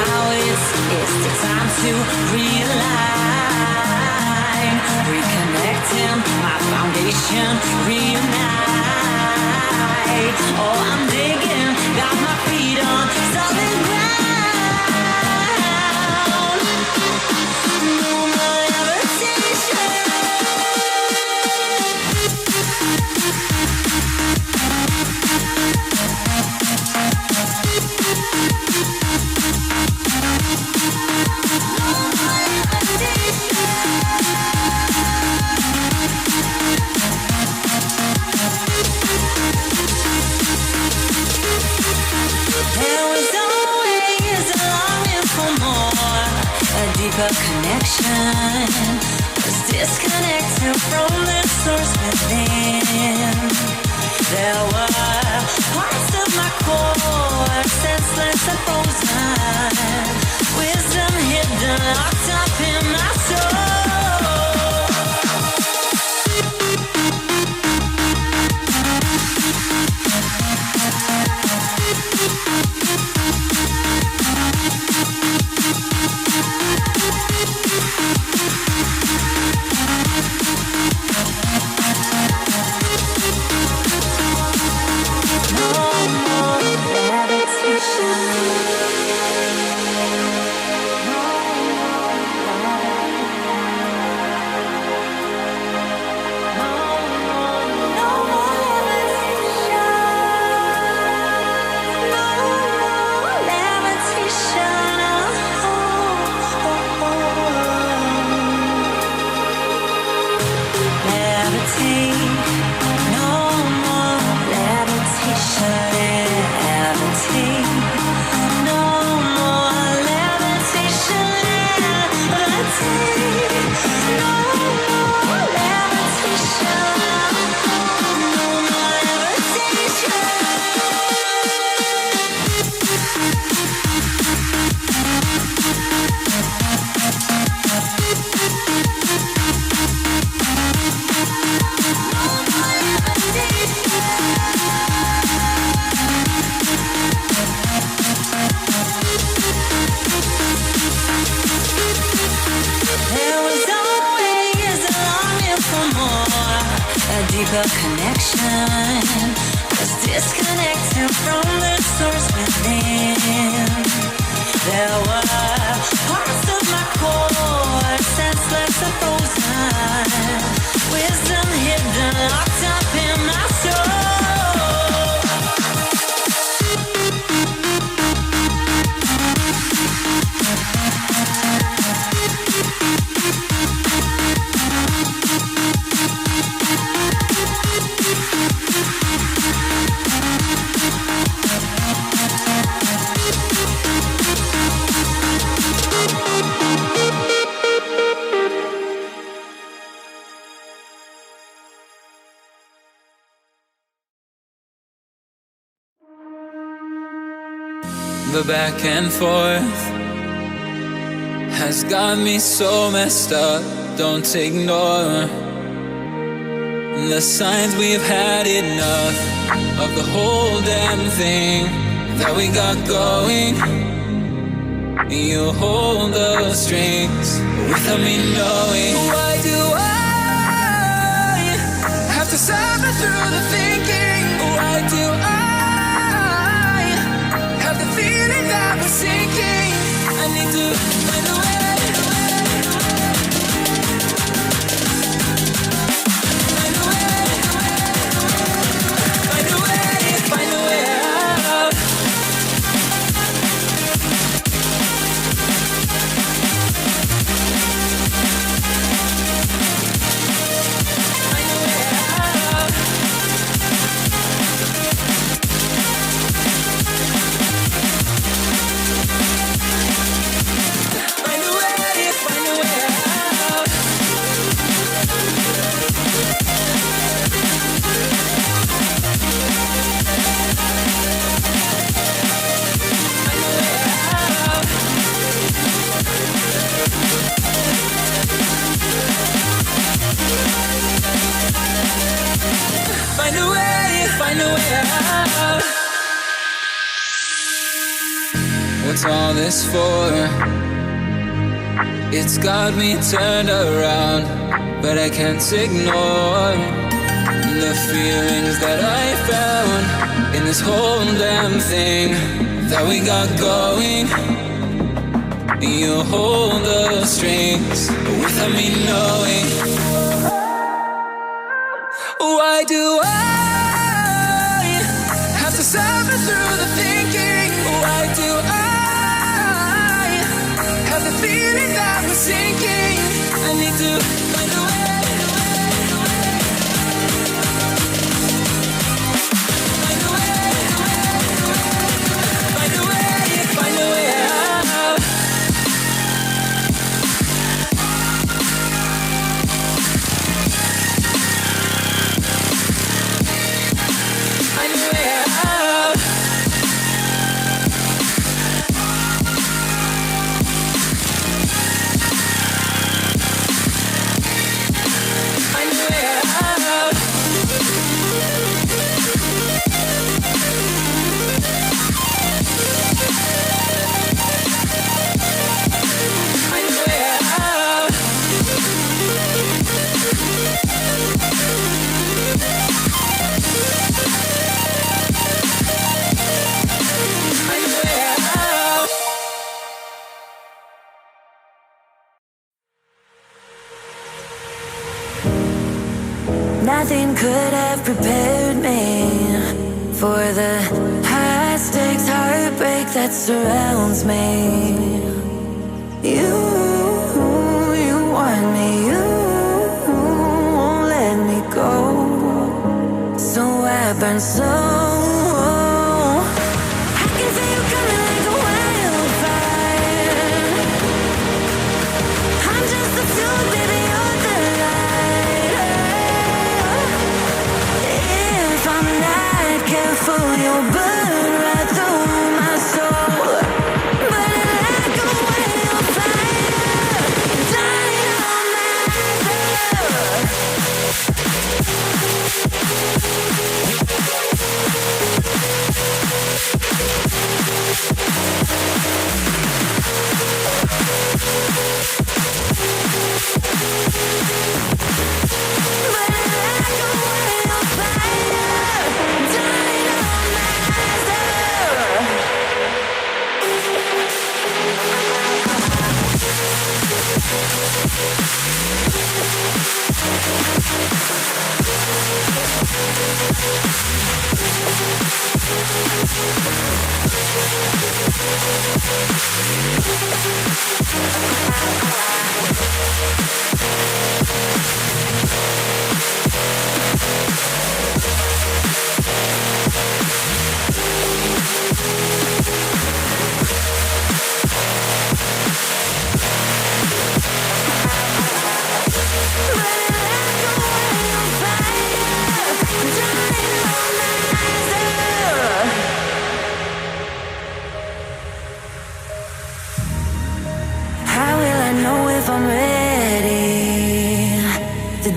now it's the time to realign. Reconnecting my foundation, reunite. Oh, I'm digging, got my feet on solid ground. No more levitation. There was always a longing for more, a deeper connection. Was disconnected from the source within. There were parts of my core, senseless and frozen. Wisdom hidden, locked up in my soul. Connection was disconnected from the source within. There were parts of my core, senseless and frozen. Wisdom hidden, locked up in my soul. The back and forth has got me so messed up. Don't ignore the signs. We've had enough of the whole damn thing that we got going. You hold the strings without me knowing. Why do I have to suffer through the thinking? Why do I have the feeling that we're sinking? I need to find a way. Find a way. Find a way. Find a way out. Find this for? It's got me turned around, but I can't ignore the feelings that I found in this whole damn thing that we got going. You hold the strings without me knowing. Why do I have to suffer through the thinking? Why do I have the feeling that we're sinking? I need to find a way. Nothing could have prepared me for the high stakes heartbreak that surrounds me. You want me, you won't let me go. So I burn so. I can see you coming like a wildfire. I'm just a fuel, baby, you're the light. If I'm not careful, you'll burn right through my soul. Burning like a wildfire,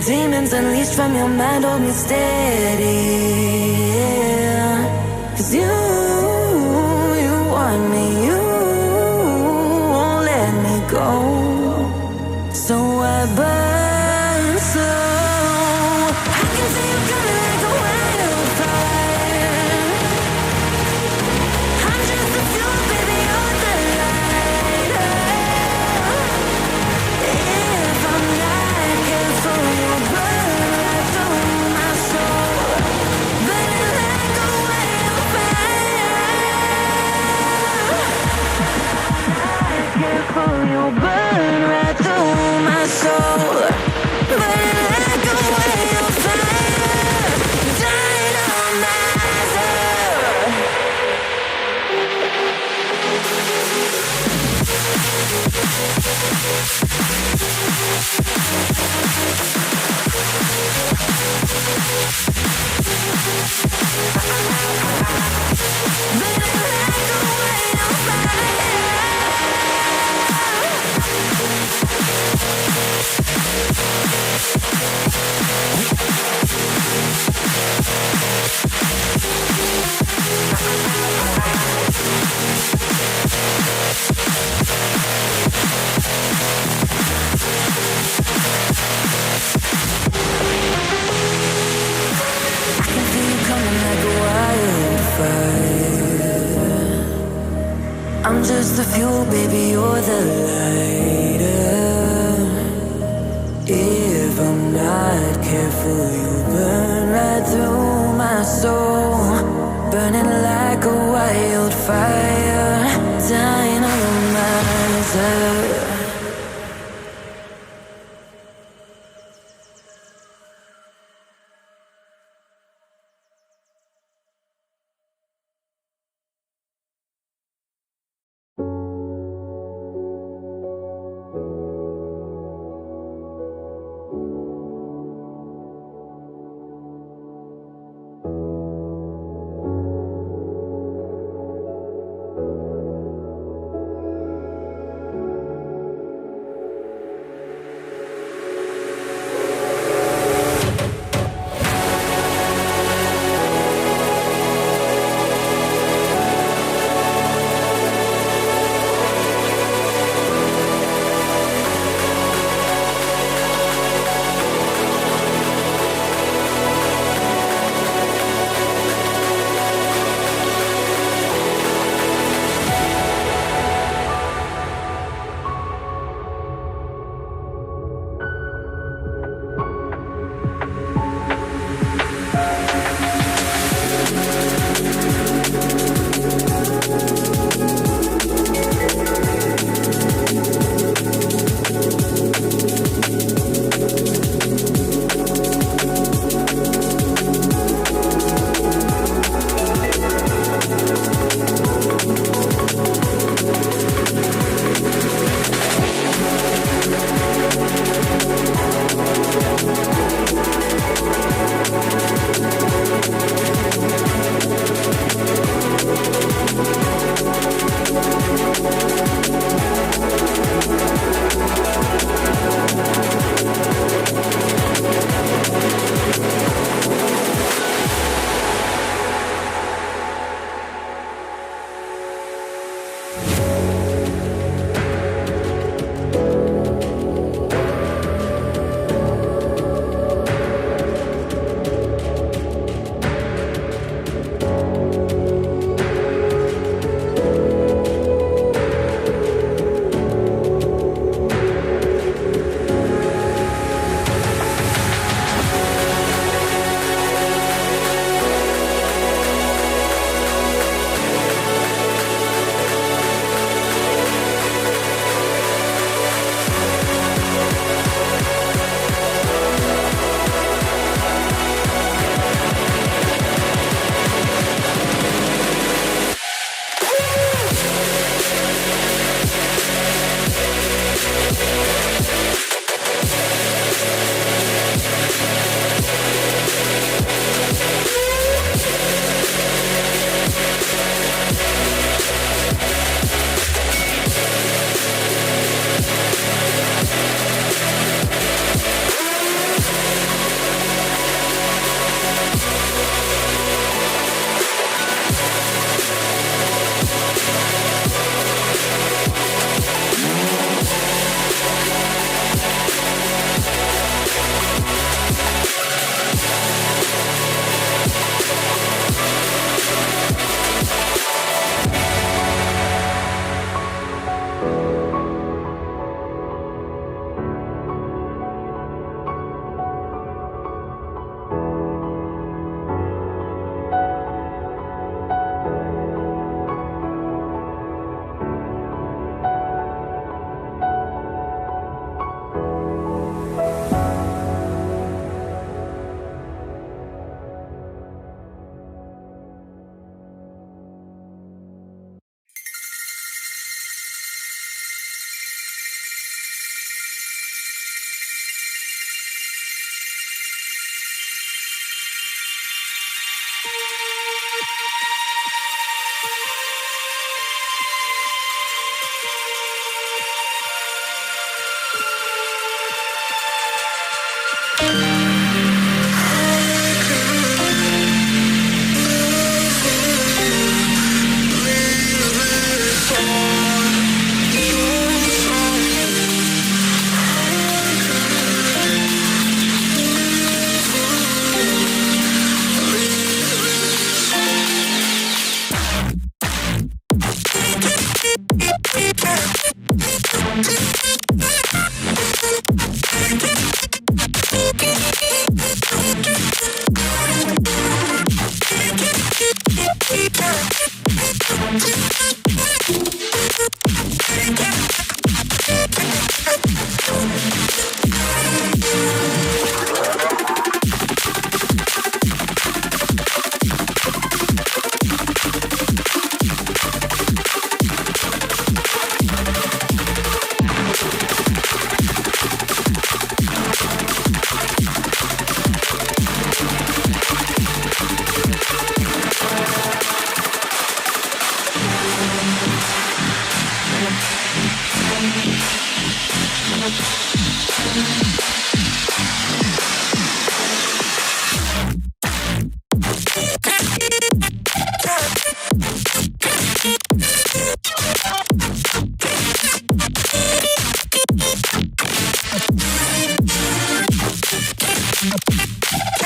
demons unleashed from your mind hold me steady, yeah. 'Cause you want me, you won't let me go. So I burn slow. I can see you coming like a wildfire. I'm just a fuel, baby, you're the light. If I'm not careful, you'll burn right through my soul. Burning like a wildfire. Not careful, you'll burn right through my soul. Burning like a wildfire. Dynamizer. you're the lighter. If I'm not careful, you burn right through my soul, burning like a wildfire, dying on the miser.